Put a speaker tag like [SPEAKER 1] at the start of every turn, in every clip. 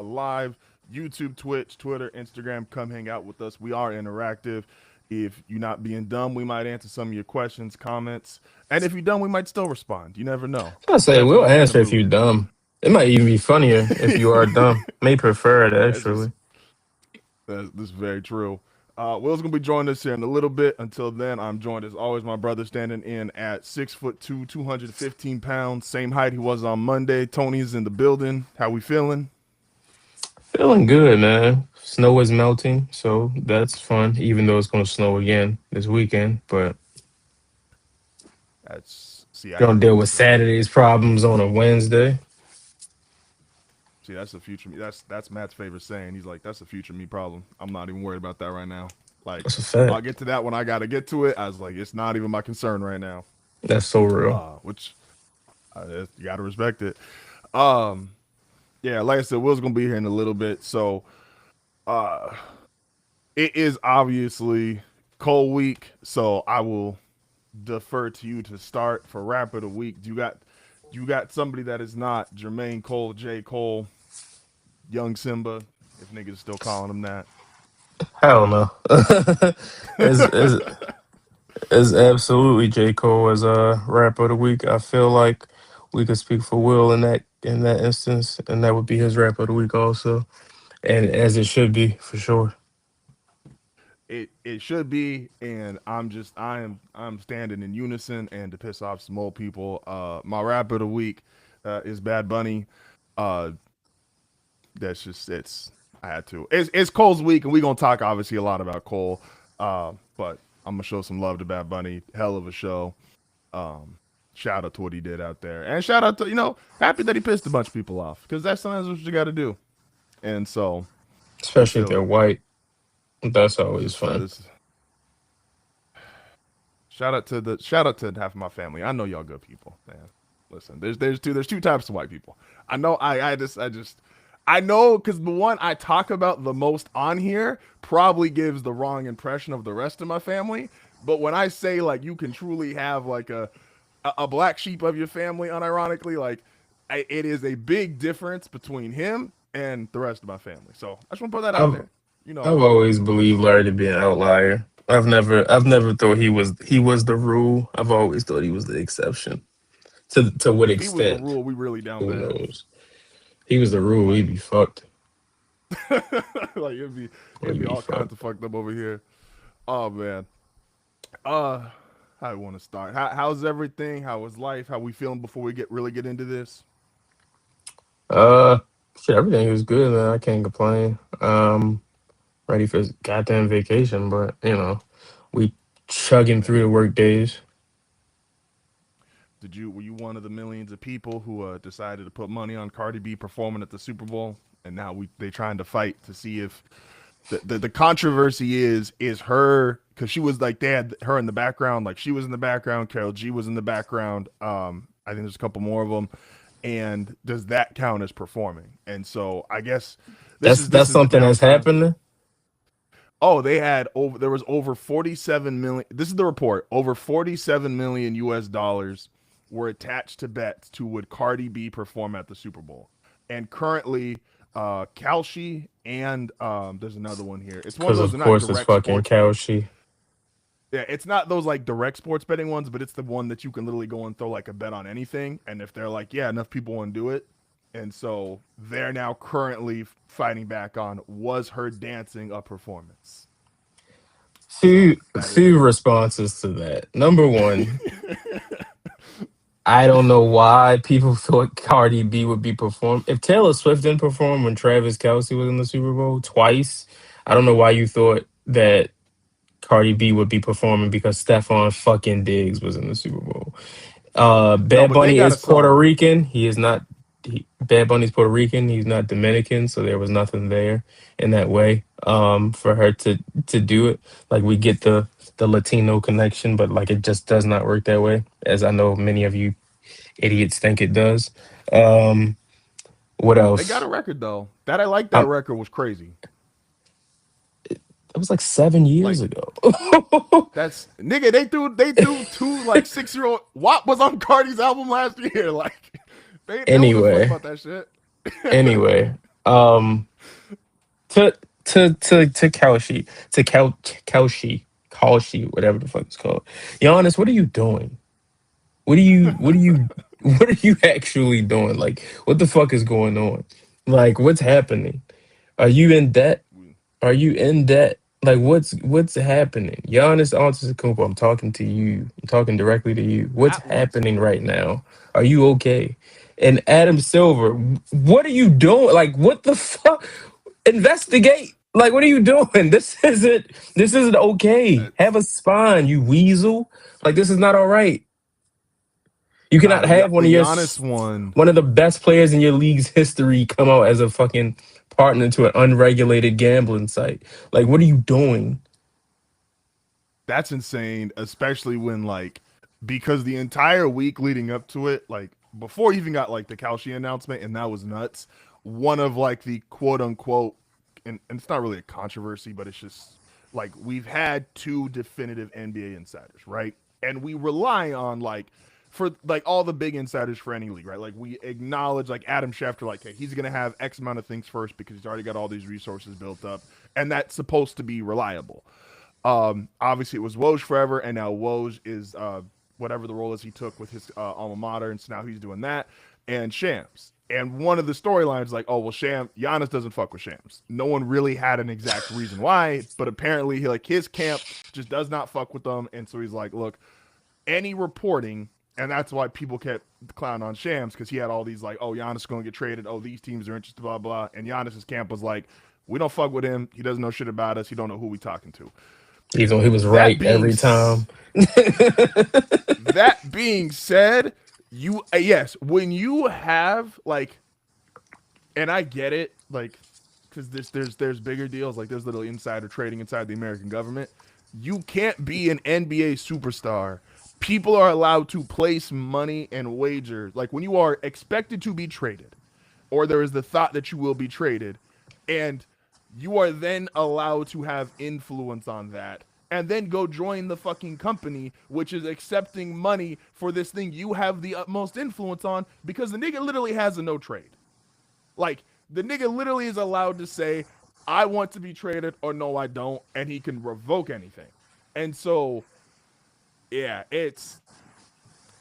[SPEAKER 1] live, YouTube, Twitch, Twitter, Instagram. Come hang out with us. We are interactive. If you're not being dumb, we might answer some of your questions, comments, and if you're dumb, we might still respond. You never know.
[SPEAKER 2] I say
[SPEAKER 1] Depends on
[SPEAKER 2] we'll
[SPEAKER 1] what kind of
[SPEAKER 2] answer if
[SPEAKER 1] mood
[SPEAKER 2] you're
[SPEAKER 1] we're in.
[SPEAKER 2] dumb. It might even be funnier if you are dumb. May prefer it
[SPEAKER 1] That's just
[SPEAKER 2] actually.
[SPEAKER 1] this is very true. Will's gonna be joining us here in a little bit. Until then, I'm joined as always my brother standing in at 6'2", 215 pounds, same height he was on Monday. Tony's in the building. How we feeling?
[SPEAKER 2] Feeling good, man. Snow is melting, so that's fun. Even though it's gonna snow again this weekend, but
[SPEAKER 1] That's see, I
[SPEAKER 2] gonna
[SPEAKER 1] have
[SPEAKER 2] deal with
[SPEAKER 1] the
[SPEAKER 2] Saturday's problems on a Wednesday.
[SPEAKER 1] see that's the future me. That's Matt's favorite saying. He's like, that's a future me problem. I'm not even worried about that right now. Like,
[SPEAKER 2] That's a
[SPEAKER 1] I'll
[SPEAKER 2] fact.
[SPEAKER 1] get to that when I gotta get to it. I was like, it's not even my concern right now.
[SPEAKER 2] That's so real.
[SPEAKER 1] Which you gotta respect it. Um, yeah, like I said, Will's gonna be here in a little bit, so uh, it is obviously Cole week. So I will defer to you to start for rap of the week. You got somebody that is not Jermaine Cole, J. Cole, Young Simba, if niggas still calling him that.
[SPEAKER 2] Hell no. Is is absolutely J. Cole as a rapper of the week. I feel like we could speak for Will in that instance, and that would be his rapper of the week also. And as it should be for sure.
[SPEAKER 1] It should be, and I'm standing in unison and to piss off some old people. My rap of the week is Bad Bunny. Uh, that's just it's I had to. It's Cole's week, and we're gonna talk obviously a lot about Cole. But I'm gonna show some love to Bad Bunny. Hell of a show. Um, Shout out to what he did out there, and shout out to happy that he pissed a bunch of people off because that's sometimes what you got to do. And so I
[SPEAKER 2] Especially if
[SPEAKER 1] feel
[SPEAKER 2] they're
[SPEAKER 1] like
[SPEAKER 2] white. That's
[SPEAKER 1] this
[SPEAKER 2] always
[SPEAKER 1] is
[SPEAKER 2] fun.
[SPEAKER 1] this. Shout out to half of my family. I know y'all good people, man. Listen, there's two types of white people. I know I know because the one I talk about the most on here probably gives the wrong impression of the rest of my family. But when I say like you can truly have like a black sheep of your family, unironically, like it is a big difference between him and the rest of my family. So I just want to put that out
[SPEAKER 2] I've
[SPEAKER 1] there. You know,
[SPEAKER 2] I've always believed Larry to be an outlier. I've never thought he was the rule. I've always thought he was the exception. To what
[SPEAKER 1] if he was the
[SPEAKER 2] extent?
[SPEAKER 1] rule, we really down
[SPEAKER 2] Who
[SPEAKER 1] bad.
[SPEAKER 2] knows? He was the rule, we'd
[SPEAKER 1] Like
[SPEAKER 2] be fucked.
[SPEAKER 1] like it'd
[SPEAKER 2] We'd
[SPEAKER 1] be
[SPEAKER 2] be
[SPEAKER 1] all kinds
[SPEAKER 2] fucked.
[SPEAKER 1] of fucked up over here. Oh man. Uh I want to start. How's everything? How was life? How we feeling before we get into this?
[SPEAKER 2] Uh Shit, everything was good, man. I can't complain. Ready for this goddamn vacation, but we chugging through the
[SPEAKER 1] Man,
[SPEAKER 2] work days.
[SPEAKER 1] were you one of the millions of people who decided to put money on Cardi B performing at the Super Bowl, and now they trying to fight to see if the controversy is her because she was like they had her in the background, like she was in the background, Carol G was in the background. I think there's a couple more of them, and does that count as performing? And so I guess this
[SPEAKER 2] That's
[SPEAKER 1] is this
[SPEAKER 2] that's
[SPEAKER 1] is the
[SPEAKER 2] something that's
[SPEAKER 1] downtime.
[SPEAKER 2] happened.
[SPEAKER 1] Oh, there was over 47 million. This is the report. Over 47 million US dollars were attached to bets to would Cardi B perform at the Super Bowl. And currently Kalshi and there's another one here. It's one of
[SPEAKER 2] Because
[SPEAKER 1] those
[SPEAKER 2] of
[SPEAKER 1] they're not
[SPEAKER 2] course it's
[SPEAKER 1] direct
[SPEAKER 2] fucking
[SPEAKER 1] sports betting.
[SPEAKER 2] Cowshy.
[SPEAKER 1] Yeah, it's not those like direct sports betting ones, but it's the one that you can literally go and throw like a bet on anything. And if they're like, yeah, enough people want to do it. And so they're now currently fighting back on was her dancing a performance? So that is
[SPEAKER 2] Few responses to that. Number one, I don't know why people thought Cardi B would be perform. If Taylor Swift didn't perform when Travis Kelsey was in the Super Bowl twice, I don't know why you thought that Cardi B would be performing because Stefan fucking Diggs was in the Super Bowl.
[SPEAKER 1] no,
[SPEAKER 2] Bad
[SPEAKER 1] but they
[SPEAKER 2] Bunny
[SPEAKER 1] got
[SPEAKER 2] is
[SPEAKER 1] a
[SPEAKER 2] Puerto
[SPEAKER 1] song.
[SPEAKER 2] Rican. He is not. Bad Bunny's Puerto Rican. He's not Dominican, so there was nothing there in that way for her to do it. Like we get the Latino connection, but like it just does not work that way, as I know many of you idiots think it does. Um, what
[SPEAKER 1] They got
[SPEAKER 2] else?
[SPEAKER 1] a record though. That I like that
[SPEAKER 2] Um,
[SPEAKER 1] record was crazy.
[SPEAKER 2] it was like 7 years
[SPEAKER 1] Like
[SPEAKER 2] ago.
[SPEAKER 1] that's nigga. They threw two like 6 year old. What was on Cardi's album last year? Like they don't give a fuck
[SPEAKER 2] Anyway,
[SPEAKER 1] about that shit.
[SPEAKER 2] anyway. Um, to to Kalshi, whatever the fuck it's called. Giannis, what are you doing? What are you what are you actually doing? Like, what the fuck is going on? Like, what's happening? Are you in debt? Are you in debt? Like, what's happening? Giannis Antetokounmpo, I'm talking to you. I'm talking directly to you. What's
[SPEAKER 1] That was
[SPEAKER 2] happening right now? Are you okay? And Adam Silver, what are you doing? Like, what the fuck? Investigate. Like, what are you doing? This isn't okay. Have a
[SPEAKER 1] that's
[SPEAKER 2] spine, you weasel. Like, this is not all right. You
[SPEAKER 1] nah
[SPEAKER 2] cannot have
[SPEAKER 1] the Giannis one.
[SPEAKER 2] one of the best players in your league's history come out as a fucking partner to an unregulated gambling site. Like, what are you doing?
[SPEAKER 1] That's insane, especially when like because the entire week leading up to it, like before you even got like the Kalshi announcement, and that was nuts. One of like the quote unquote, and it's not really a controversy, but it's just like we've had two definitive NBA insiders, right? And we rely on like for like all the big insiders for any league, right? Like we acknowledge like Adam Schefter, like hey, he's gonna have X amount of things first because he's already got all these resources built up, and that's supposed to be reliable. Obviously, it was Woj forever, and now Woj is whatever the role is he took with his alma mater, and so now he's doing that. And Shams. And one of the storylines is like, oh well, Giannis doesn't fuck with Shams. No one really had an exact reason why, but apparently, he like his camp just does not fuck with them, and so he's like, look, any reporting, and that's why people kept clowning on Shams because he had all these like, oh, Giannis is going to get traded. Oh, these teams are interested, blah blah. And Giannis's camp was like, we don't fuck with him. He doesn't know shit about us. He don't know who we talking to.
[SPEAKER 2] Even though he was
[SPEAKER 1] That
[SPEAKER 2] right
[SPEAKER 1] being
[SPEAKER 2] every time.
[SPEAKER 1] that being said, you yes, when you have like, and I get it, like, because there's bigger deals, like there's little insider trading inside the American government. You can't be an NBA superstar. People are allowed to place money and wager. Like when you are expected to be traded, or there is the thought that you will be traded, and you are then allowed to have influence on that and then go join the fucking company which is accepting money for this thing you have the utmost influence on because the nigga literally has a no trade. Like the nigga literally is allowed to say I want to be traded or no I don't, and he can revoke anything. And so yeah,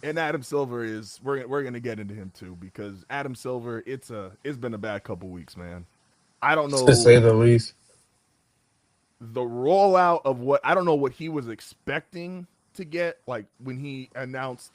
[SPEAKER 1] and Adam Silver is we're gonna get into him too because Adam Silver it's been a bad couple weeks, man. I don't
[SPEAKER 2] To say
[SPEAKER 1] know
[SPEAKER 2] the least.
[SPEAKER 1] the rollout of what I don't know what he was expecting to get like when he announced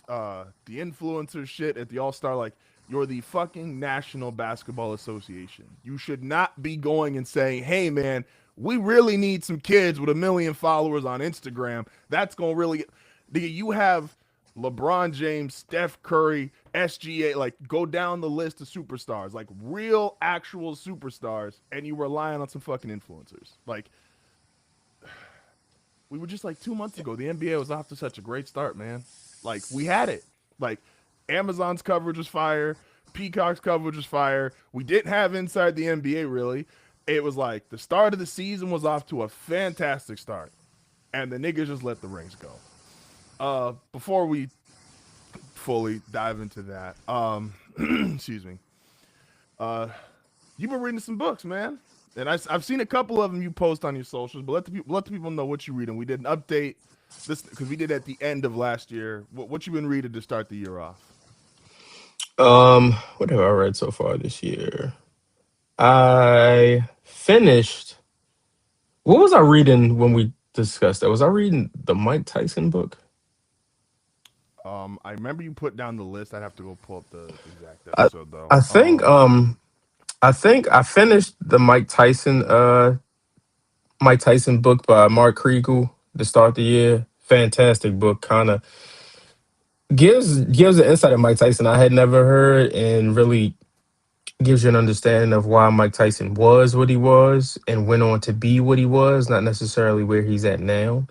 [SPEAKER 1] the influencer shit at the All-Star. Like, you're the fucking National Basketball Association. You should not be going and saying, hey man, we really need some kids with 1 million followers on Instagram. That's gonna really you have LeBron James, Steph Curry, SGA, like go down the list of superstars, like real actual superstars, and you relying on some fucking influencers. Like we were just like 2 months ago. The NBA was off to such a great start, man. Like we had it. Like Amazon's coverage was fire. Peacock's coverage was fire. We didn't have inside the NBA really. It was like the start of the season was off to a fantastic start, and the niggas just let the rings go. Before we fully dive into that, excuse me. Uh, you've been reading some books, man. And I've seen a couple of them you post on your socials, but let the people know what you're reading. We did an update this because we did at the end of last year. What you been reading to start the year off?
[SPEAKER 2] What have I read so far this year? I finished. What was I reading when we discussed that? Was I reading the Mike Tyson book?
[SPEAKER 1] I remember you put down the list. I'd have to go pull up the exact
[SPEAKER 2] I
[SPEAKER 1] episode though.
[SPEAKER 2] I think I think I finished the Mike Tyson book by Mark Kriegel to start the year. Fantastic book, kind of gives an insight of Mike Tyson I had never heard, and really gives you an understanding of why Mike Tyson was what he was and went on to be what he was, not necessarily where he's at now,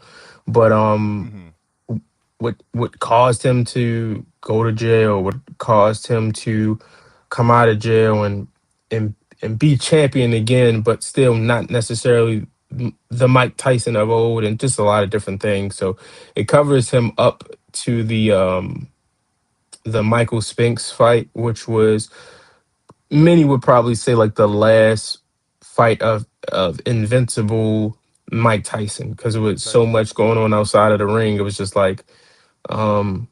[SPEAKER 2] but
[SPEAKER 1] Mm-hmm.
[SPEAKER 2] what caused him to go to jail, what caused him to come out of jail and and be champion again, but still not necessarily the Mike Tyson of old, and just a lot of different things. So it covers him up to the Michael Spinks fight, which was many would probably say like the last fight of Invincible Mike Tyson, because there was
[SPEAKER 1] Mike
[SPEAKER 2] so
[SPEAKER 1] Tyson.
[SPEAKER 2] much going on outside of the ring. It was just like um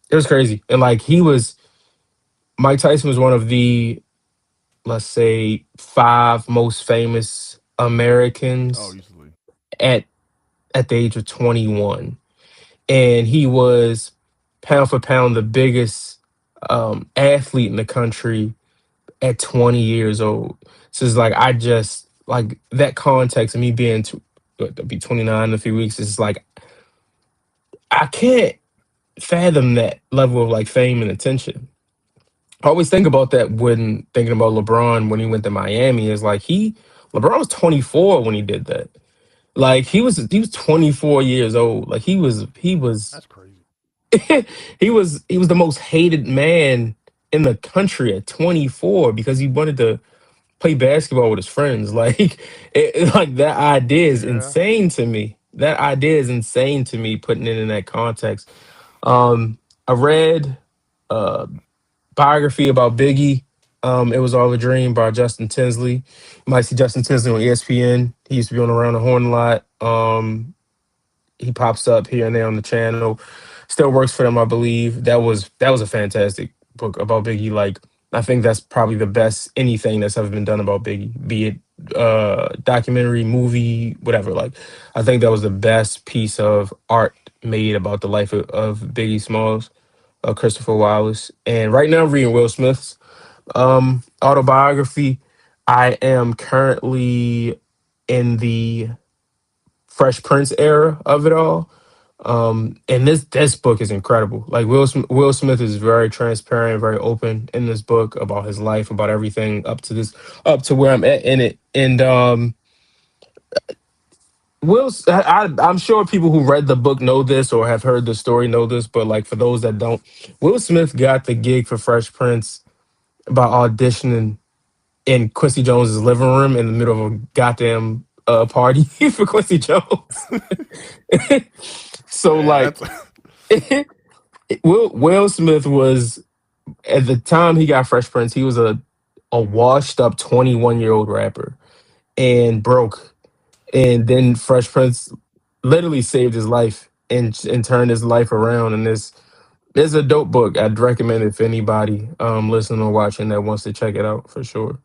[SPEAKER 2] it was crazy. And like he was Mike Tyson was one of the, let's say, five most famous
[SPEAKER 1] Oh,
[SPEAKER 2] Americans
[SPEAKER 1] easily.
[SPEAKER 2] at at the age of 21. And he was pound for pound the biggest athlete in the country at 20 years old. So it's like I just like that context of me being what, I'll be 29 in a few weeks. It's like I can't fathom that level of like fame and attention. I always think about that when thinking about LeBron when he went to Miami. Is like LeBron was 24 when he did that. Like he was 24 years old. Like he was
[SPEAKER 1] That's crazy.
[SPEAKER 2] he was the most hated man in the country at 24 because he wanted to play basketball with his friends. Like like that idea is
[SPEAKER 1] Yeah.
[SPEAKER 2] insane to me. That idea is insane to me, putting it in that context. I read a biography about Biggie. It was all a dream by Justin Tinsley. You might see Justin Tinsley on ESPN. He used to be on Around the Horn a lot. He pops up here and there on the channel. Still works for them, I believe. That was a fantastic book about Biggie. Like I think that's probably the best anything that's ever been done about Biggie, be it documentary, movie, whatever. Like I think that was the best piece of art made about the life of Biggie Smalls, Christopher Wallace. And right now, I'm reading Will Smith's autobiography. I am currently in the Fresh Prince era of it all. And this book is incredible. Like Will Smith is very transparent, very open in this book about his life, about everything up to where I'm at in it. And I'm sure people who read the book know this or have heard the story know this, but like for those that don't, Will Smith got the gig for Fresh Prince by auditioning in Quincy Jones's living room in the middle of a goddamn party for Quincy Jones. So
[SPEAKER 1] Man,
[SPEAKER 2] like
[SPEAKER 1] that's
[SPEAKER 2] Will Smith was, at the time he got Fresh Prince, he was a washed up 21-year-old rapper and broke. And then Fresh Prince literally saved his life and turned his life around. And this is a dope book. I'd recommend it for anybody listening or watching that wants to check it out for sure.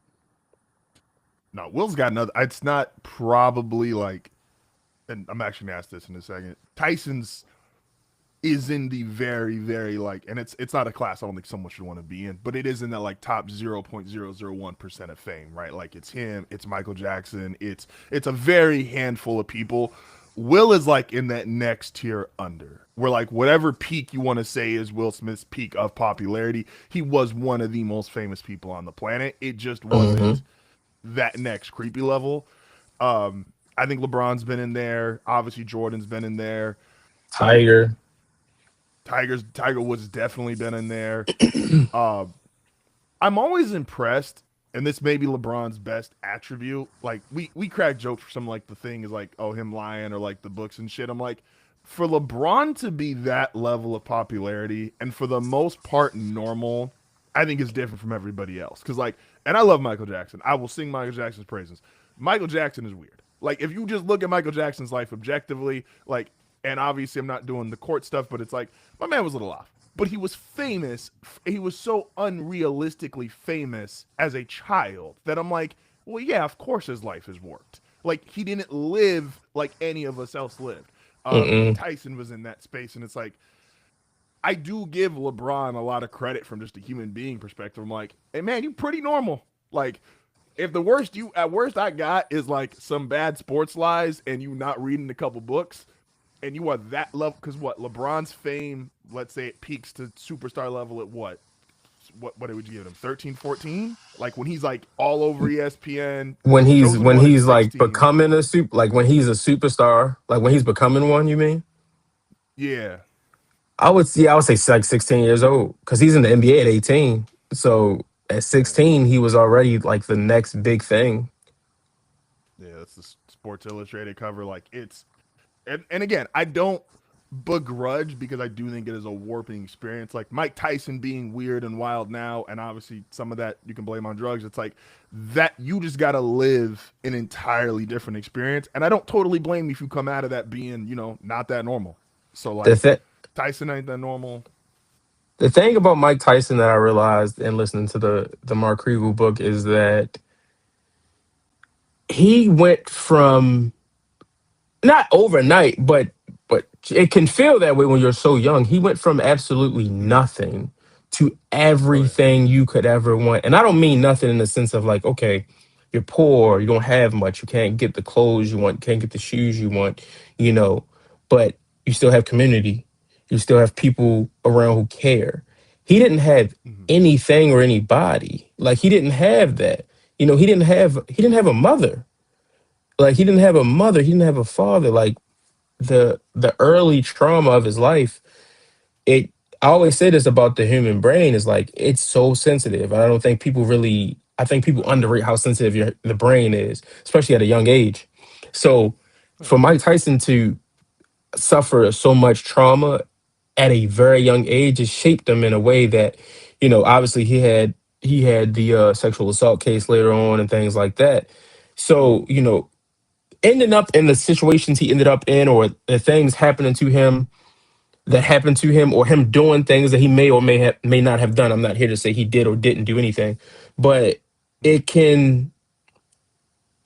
[SPEAKER 1] no. Will's got another. It's not probably like, and I'm actually gonna ask this in a second. Tyson's is in the very, very like, and it's not a class I don't think someone should want to be in, but it is in that like top 0.001% of fame, right? Like it's him, it's Michael Jackson, it's a very handful of people. Will is like in that next tier under, where like whatever peak you want to say is Will Smith's peak of popularity, he was one of the most famous people on the planet. It just
[SPEAKER 2] Hmm.
[SPEAKER 1] wasn't that next creepy level. I think LeBron's been in there. Obviously, Jordan's been in there. Like
[SPEAKER 2] Tiger.
[SPEAKER 1] Tiger Woods definitely been in there. Uh, I'm always impressed, and this may be LeBron's best attribute. Like we crack jokes for some like the thing is like oh him lying or like the books and shit. I'm like for LeBron to be that level of popularity and for the most part normal, I think is different from everybody else. Because like, and I love Michael Jackson. I will sing Michael Jackson's praises. Michael Jackson is weird. Like if you just look at Michael Jackson's life objectively, like, and obviously I'm not doing the court stuff, but it's like my man was a little off. But he was famous. He was so unrealistically famous as a child that I'm like, well, yeah, of course his life has worked. Like he didn't live like any of us else lived. And
[SPEAKER 2] Mm-mm.
[SPEAKER 1] Tyson was in that space, and it's like I do give LeBron a lot of credit from just a human being perspective. I'm like, hey man, you pretty normal. Like, if the worst you at worst I got is like some bad sports lies and you not reading a couple books, and you are that level because what LeBron's fame, let's say it peaks to superstar level at what would you give him 13, 14? Like when he's like all over ESPN, chosen
[SPEAKER 2] When
[SPEAKER 1] one at
[SPEAKER 2] he's like
[SPEAKER 1] 16.
[SPEAKER 2] becoming like when he's a superstar, like when he's becoming one, you mean?
[SPEAKER 1] Yeah,
[SPEAKER 2] I would say like 16 years old because he's in the NBA at 18. So at
[SPEAKER 1] yeah,
[SPEAKER 2] 16, he was already like the next big thing.
[SPEAKER 1] yeah. That's the Sports Illustrated cover. Like it's and again, I don't. begrudge because I do think it is a warping experience. Like Mike Tyson being weird and wild now, and obviously some of that you can blame on drugs. It's like that you just got to live an entirely different experience, and I don't totally blame you if you come out of that being, not that normal. So
[SPEAKER 2] The
[SPEAKER 1] like
[SPEAKER 2] th-
[SPEAKER 1] Tyson ain't that normal.
[SPEAKER 2] the thing about Mike Tyson that I realized in listening to the Mark Kriegel book is that he went from, not overnight, but it can feel that way when you're so young. He went from absolutely nothing to
[SPEAKER 1] Oh yeah.
[SPEAKER 2] everything you could ever want. And I don't mean nothing in the sense of like, okay, you're poor, you don't have much, you can't get the clothes you want, can't get the shoes you want, you know, but you still have community. You still have people around who care. He didn't have
[SPEAKER 1] Mm-hmm.
[SPEAKER 2] anything or anybody. Like he didn't have that. He didn't have a mother. Like he didn't have a mother, he didn't have a father. Like the early trauma of his life, it I always say this about the human brain, is like it's so sensitive. And I don't think people really I think people underrate how sensitive the brain is, especially at a young age. So
[SPEAKER 1] Oh
[SPEAKER 2] for Mike Tyson to suffer so much trauma at a very young age, it shaped him in a way that, obviously he had the sexual assault case later on and things like that.
[SPEAKER 1] yeah.
[SPEAKER 2] So, ending up in the situations he ended up in, or the things happening to him that happened to him, or him doing things that he may not have done. I'm not here to say he did or didn't do anything, but it can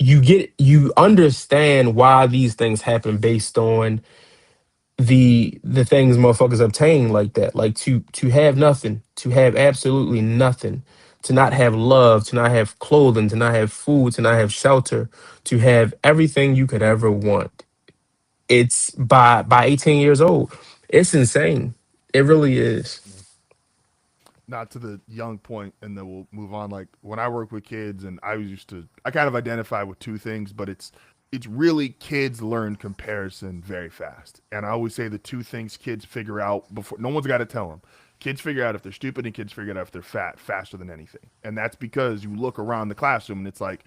[SPEAKER 2] you understand why these things happen based on the things motherfuckers obtain like that. Like to have nothing, to have absolutely nothing, to not have love, to not have clothing, to not have food, to not have shelter, to have everything you could ever want. It's by 18 years old. It's insane. It really is.
[SPEAKER 1] Yeah. Not to the young point, and then we'll move on. Like when I work with kids, and I kind of identify with two things, but it's really kids learn comparison very fast. And I always say the two things kids figure out before no one's got to tell them. Kids figure out if they're stupid, and kids figure out if they're fat faster than anything. And that's because you look around the classroom, and it's like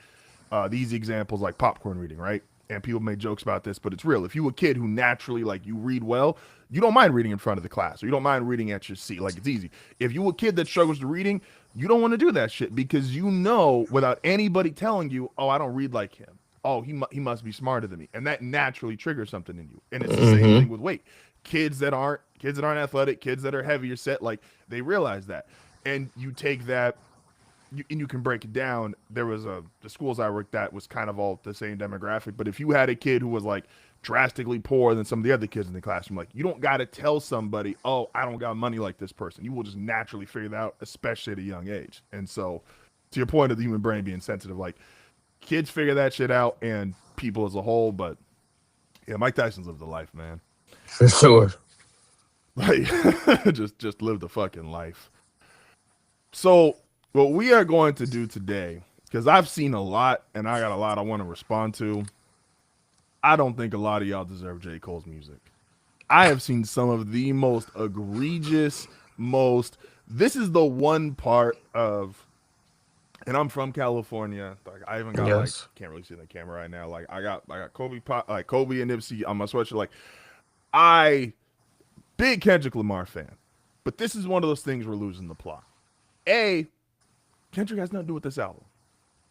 [SPEAKER 1] these examples like popcorn reading, right? And people make jokes about this, but it's real. If you a kid who naturally like you read well, you don't mind reading in front of the class, or you don't mind reading at your seat. Like it's easy. If you a kid that struggles to reading, you don't want to do that shit because you know without anybody telling you, oh, I don't read like him. Oh, he must be smarter than me, and that naturally triggers something in you. And it's the same
[SPEAKER 2] Hmm.
[SPEAKER 1] thing with weight. Kids that aren't athletic, kids that are heavier set, like they realize that, and you take that and you can break it down. There was the schools I worked at was kind of all the same demographic, but if you had a kid who was like drastically poorer than some of the other kids in the classroom, like you don't got to tell somebody, oh, I don't got money like this person. You will just naturally figure that out, especially at a young age. And so, to your point of the human brain being sensitive, like kids figure that shit out, and people as a whole. But yeah, Mike Tyson's lived a life, man.
[SPEAKER 2] For sure.
[SPEAKER 1] Like just lived a fucking life. So, what we are going to do today, because I've seen a lot and I got a lot I want to respond to. I don't think a lot of y'all deserve J. Cole's music. I have seen some of the most egregious, most. This is the one part of, and I'm from California. Like I even got like
[SPEAKER 2] Yes.
[SPEAKER 1] can't really see the camera right now. Like I got Kobe and Nipsey on my sweatshirt. Like I big Kendrick Lamar fan, but this is one of those things we're losing the plot. A Kendrick has nothing to do with this album.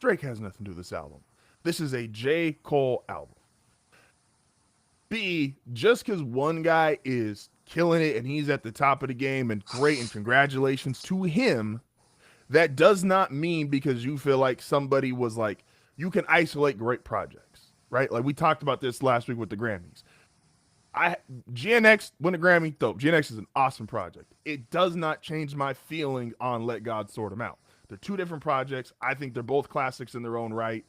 [SPEAKER 1] Drake has nothing to do with this album. This is a J. Cole album. B, just because one guy is killing it and he's at the top of the game and great and congratulations to him, that does not mean because you feel like somebody was like, you can isolate great projects, right? Like we talked about this last week with the Grammys. I GNX win a Grammy, dope. GNX is an awesome project. It does not change my feeling on Let God Sort Them Out. They're two different projects. I think they're both classics in their own right.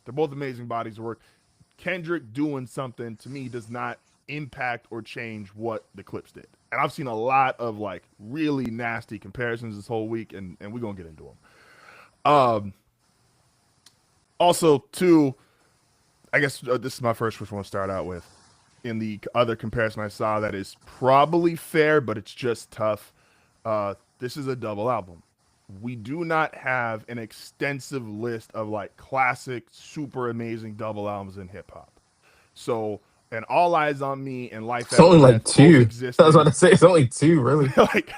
[SPEAKER 1] They're both amazing bodies of work. Kendrick doing something to me does not impact or change what the Clips did. And I've seen a lot of like really nasty comparisons this whole week, and we're gonna get into them. Also, too, I guess this is my first which I want to start out with. In the other comparison I saw that is probably fair, but it's just tough. This is a double album. We do not have an extensive list of like classic, super amazing double albums in hip hop. So and All Eyes on Me and Life
[SPEAKER 2] It's
[SPEAKER 1] After
[SPEAKER 2] only like
[SPEAKER 1] Death both
[SPEAKER 2] two. I was about to
[SPEAKER 1] existing.
[SPEAKER 2] say it's only two, really.
[SPEAKER 1] Like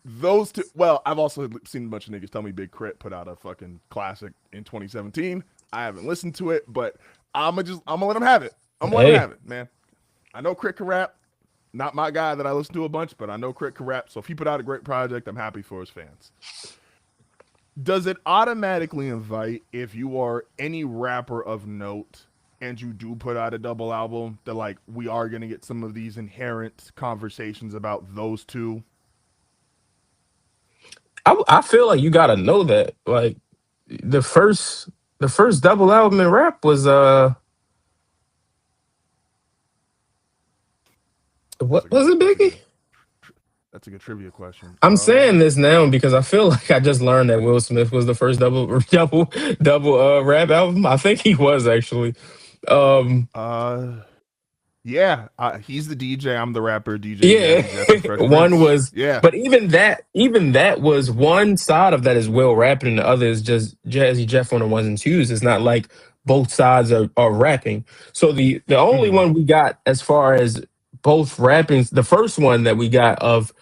[SPEAKER 1] those two. Well, I've also seen a bunch of niggas tell me Big Crit put out a fucking classic in 2017. I haven't listened to it, but I'm gonna let him have it. I'm gonna let him
[SPEAKER 2] Hey,
[SPEAKER 1] have it, man. I know Crit can rap. Not my guy that I listen to a bunch, but I know Crit can rap. So if he put out a great project, I'm happy for his fans. Does it automatically invite if you are any rapper of note and you do put out a double album that like we are gonna get some of these inherent conversations about those two?
[SPEAKER 2] I feel like you gotta know that. Like the first the first double album in rap was
[SPEAKER 1] That's
[SPEAKER 2] what
[SPEAKER 1] a
[SPEAKER 2] was
[SPEAKER 1] good.
[SPEAKER 2] it, Biggie?
[SPEAKER 1] That's a good trivia question.
[SPEAKER 2] I'm saying this now because I feel like I just learned that Will Smith was the first double rap album. I think he was actually. Um
[SPEAKER 1] Uh, yeah. He's the DJ. I'm the rapper. DJ
[SPEAKER 2] Yeah,
[SPEAKER 1] Jazzy Jeff and Fresh
[SPEAKER 2] one
[SPEAKER 1] Prince.
[SPEAKER 2] was,
[SPEAKER 1] Yeah.
[SPEAKER 2] but even that was one side of that is Will rapping, and the other is just Jazzy Jeff on the ones and twos. It's not like both sides are rapping. So the only
[SPEAKER 1] Mm-hmm.
[SPEAKER 2] one we got as far as both rapping, the first one that we got of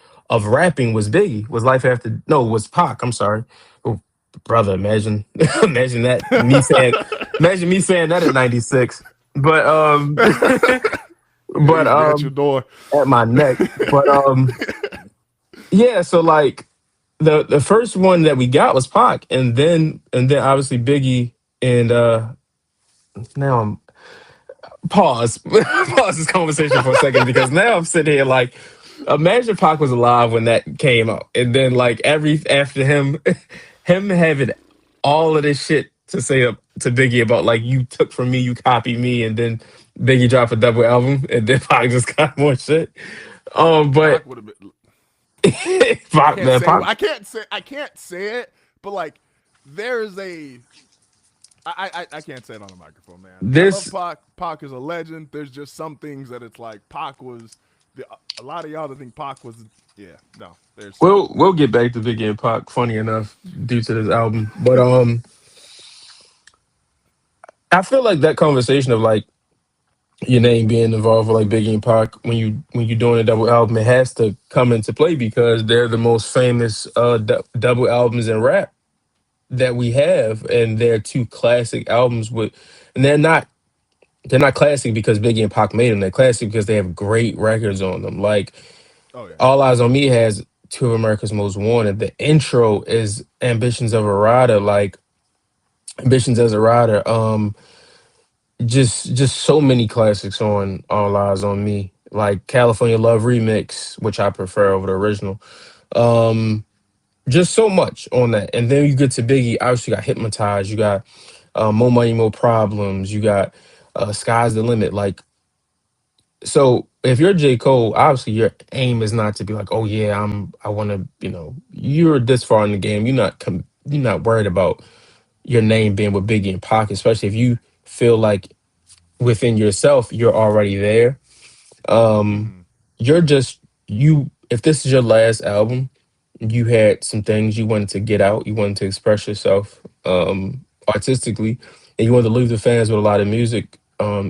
[SPEAKER 2] rapping was Biggie, was Life After, no, was Pac. I'm sorry, oh, brother. Imagine imagine that me saying imagine me saying that in '96. But but
[SPEAKER 1] Niggas be at your door.
[SPEAKER 2] at my neck. But yeah, so like the first one that we got was Pac, and then obviously Biggie, and now I'm pause pause this conversation for a second because now I'm sitting here like, imagine Pac was alive when that came out, and then like every after him him having all of this shit to say up to Biggie about like, you took from me, you copied me, and then Biggie dropped a double album, and then Pac just got more shit. But
[SPEAKER 1] Pac would have been. I
[SPEAKER 2] Pac,
[SPEAKER 1] can't
[SPEAKER 2] man,
[SPEAKER 1] say.
[SPEAKER 2] Pac.
[SPEAKER 1] I can't say it. But like, there is a. I can't say it on the microphone, man. I love
[SPEAKER 2] This
[SPEAKER 1] Pac. Pac is a legend. There's just some things that it's like Pac was. A lot of y'all that think Pac was. Yeah, no. There's.
[SPEAKER 2] we'll get back to Biggie and Pac. Funny enough, due to this album, but I feel like that conversation of like your name being involved with like Biggie and Pac when you doing a double album, it has to come into play because they're the most famous double albums in rap that we have, and they're two classic albums with, and they're not classic because Biggie and Pac made them. They're classic because they have great records on them. Like
[SPEAKER 1] Oh yeah.
[SPEAKER 2] All Eyes on Me has two of America's Most Wanted. The intro is Ambitions of a Rider, like Ambitions as a Rider. Just so many classics on All Eyes on Me, like California Love remix, which I prefer over the original. Um, just so much on that, and then you get to Biggie. Obviously, you got Hypnotized. You got More Money, More Problems. You got Sky's the Limit. Like, so if you're J. Cole, obviously your aim is not to be like, oh yeah, I want to, you're this far in the game. You're not worried about your name being with Biggie and Pac, especially if you feel like within yourself you're already there. Um,
[SPEAKER 1] Mm-hmm.
[SPEAKER 2] you're just you. If this is your last album, you had some things you wanted to get out. You wanted to express yourself artistically, and you wanted to leave the fans with a lot of music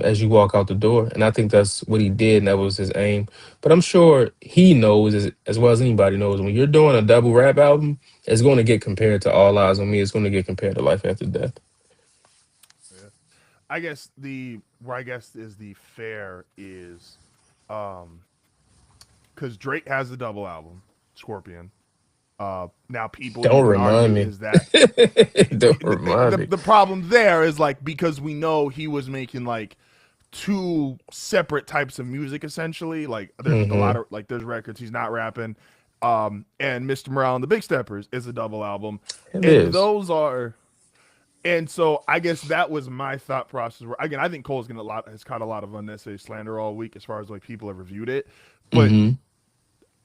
[SPEAKER 2] as you walk out the door. And I think that's what he did, and that was his aim. But I'm sure he knows as well as anybody knows when you're doing a double rap album, it's going to get compared to All Eyes on Me. It's going to get compared to Life After Death.
[SPEAKER 1] Yeah. I guess the where I guess is the fair is, um, because Drake has the double album, Scorpion. Now people you
[SPEAKER 2] Don't
[SPEAKER 1] can
[SPEAKER 2] remind
[SPEAKER 1] argue
[SPEAKER 2] me.
[SPEAKER 1] is that
[SPEAKER 2] Don't remind me.
[SPEAKER 1] the problem there is like because we know he was making like two separate types of music essentially. Like there's a lot
[SPEAKER 2] Hmm.
[SPEAKER 1] of like there's records he's not rapping. And Mr. Morale and the Big Steppers is a double album.
[SPEAKER 2] It
[SPEAKER 1] And
[SPEAKER 2] is.
[SPEAKER 1] those are and so I guess that was my thought process. Where, again, I think Cole's gonna a lot has caught a lot of unnecessary slander all week as far as like people have reviewed it. But
[SPEAKER 2] Hmm.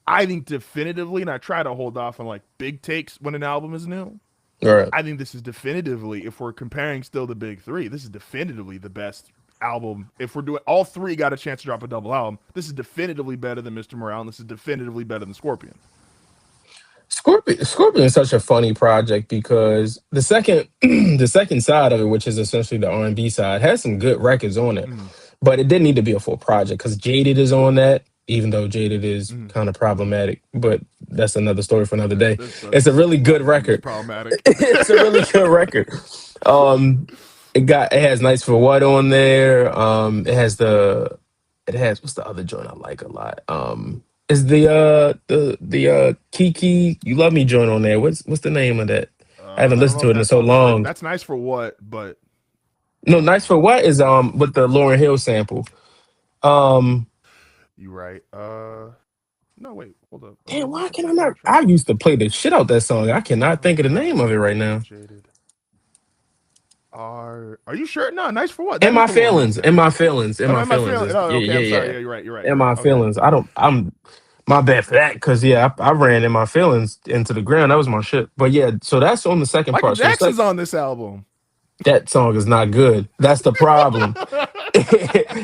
[SPEAKER 1] I think definitively, and I try to hold off on like big takes when an album is new.
[SPEAKER 2] All right.
[SPEAKER 1] I think this is definitively, if we're comparing still the big three, this is definitively the best album. If we're doing all three got a chance to drop a double album, this is definitively better than Mr. Morale, and this is definitively better than Scorpion.
[SPEAKER 2] Scorpion is such a funny project because the second the second side of it, which is essentially the R&B side, has some good records on it.
[SPEAKER 1] Mm.
[SPEAKER 2] but it didn't need to be a full project because Jaded is on that. Even though Jaded is
[SPEAKER 1] Mm.
[SPEAKER 2] kind of problematic, but that's another story for another day. It's a
[SPEAKER 1] That's
[SPEAKER 2] really
[SPEAKER 1] a lot
[SPEAKER 2] good
[SPEAKER 1] of music is
[SPEAKER 2] record.
[SPEAKER 1] problematic.
[SPEAKER 2] It's a really good record. It has Nice for What on there. It has what's the other joint I like a lot? Is the Kiki You Love Me joint on there. What's the name of that? I haven't
[SPEAKER 1] I don't
[SPEAKER 2] listened
[SPEAKER 1] know
[SPEAKER 2] to
[SPEAKER 1] if
[SPEAKER 2] it in
[SPEAKER 1] that
[SPEAKER 2] so
[SPEAKER 1] song is nice.
[SPEAKER 2] long.
[SPEAKER 1] That's nice for what, but
[SPEAKER 2] No, Nice for What is with the Lauryn Hill sample. Um
[SPEAKER 1] you right. No, wait, hold up.
[SPEAKER 2] Damn, why
[SPEAKER 1] What's
[SPEAKER 2] can I
[SPEAKER 1] what's the
[SPEAKER 2] not?
[SPEAKER 1] track?
[SPEAKER 2] I used to play the shit out that song. I cannot think of the name of it right now.
[SPEAKER 1] Jaded. Are you sure? No, nice for what?
[SPEAKER 2] In
[SPEAKER 1] That is
[SPEAKER 2] my
[SPEAKER 1] the Lauryn Hill
[SPEAKER 2] feelings, in
[SPEAKER 1] sample.
[SPEAKER 2] my feelings, in
[SPEAKER 1] Oh no,
[SPEAKER 2] my
[SPEAKER 1] am I
[SPEAKER 2] feelings
[SPEAKER 1] feeling?
[SPEAKER 2] is
[SPEAKER 1] Oh,
[SPEAKER 2] yeah,
[SPEAKER 1] okay.
[SPEAKER 2] yeah,
[SPEAKER 1] I'm sorry.
[SPEAKER 2] yeah.
[SPEAKER 1] Yeah, you're right. You're right. You're
[SPEAKER 2] In
[SPEAKER 1] right.
[SPEAKER 2] my
[SPEAKER 1] Okay.
[SPEAKER 2] feelings. I'm my bad for that because yeah, I ran in my feelings into the ground. That was my shit. But yeah, so that's on the second
[SPEAKER 1] Michael
[SPEAKER 2] part. So it's like
[SPEAKER 1] Jackson's on this album.
[SPEAKER 2] that song is not good. That's the problem.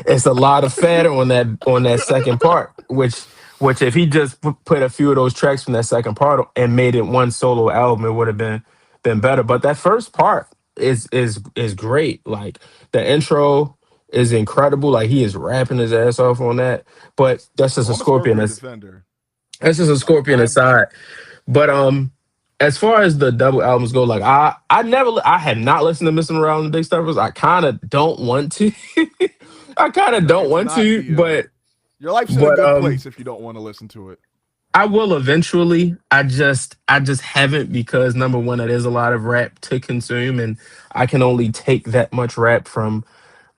[SPEAKER 2] It's a lot of fatter on that second part, which if he just put a few of those tracks from that second part and made it one solo album, it would have been better. But that first part is great. Like the intro is incredible. Like he is rapping his ass off on that. But that's just
[SPEAKER 1] Oh,
[SPEAKER 2] a
[SPEAKER 1] I'm a
[SPEAKER 2] Scorpion.
[SPEAKER 1] Scorpion defender.
[SPEAKER 2] That's just a
[SPEAKER 1] Like
[SPEAKER 2] Scorpion aside. But as far as the double albums go, like I had not listened to Missing Around the Big Steppers. I kind of don't want to. I kind of don't
[SPEAKER 1] it's
[SPEAKER 2] want
[SPEAKER 1] not
[SPEAKER 2] to,
[SPEAKER 1] the
[SPEAKER 2] but
[SPEAKER 1] your life's in a
[SPEAKER 2] but
[SPEAKER 1] good place if you don't want to listen to it.
[SPEAKER 2] I will eventually. I just haven't because number one, it is a lot of rap to consume, and I can only take that much rap from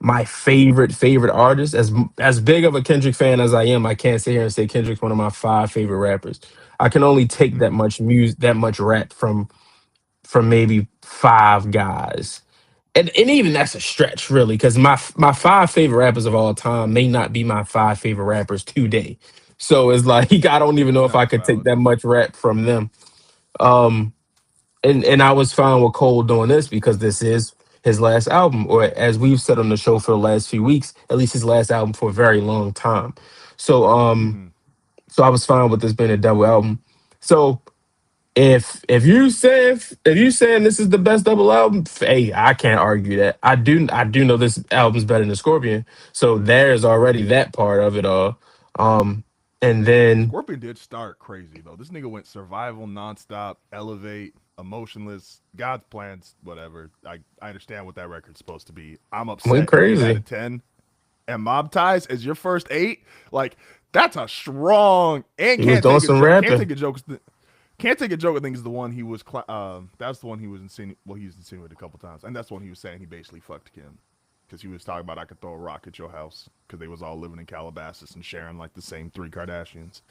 [SPEAKER 2] my favorite artist. As big of a Kendrick fan as I am, I can't sit here and say Kendrick's one of my five favorite rappers. I can only take that
[SPEAKER 1] Mm-hmm.
[SPEAKER 2] much music, that much rap from maybe five guys. And even that's a stretch, really, because my five favorite rappers of all time may not be my five favorite rappers today. So it's like I don't even know if
[SPEAKER 1] No,
[SPEAKER 2] I
[SPEAKER 1] that's
[SPEAKER 2] could take
[SPEAKER 1] valid.
[SPEAKER 2] that much rap from them. Um, and I was fine with Cole doing this because this is his last album, or as we've said on the show for the last few weeks, at least his last album for a very long time. So
[SPEAKER 1] Mm-hmm.
[SPEAKER 2] so I was fine with this being a double album. So if you saying this is the best double album, hey, I can't argue that. I do know this album's better than Scorpion, so there's already that part of it all. Um, and then
[SPEAKER 1] Scorpion did start crazy though. This nigga went survival nonstop, elevate, emotionless, God's plans, whatever. I understand what that record's supposed to be. I'm
[SPEAKER 2] went
[SPEAKER 1] upset you gave that a
[SPEAKER 2] crazy.
[SPEAKER 1] 10. And Mob Ties as your first eight. Like that's a strong and
[SPEAKER 2] He was
[SPEAKER 1] can't
[SPEAKER 2] doing
[SPEAKER 1] take a
[SPEAKER 2] some
[SPEAKER 1] joke. Can't
[SPEAKER 2] rapping.
[SPEAKER 1] take a joke. Can't take a joke. I think is the one he was. That's the one he was insinuating. Well, he was insinuated a couple times, and that's the one he was saying he basically fucked Kim because he was talking about I could throw a rock at your house because they was all living in Calabasas and sharing like the same three Kardashians.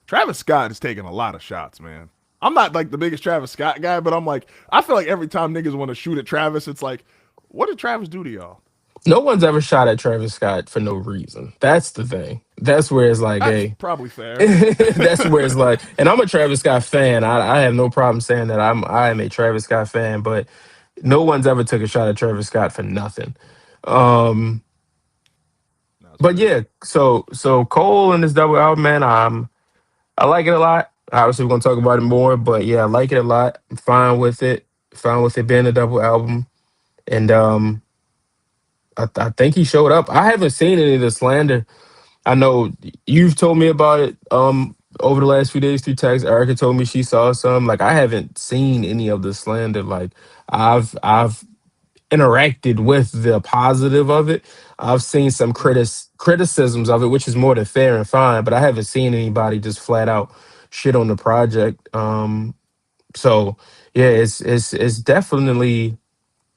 [SPEAKER 1] Travis Scott is taking a lot of shots, man. I'm not like the biggest Travis Scott guy, but I'm like I feel like every time niggas want to shoot at Travis, it's like, what did Travis do to y'all?
[SPEAKER 2] No one's ever shot at Travis Scott for no reason. That's the thing. That's where it's like,
[SPEAKER 1] That's
[SPEAKER 2] hey,
[SPEAKER 1] probably fair.
[SPEAKER 2] that's where it's like, and I'm a Travis Scott fan. I have no problem saying that I am a Travis Scott fan, but no one's ever took a shot at Travis Scott for nothing. Um,
[SPEAKER 1] That's
[SPEAKER 2] but
[SPEAKER 1] fair.
[SPEAKER 2] yeah, so Cole and this double album, man, I like it a lot. Obviously, we're gonna talk about it more, but yeah, I like it a lot. I'm fine with it. Fine with it being a double album, and I think he showed up. I haven't seen any of the slander. I know you've told me about it over the last few days through text. Erica told me she saw some. Like I haven't seen any of the slander. Like I've interacted with the positive of it. I've seen some
[SPEAKER 1] Mm-hmm.
[SPEAKER 2] criticisms of it, which is more than fair and fine, but I haven't seen anybody just flat out shit on the project. So yeah, it's definitely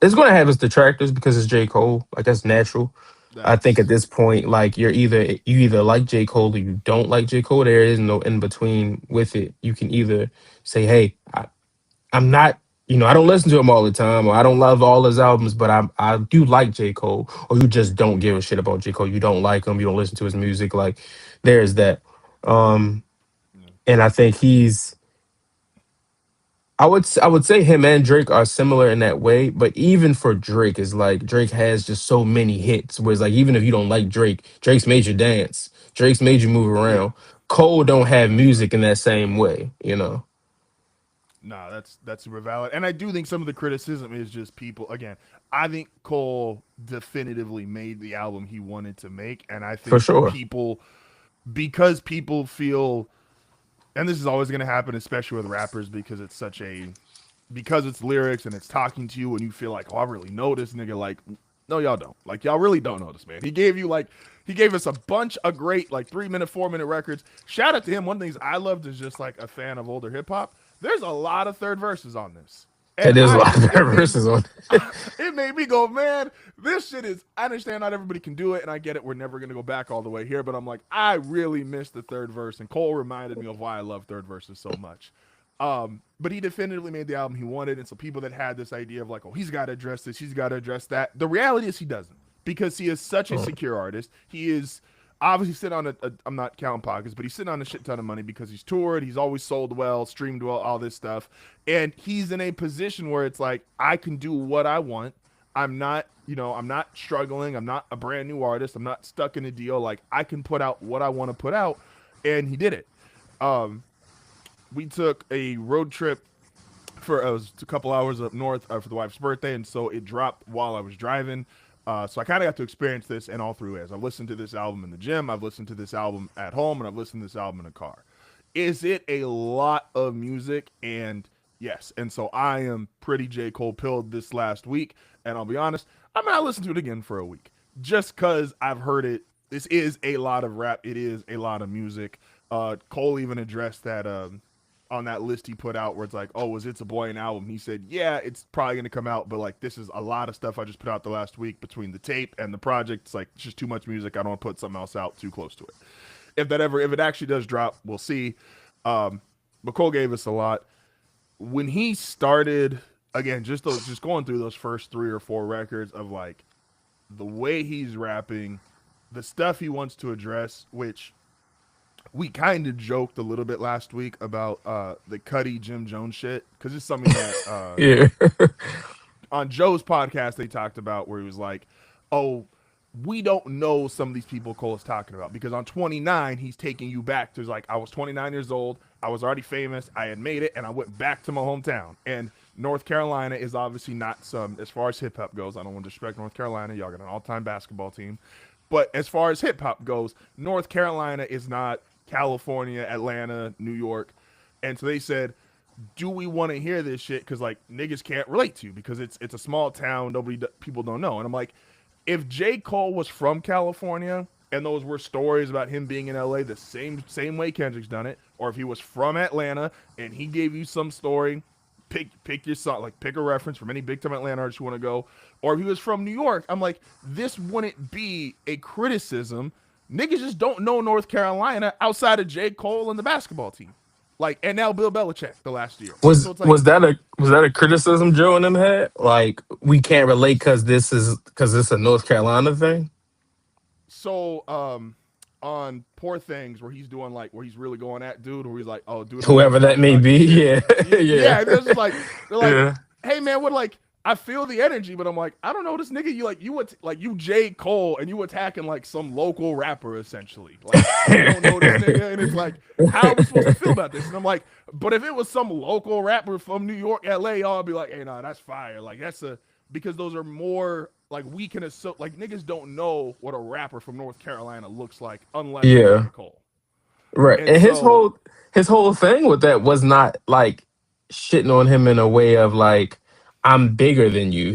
[SPEAKER 2] it's gonna have its detractors because it's J. Cole. Like that's natural. I think at
[SPEAKER 1] That's
[SPEAKER 2] this point, like you either like J. Cole or you don't like J. Cole. There is no in between with it. You can either say, "Hey, I'm not, I don't listen to him all the time, or I don't love all his albums, but I do like J. Cole," or you just don't give a shit about J. Cole. You don't like him. You don't listen to his music. Like there's that. Um,
[SPEAKER 1] yeah.
[SPEAKER 2] and I think I would say him and Drake are similar in that way, but even for Drake, is like Drake has just so many hits. Whereas like even if you don't like Drake, Drake's made you dance. Drake's made you move
[SPEAKER 1] Yeah.
[SPEAKER 2] around. Cole don't have
[SPEAKER 1] That's fair.
[SPEAKER 2] music in that same way.
[SPEAKER 1] Nah, that's super valid. And I do think some of the criticism is just people again. I think Cole definitively made the album he wanted to make, and I
[SPEAKER 2] For
[SPEAKER 1] think
[SPEAKER 2] sure.
[SPEAKER 1] people because people feel and this is always going to happen especially with rappers because it's such a because it's lyrics and it's talking to you and you feel like, oh, I really know this nigga. Like, no, y'all don't. Like, y'all really don't know this man. He gave us a bunch of great, like 3 minute, 4 minute records. Shout out to him. One of the things I loved is just like a fan of older hip hop. There's a lot of third verses on this. And
[SPEAKER 2] It is a lot of verses on.
[SPEAKER 1] it made me go, man, this shit is, I understand not everybody can do it. And I get it. We're never going to go back all the way here. But I'm like, I really missed the third verse. And Cole reminded me of why I love third verses so much. But he definitively made the album he wanted, and so people that had this idea of like, oh, he's got to address this, he's got to address that. The reality is he doesn't, because he is such a secure artist. He is obviously sitting on I'm not counting pockets, but he's sitting on a shit ton of money because he's toured, he's always sold well, streamed well, all this stuff, and he's in a position where it's like I can do what I want. I'm not, I'm not struggling. I'm not a brand new artist. I'm not stuck in a deal. Like I can put out what I want to put out, and he did it. Um, we took a road trip for it was a couple hours up north for the wife's birthday, and so it dropped while I was driving. So I kind of got to experience this in all three ways. I've listened to this album in the gym, I've listened to this album at home, and I've listened to this album in the car. Is it a lot of music? And yes, and so I am pretty J. Cole pilled this last week, and I'll be honest, I might listen to it again for a week just because I've heard it. This is a lot of rap. It is a lot of music. Cole even addressed that on that list he put out where it's like, oh, was It's a Boy an album? He said, yeah, it's probably going to come out, but like this is a lot of stuff I just put out the last week between the tape and the project. It's like it's just too much music. I don't want to put something else out too close to it. If it actually does drop, we'll see. But Cole gave us a lot. When he started, again, just going through those first 3 or 4 records of like the way he's rapping, the stuff he wants to address, which we kind of joked a little bit last week about the Cuddy Jim Jones shit because it's something that
[SPEAKER 2] Yeah.
[SPEAKER 1] on Joe's podcast they talked about where he was like, "Oh, we don't know some of these people Cole is talking about because on 29 he's taking you back to like I was 29 years old, I was already famous, I had made it, and I went back to my hometown. And North Carolina is obviously not some as far as hip hop goes. I don't want to disrespect North Carolina. Y'all got an all-time basketball team, but as far as hip hop goes, North Carolina is not California, Atlanta, New York. And so they said, do we want to hear this shit? Because like niggas can't relate to you because it's a small town. People don't know. And I'm like, if J. Cole was from California and those were stories about him being in LA the same way Kendrick's done it, or if he was from Atlanta and he gave you some story, pick your song, like pick a reference from any big time Atlanta artist you want to go, or if he was from New York, I'm like, this wouldn't be a criticism. Niggas just don't know North Carolina outside of J. Cole and the basketball team. Like, and now Bill Belichick the last year. And so
[SPEAKER 2] Was
[SPEAKER 1] it's like,
[SPEAKER 2] was that a criticism Joe and them had? Like we can't relate because this a North Carolina thing.
[SPEAKER 1] so on Poor Things where he's doing like where he's really going at dude, where he's like, oh, dude, I'm like
[SPEAKER 2] Whoever that
[SPEAKER 1] talking
[SPEAKER 2] may
[SPEAKER 1] about
[SPEAKER 2] be,
[SPEAKER 1] your shit.
[SPEAKER 2] yeah, yeah,
[SPEAKER 1] Yeah, they're just like they're like,
[SPEAKER 2] yeah,
[SPEAKER 1] hey man, what like I feel the energy, but I'm like, I don't know this nigga. You like you would like you J. Cole and you attacking like some local rapper essentially. Like you don't know this nigga, and it's like, how are we supposed to feel about this? And I'm like, but if it was some local rapper from New York, LA, y'all be like, hey, nah, that's fire. Like that's a because those are more like we can assume like niggas don't know what a rapper from North Carolina looks like unless they're
[SPEAKER 2] yeah.
[SPEAKER 1] J. Cole.
[SPEAKER 2] Right,
[SPEAKER 1] And
[SPEAKER 2] and
[SPEAKER 1] so
[SPEAKER 2] his whole thing with that was not like shitting on him in a way of like I'm bigger than you.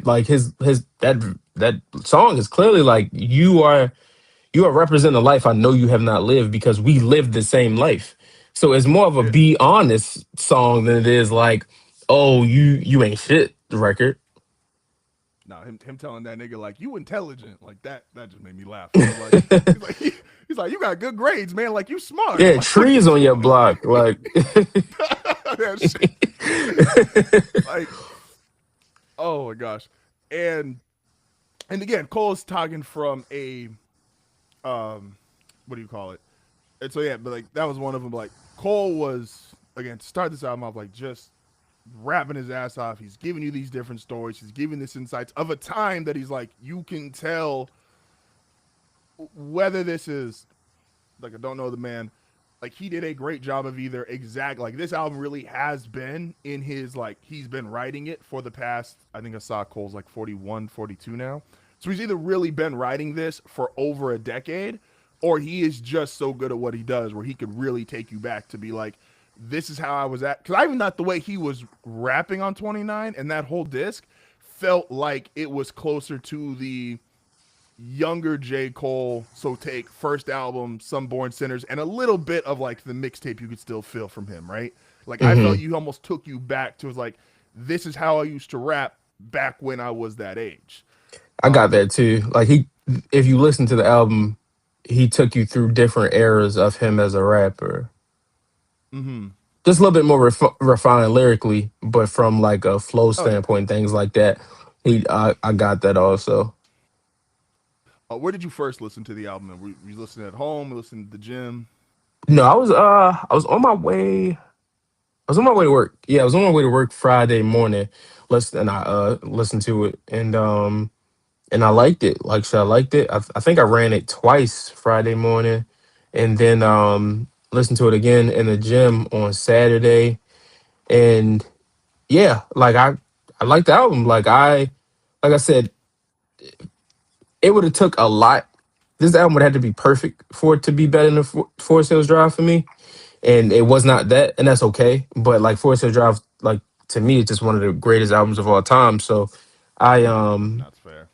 [SPEAKER 2] Like his that song is clearly like you are representing a life I know you have not lived because we lived the same life. So it's more of a
[SPEAKER 1] yeah,
[SPEAKER 2] be honest song than it is like, oh, you ain't shit record.
[SPEAKER 1] no, him telling that nigga like you intelligent like that just made me laugh. I was like, he's like he's like you got good grades, man. Like you smart. I'm
[SPEAKER 2] Yeah,
[SPEAKER 1] like, what
[SPEAKER 2] trees
[SPEAKER 1] is
[SPEAKER 2] on your
[SPEAKER 1] wrong with
[SPEAKER 2] block. Like
[SPEAKER 1] that shit? Like, oh my gosh, and again, Cole's talking from a what do you call it? And so yeah, but like that was one of them. Like Cole was again to start this album off like just rapping his ass off. He's giving you these different stories. He's giving this insights of a time that he's like you can tell whether this is like I don't know the man. like he did a great job of either exact like this album really has been in his like he's been writing it for the past I think I saw Cole's like 41, 42 now. So he's either really been writing this for over a decade or he is just so good at what he does where he could really take you back to be like this is how I was at cuz I even thought the way he was rapping on 29 and that whole disc felt like it was closer to the younger J. Cole. So take first album, Some Born Sinners, and a little bit of like the mixtape you could still feel from him, right? Like I felt
[SPEAKER 2] Hmm.
[SPEAKER 1] you almost took you back to like this is how I used to rap back when I was that age.
[SPEAKER 2] I got
[SPEAKER 1] Um,
[SPEAKER 2] that too. Like he, if you listen to the album, he took you through different eras of him as a rapper.
[SPEAKER 1] mm-hmm.
[SPEAKER 2] Just a little bit more refined lyrically, but from like a flow
[SPEAKER 1] Oh yeah.
[SPEAKER 2] standpoint, things like that. I got that also.
[SPEAKER 1] Where did you first listen to the album? Were you listening at home? Listening to the gym?
[SPEAKER 2] No, I was on my way. I was on my way to work. Yeah, I was on my way to work Friday morning. Listen, and I listened to it, and I liked it. Like, so I liked it. I think I ran it twice Friday morning, and then listened to it again in the gym on Saturday. And yeah, I like the album. Like I said, it would have took a lot. This album would have to be perfect for it to be better than Forest Hills Drive for me, and it was not that, and that's okay. But like Forest Hills Drive, like to me, it's just one of the greatest albums of all time. So I um
[SPEAKER 1] That's fair.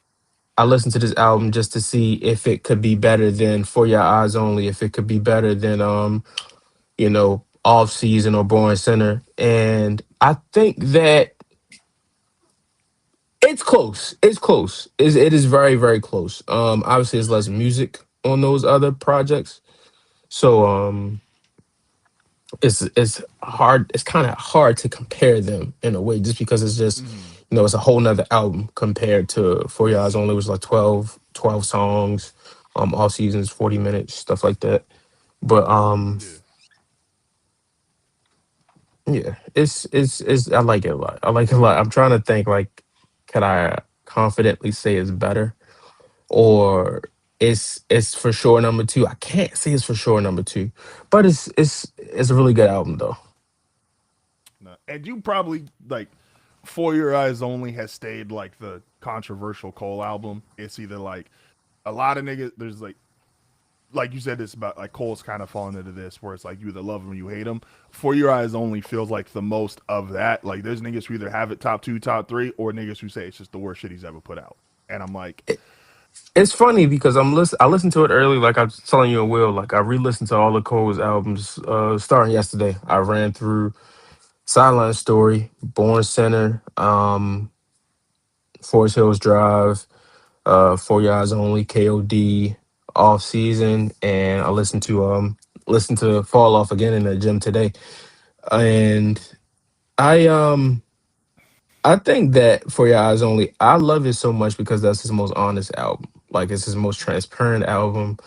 [SPEAKER 2] I listened to this album just to see if it could be better than For Your Eyes Only, if it could be better than Off Season or Born Center. And I think that it's close. It's close. It is very, very close. Obviously there's less music on those other projects. So it's hard, it's kind of hard to compare them in a way just because it's just,
[SPEAKER 1] Mm-hmm.
[SPEAKER 2] it's a whole nother album compared to For Your Eyes Only, which was like 12 songs, all seasons, 40 minutes, stuff like that. But
[SPEAKER 1] Yeah.
[SPEAKER 2] yeah, it's I like it a lot. I like it a lot. I'm trying to think like, can I confidently say it's better, or it's for sure number two. I can't say it's for sure number two, but it's a really good album though.
[SPEAKER 1] No. And you probably like For Your Eyes Only has stayed like the controversial Cole album. It's either like a lot of niggas. There's like you said, it's about like Cole's kind of falling into this where it's like you either love him or you hate him. For Your Eyes Only feels like the most of that. Like there's niggas who either have it top two, top three, or niggas who say it's just the worst shit he's ever put out. And I'm like,
[SPEAKER 2] It's funny because I listened to it early, like I was telling you, Will. Like I re-listened to all of Cole's albums, starting yesterday. I ran through Sideline Story, Born Center, Forest Hills Drive, For Your Eyes Only, KOD, Off Season, and I listened to Fall Off again in the gym today. And I I think that For Your Eyes Only, I love it so much because that's his most honest album. Like it's his most transparent album.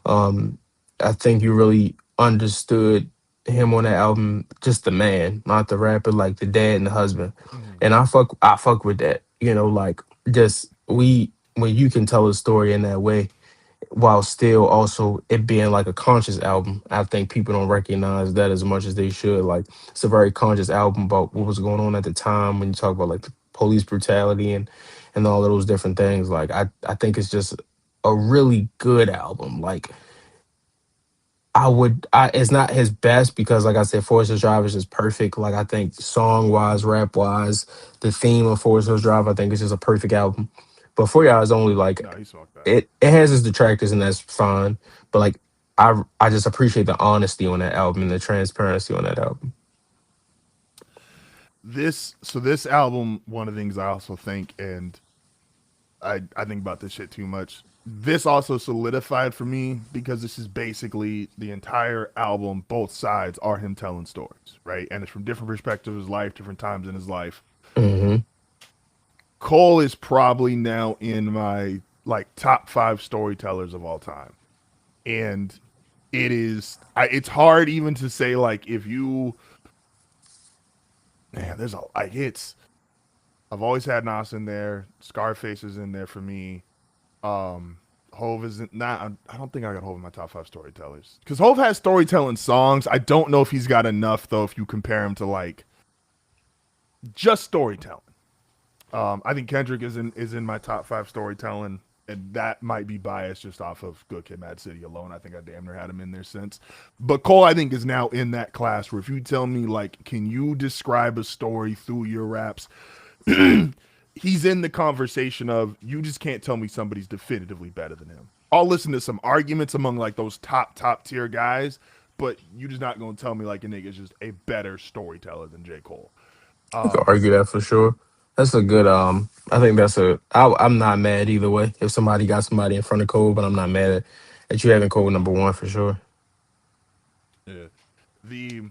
[SPEAKER 2] Um, I think you really understood him on that album, just the man, not the rapper, like the dad and the husband.
[SPEAKER 1] mm,
[SPEAKER 2] And I fuck with that. Like just we when you can tell a story in that way while still also it being like a conscious album. I think people don't recognize that as much as they should. Like it's a very conscious album about what was going on at the time when you talk about like the police brutality and all of those different things. Like I think it's just a really good album. Like it's not his best because like I said, Forest Hills Drive is just perfect. Like I think song wise, rap wise, the theme of Forest Hills Drive, I think it's just a perfect album. But For Your Eyes Only, like
[SPEAKER 1] no, he smoked that.
[SPEAKER 2] it has its detractors and that's fine. But like I just appreciate the honesty on that album and the transparency on that album.
[SPEAKER 1] This album, one of the things I also think, and I think about this shit too much. This also solidified for me because this is basically the entire album. Both sides are him telling stories, right? And it's from different perspectives of his life, different times in his life.
[SPEAKER 2] Hmm.
[SPEAKER 1] Cole is probably now in my like top five storytellers of all time, and it's hard even to say like if you man, there's a like it's I've always had Nas in there. Scarface is in there for me. Um, Hove isn't not. I don't think I got Hove in my top five storytellers because Hove has storytelling songs. I don't know if he's got enough though. If you compare him to like just storytelling, I think Kendrick is in my top five storytelling, and that might be biased just off of Good Kid, Mad City alone. I think I damn near had him in there since. But Cole, I think, is now in that class where if you tell me like, can you describe a story through your raps? He's in the conversation of you just can't tell me somebody's definitively better than him. I'll listen to some arguments among like those top tier guys, but you just not gonna tell me like a nigga's just a better storyteller than J. Cole.
[SPEAKER 2] You could argue that for sure. That's a good. I think that's a. I'm not mad either way. If somebody got somebody in front of Cole, but I'm not mad at you having Cole number one for sure.
[SPEAKER 1] Yeah. The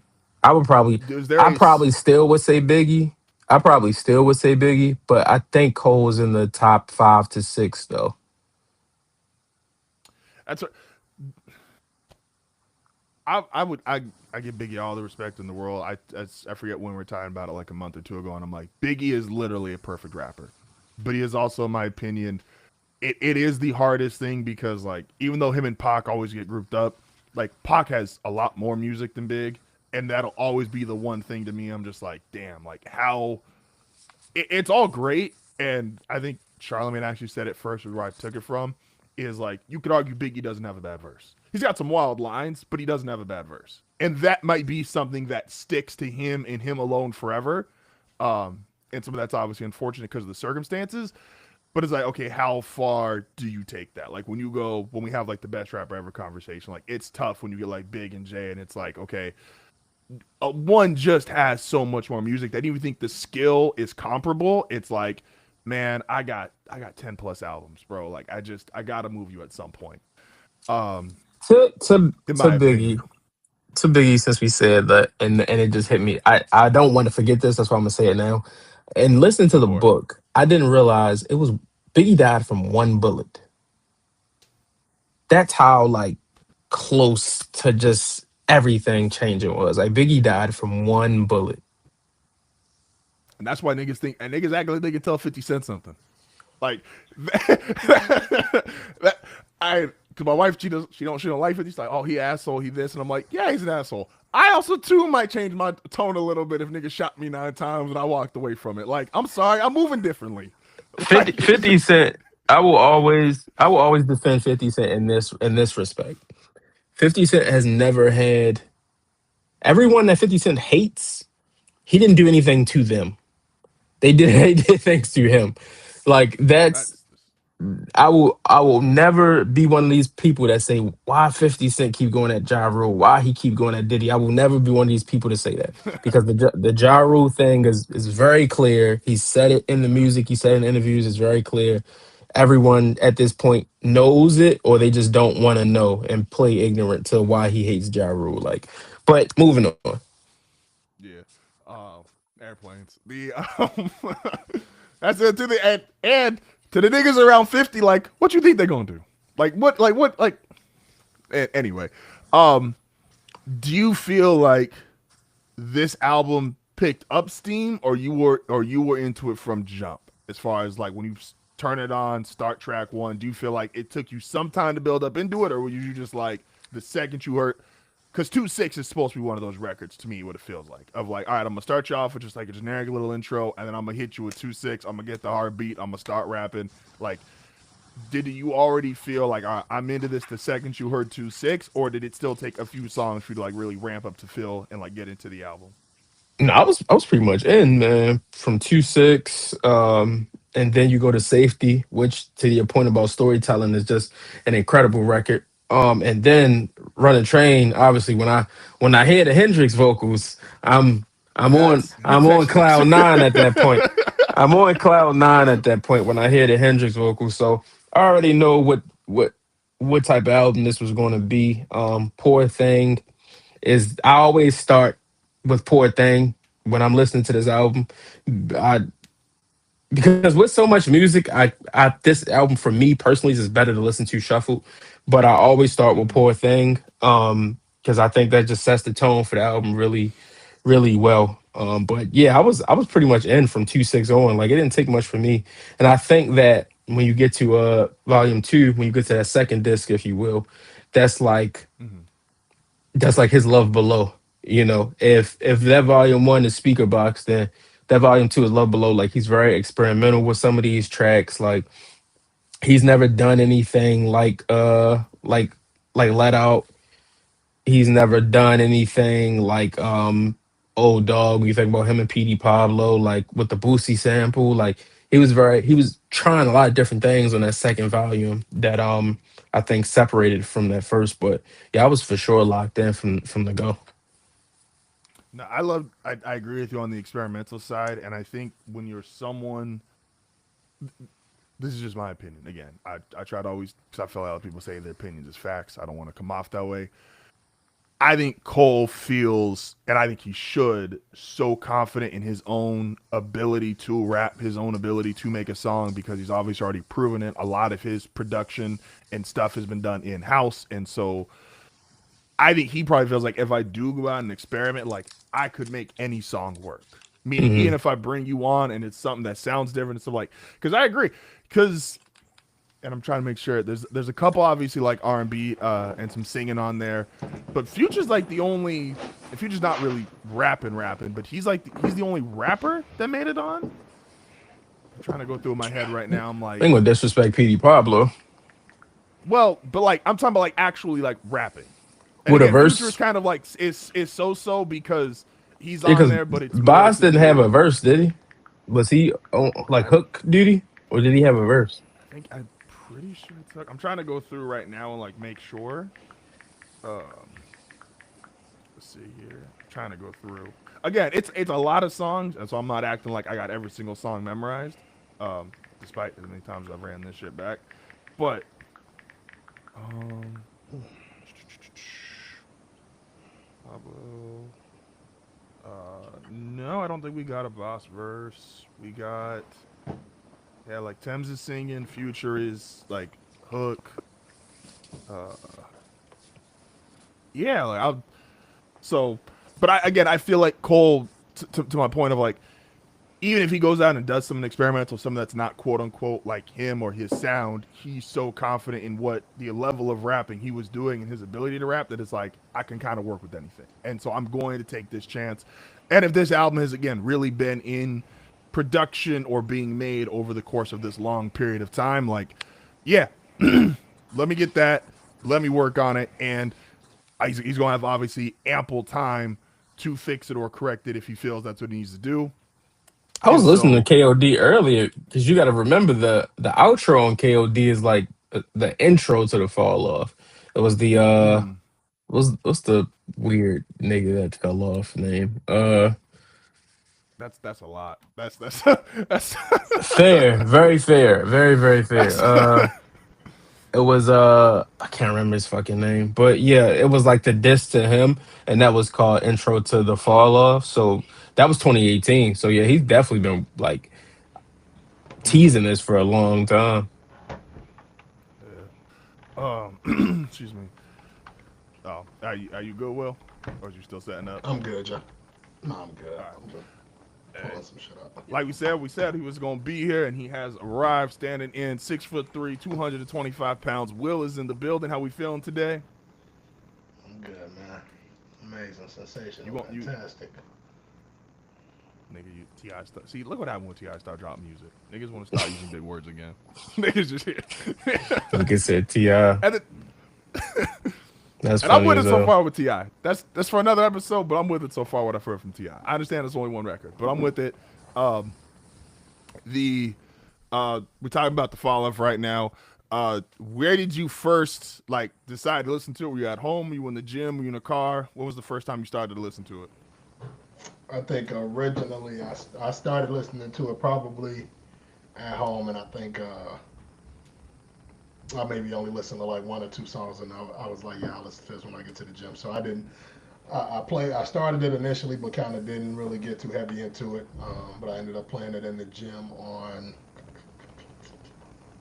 [SPEAKER 2] I would probably.
[SPEAKER 1] is there
[SPEAKER 2] I
[SPEAKER 1] a
[SPEAKER 2] probably still would say Biggie. I probably still would say Biggie, but I think Cole is in the top 5 to 6 though.
[SPEAKER 1] that's what I give Biggie all the respect in the world. I forget when we were talking about it like a month or two ago, and I'm like, Biggie is literally a perfect rapper, but he is also, in my opinion, it is the hardest thing because like even though him and Pac always get grouped up, like Pac has a lot more music than Big, and that'll always be the one thing to me. I'm just like, damn, like how it's all great, and I think Charlemagne actually said it first, where I took it from, is like you could argue Biggie doesn't have a bad verse. He's got some wild lines, but he doesn't have a bad verse, and that might be something that sticks to him and him alone forever. And some of that's obviously unfortunate because of the circumstances. But it's like, okay, how far do you take that? Like when we have like the best rapper ever conversation, like it's tough when you get like Big and Jay, and it's like, okay, one just has so much more music that even think the skill is comparable. It's like, man, I got 10 plus albums, bro. Like I gotta move you at some point. Um,
[SPEAKER 2] To to
[SPEAKER 1] in
[SPEAKER 2] to
[SPEAKER 1] my opinion,
[SPEAKER 2] Biggie, to Biggie, since we said that, and it just hit me. I don't want to forget this. That's why I'm gonna say it now. And listen to
[SPEAKER 1] go
[SPEAKER 2] the
[SPEAKER 1] for it.
[SPEAKER 2] book. I didn't realize it was Biggie died from one bullet. That's how like close to just everything changing was. Like Biggie died from one bullet.
[SPEAKER 1] And that's why niggas think, and niggas act like they can tell 50 Cent something. Like that, I, cause my wife, she don't like it. She's like, oh, he asshole, he this, and I'm like, yeah, he's an asshole. I also too might change my tone a little bit if niggas shot me 9 times and I walked away from it. Like, I'm sorry, I'm moving differently.
[SPEAKER 2] 50,
[SPEAKER 1] Like,
[SPEAKER 2] 50 Cent. I will always defend 50 Cent in this respect. 50 Cent has never had everyone that 50 Cent hates. He didn't do anything to them. They did they did things to him. Like that's
[SPEAKER 1] that's
[SPEAKER 2] I will never be one of these people that say why 50 Cent keep going at Ja Rule, why he keep going at Diddy. I will never be one of these people to say that because the Ja Rule thing is very clear. He said it in the music, he said it in interviews. It's very clear. Everyone at this point knows it, or they just don't want to know and play ignorant to why he hates Ja Rule. Like, but moving on.
[SPEAKER 1] yeah. Airplanes. The that's it to the and to the niggas around 50. Like, what you think they're gonna do? Like, what? Like, what? Like, anyway. Um, do you feel like this album picked up steam, or you were into it from jump? As far as like when you turn it on, start track one, do you feel like it took you some time to build up into it, or were you just like the second you heard? Because 2-6 is supposed to be one of those records to me, what it feels like. Of like, all right, I'm gonna start you off with just like a generic little intro, and then I'm gonna hit you with 2-6. I'm gonna get the hard beat. I'm gonna start rapping. Like, did you already feel like, all right, I'm into this the second you heard 2-6, or did it still take a few songs for you to like really ramp up to feel and like get into the album?
[SPEAKER 2] No, I was pretty much in, man, from 2-6. And then you go to Safety, which to your point about storytelling is just an incredible record. And then Run a Train, obviously when I hear the Hendrix vocals, I'm I'm on
[SPEAKER 1] Yes, you
[SPEAKER 2] I'm on
[SPEAKER 1] texted
[SPEAKER 2] cloud nine at that point.
[SPEAKER 1] it.
[SPEAKER 2] I'm on cloud nine at that point when I hear the Hendrix vocals. So I already know what type of album this was going to be. Poor Thing is I always start with Poor Thing when I'm listening to this album. I because with so much music, I this album for me personally is just better to listen to shuffled. But I always start with Poor Thing, because I think that just sets the tone for the album really, really well. But yeah, I was pretty much in from 2-6 on. Like it didn't take much for me, and I think that. when you get to volume two, when you get to that second disc, if you will, that's like
[SPEAKER 1] Hmm.
[SPEAKER 2] that's like his Love Below. You know, if that volume one is Speaker Box, then that volume two is Love Below. Like he's very experimental with some of these tracks. Like he's never done anything like Let Out. He's never done anything like Old Dog. When you think about him and PD Pablo, like with the Boosie sample, like he was trying a lot of different things on that second volume that I think separated from that first. But yeah, I was for sure locked in from the go.
[SPEAKER 1] No, I agree with you on the experimental side, and I think when you're someone, this is just my opinion. Again, I try to always, because I feel like a lot of people say their opinions is facts. I don't want to come off that way. I think Cole feels, and I think he should, so confident in his own ability to rap, his own ability to make a song, because he's obviously already proven it. A lot of his production and stuff has been done in house, and so I think he probably feels like if I do go out and experiment, like I could make any song work. Meaning, even
[SPEAKER 2] Hmm.
[SPEAKER 1] if I bring you on and it's something that sounds different and stuff like, because I agree, because and I'm trying to make sure there's a couple obviously like R&B and some singing on there, but Future's like the only. Future's not really rapping, but he's the only rapper that made it on. I'm trying to go through my head right now. I'm
[SPEAKER 2] I ain't
[SPEAKER 1] like,
[SPEAKER 2] gonna disrespect PD Pablo
[SPEAKER 1] well, but like I'm talking about like actually like rapping. And
[SPEAKER 2] with a
[SPEAKER 1] again, Future is
[SPEAKER 2] verse
[SPEAKER 1] kind of like is so because he's on
[SPEAKER 2] because
[SPEAKER 1] there, but it's more
[SPEAKER 2] Boz
[SPEAKER 1] to
[SPEAKER 2] didn't have a
[SPEAKER 1] do.
[SPEAKER 2] verse, did he? Was he on like
[SPEAKER 1] I
[SPEAKER 2] hook duty or did he have a verse?
[SPEAKER 1] think I'm pretty sure it's. I'm trying to go through right now and like make sure. Um, let's see here. I'm trying to go through. Again, it's a lot of songs, and so I'm not acting like I got every single song memorized. Despite as many times I've ran this shit back, but um, Pablo. No, I don't think we got a boss verse. We got yeah, like Thames is singing, Future is like hook. Uh, yeah, like I'll so, but I again I feel like Cole to my point of like even if he goes out and does something experimental, something that's not quote unquote like him or his sound, he's so confident in what the level of rapping he was doing and his ability to rap that it's like I can kind of work with anything. And so I'm going to take this chance. And if this album has again really been in production or being made over the course of this long period of time, like yeah, let me get that, let me work on it, and he's going to have obviously ample time to fix it or correct it if he feels that's what he needs to do.
[SPEAKER 2] I was
[SPEAKER 1] And
[SPEAKER 2] listening to
[SPEAKER 1] so
[SPEAKER 2] KOD earlier because you got to remember the outro on KOD is like the intro to the fall off. It was the
[SPEAKER 1] mm,
[SPEAKER 2] what's the weird nigga that fell off name?
[SPEAKER 1] that's a lot. That's
[SPEAKER 2] Fair, very fair, very fair.
[SPEAKER 1] that's
[SPEAKER 2] It was I can't remember his fucking name, but yeah, it was like the diss to him, and that was called Intro to the Fall Off. So that was 2018. So yeah, he's definitely been like
[SPEAKER 1] mm,
[SPEAKER 2] teasing this for a long time.
[SPEAKER 1] yeah. Excuse me. Oh, are you good, Will? Or is you still setting up?
[SPEAKER 3] I'm good, Joe. No, I'm good.
[SPEAKER 1] All right.
[SPEAKER 3] I'm just
[SPEAKER 1] Hey,
[SPEAKER 3] pulling some shit up.
[SPEAKER 1] like we said he was gonna be here, and he has arrived, standing in 6'3", 225 pounds. Will is in the building. How we feeling today?
[SPEAKER 3] I'm good, man. Amazing,
[SPEAKER 1] You
[SPEAKER 3] sensational,
[SPEAKER 1] want you
[SPEAKER 3] fantastic.
[SPEAKER 1] nigga, you Ti start. See, look what happened when Ti start dropping music. Niggas want to start using big words again. Niggas just here.
[SPEAKER 2] Like I said, Ti,
[SPEAKER 1] and, it,
[SPEAKER 2] that's
[SPEAKER 1] and I'm
[SPEAKER 2] funny
[SPEAKER 1] with
[SPEAKER 2] as
[SPEAKER 1] it so
[SPEAKER 2] hell.
[SPEAKER 1] far with Ti. That's for another episode, but I'm with it so far. What I've heard from Ti. I understand it's only one record, but I'm with it. Um, the we're talking about the fall off right now. Where did you first like decide to listen to it? Were you at home? Were you in the gym? Were you in a car? When was the first time you started to listen to it?
[SPEAKER 3] I think originally I started listening to it probably at home, and I think I maybe only listened to like one or two songs, and I was like, yeah, I'll listen to this when I get to the gym. So I didn't. I started it initially, but kind of didn't really get too heavy into it. But I ended up playing it in the gym on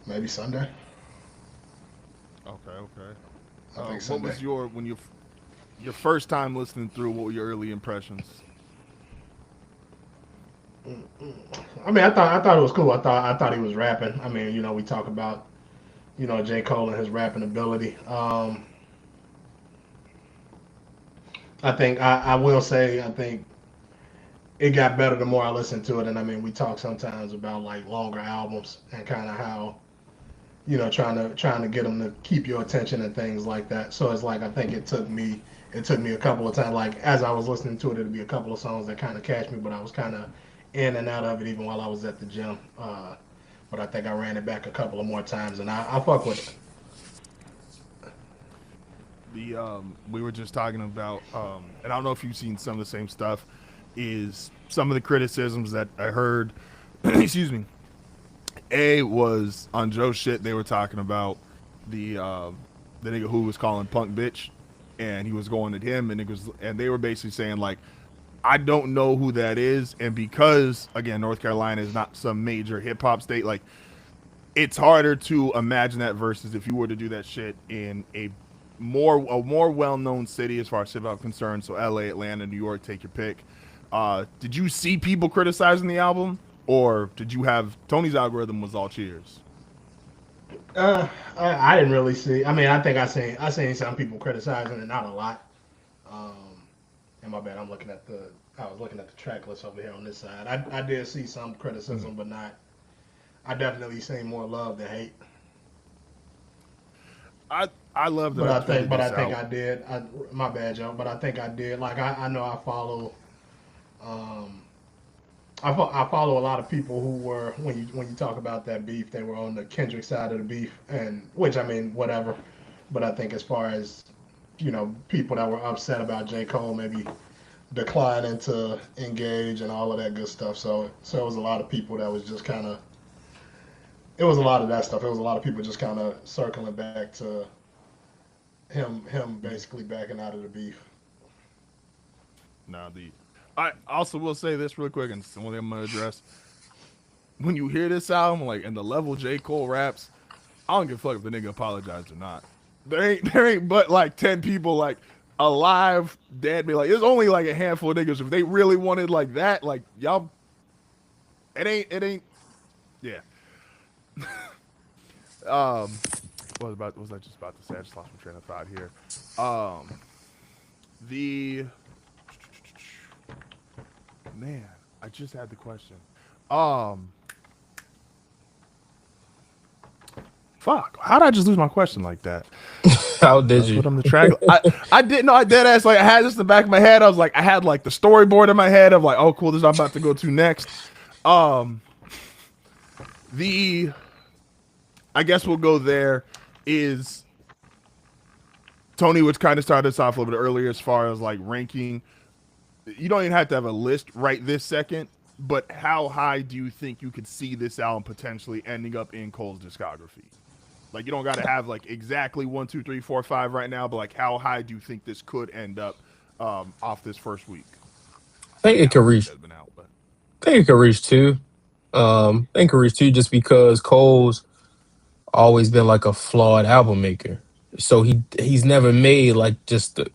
[SPEAKER 3] maybe Sunday.
[SPEAKER 1] Okay.
[SPEAKER 3] I think
[SPEAKER 1] What
[SPEAKER 3] Sunday.
[SPEAKER 1] was your first time listening through? What were your early impressions?
[SPEAKER 3] I mean, I thought it was cool. I thought he was rapping. I mean, we talk about J. Cole and his rapping ability. I think I will say I think it got better the more I listened to it. And I mean, we talk sometimes about like longer albums and kind of how trying to get them to keep your attention and things like that. So it's like I think it took me a couple of times. Like as I was listening to it, it'd be a couple of songs that kind of catch me, but I was kind of in and out of it even while I was at the gym. But I think I ran it back a couple of more times, and I fuck with it.
[SPEAKER 1] The we were just talking about, and I don't know if you've seen some of the same stuff. Is some of the criticisms that I heard, excuse me, A was on Joe's shit. They were talking about the the nigga who was calling Punk bitch, and he was going at him, and they were basically saying like, I don't know who that is, and because again North Carolina is not some major hip hop state, like it's harder to imagine that versus if you were to do that shit in a more well known city as far as hip hop concerned. So L.A., Atlanta, New York, take your pick. Did you see people criticizing the album, or did you have Tony's algorithm was all cheers?
[SPEAKER 3] I didn't really see. I mean, I think I seen some people criticizing it, not a lot. Um, and my bad, I was looking at the track list over here on this side. I did see some criticism, but not. I definitely seen more love than hate.
[SPEAKER 1] I love that
[SPEAKER 3] But
[SPEAKER 1] I
[SPEAKER 3] I think,
[SPEAKER 1] tweeted
[SPEAKER 3] but I
[SPEAKER 1] this
[SPEAKER 3] think
[SPEAKER 1] out.
[SPEAKER 3] I did. My bad, Joe. But I think I did. Like I know I follow. Um, I follow a lot of people who were when you talk about that beef, they were on the Kendrick side of the beef, and which I mean, whatever. But I think as far as people that were upset about J. Cole maybe declining to engage and all of that good stuff. So it was a lot of people that was just kind of it was a lot of that stuff. It was a lot of people just kind of circling back to him basically backing out of the beef.
[SPEAKER 1] Now the I also will say this real quick, and it's the one thing I'm gonna address. When you hear this album, like and the level J. Cole raps, I don't give a fuck if the nigga apologized or not. There ain't but like 10 people like alive, dead. Be like, there's only like a handful of niggas. If they really wanted like that, like y'all, it ain't. Yeah. Um, what was I just about to say? I just lost my train of thought here. Um, the man, I just had the question. Um, fuck. How did I just lose my question like that?
[SPEAKER 2] How did
[SPEAKER 1] Let's
[SPEAKER 2] you?
[SPEAKER 1] put on the track. I didn't know. I dead ass like I had this in the back of my head. I was like, I had like the storyboard in my head of like, oh cool, this is what I'm about to go to next. Um, the I guess we'll go there. Is Tony, which kind of started us off a little bit earlier as far as like ranking. You don't even have to have a list right this second, but how high do you think you could see this album potentially ending up in Cole's discography? Like you don't got to have like exactly 1, 2, 3, 4, 5 right now, but like how high do you think this could end up off this first week?
[SPEAKER 2] I think it
[SPEAKER 1] Now
[SPEAKER 2] could
[SPEAKER 1] the week
[SPEAKER 2] reach.
[SPEAKER 1] has been out, but
[SPEAKER 2] I think it could reach two. I think it could reach two just because Cole's always been like a flawed album maker. So he's never made like just the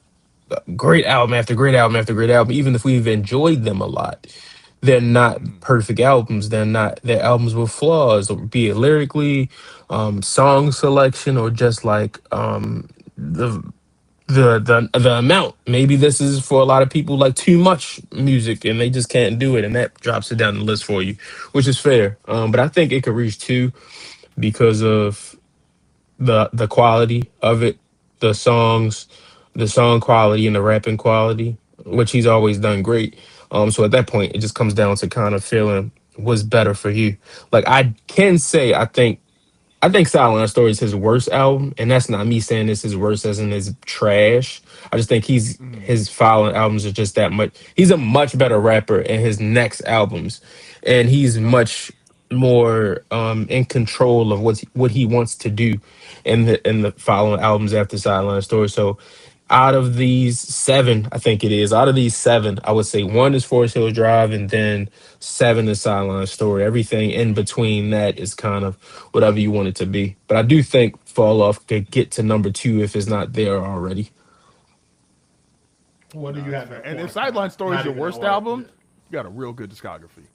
[SPEAKER 2] great album after great album after great album. Even if we've enjoyed them a lot, they're not
[SPEAKER 1] mm,
[SPEAKER 2] perfect albums. They're albums with flaws, or be it lyrically, song selection, or just like the the amount. Maybe this is for a lot of people like too much music and they just can't do it, and that drops it down the list for you, which is fair. But I think it could reach two because of the quality of it, the songs, the song quality and the rapping quality, which he's always done great. So at that point, it just comes down to kind of feeling what's better for you. Like I can say, I think Silent Story is his worst album, and that's not me saying this is worse as in his trash. I just think
[SPEAKER 1] mm,
[SPEAKER 2] his following albums are just that much. He's a much better rapper in his next albums, and he's
[SPEAKER 1] okay,
[SPEAKER 2] much more in control of what he wants to do in the following albums after Silent Story. So out of these seven, I think it is. Out of these seven, I would say one is Forest Hills Drive, and then seven is Sideline Story. Everything in between that is kind of whatever you want it to be. But I do think Fall Off could get to number two if it's not there already.
[SPEAKER 3] What do
[SPEAKER 1] no,
[SPEAKER 3] you
[SPEAKER 1] that's
[SPEAKER 3] have
[SPEAKER 1] fair.
[SPEAKER 3] at
[SPEAKER 1] And
[SPEAKER 3] four
[SPEAKER 1] if
[SPEAKER 3] and five?
[SPEAKER 1] Sideline Story is
[SPEAKER 3] Not
[SPEAKER 1] your
[SPEAKER 3] even in
[SPEAKER 1] worst
[SPEAKER 3] order.
[SPEAKER 1] album, you got a real good discography.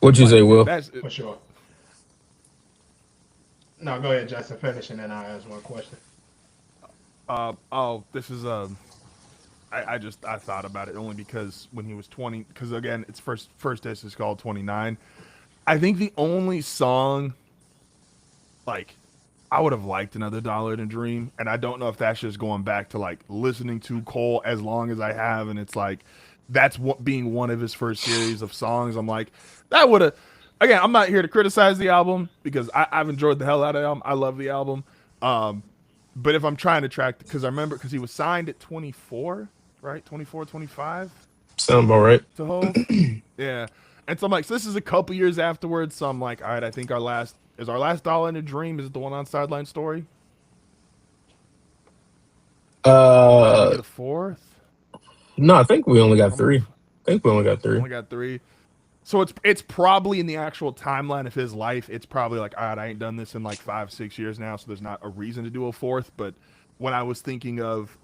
[SPEAKER 2] What'd you say,
[SPEAKER 1] Like
[SPEAKER 2] Will?
[SPEAKER 1] that's
[SPEAKER 3] for sure. No, go ahead, Justin. Finish, and then I'll ask one question.
[SPEAKER 1] oh, this is I thought about it only because when he was 20, because again, it's first disc is called 29. I think the only song like I would have liked another Dollar in a Dream, and I don't know if that's just going back to like listening to Cole as long as I have, and it's like that's what being one of his first series of songs. I'm like that would have. Again, I'm not here to criticize the album because I've enjoyed the hell out of the album. I love the album. Um, but if I'm trying to track, because I remember because he was signed at 24, right? 24, 25
[SPEAKER 2] Sound about right.
[SPEAKER 1] to Hove. Yeah. And so I'm like, so this is a couple years afterwards. So I'm like, all right, I think our last Dollar in a Dream. Is it the one on Sideline Story? Did we
[SPEAKER 2] Uh,
[SPEAKER 1] get a fourth?
[SPEAKER 2] no, I think we only got
[SPEAKER 1] I'm,
[SPEAKER 2] three. I think we only got three.
[SPEAKER 1] only got three. So it's probably in the actual timeline of his life. It's probably like, all right, I ain't done this in like 5, 6 years now, so there's not a reason to do a fourth. But when I was thinking of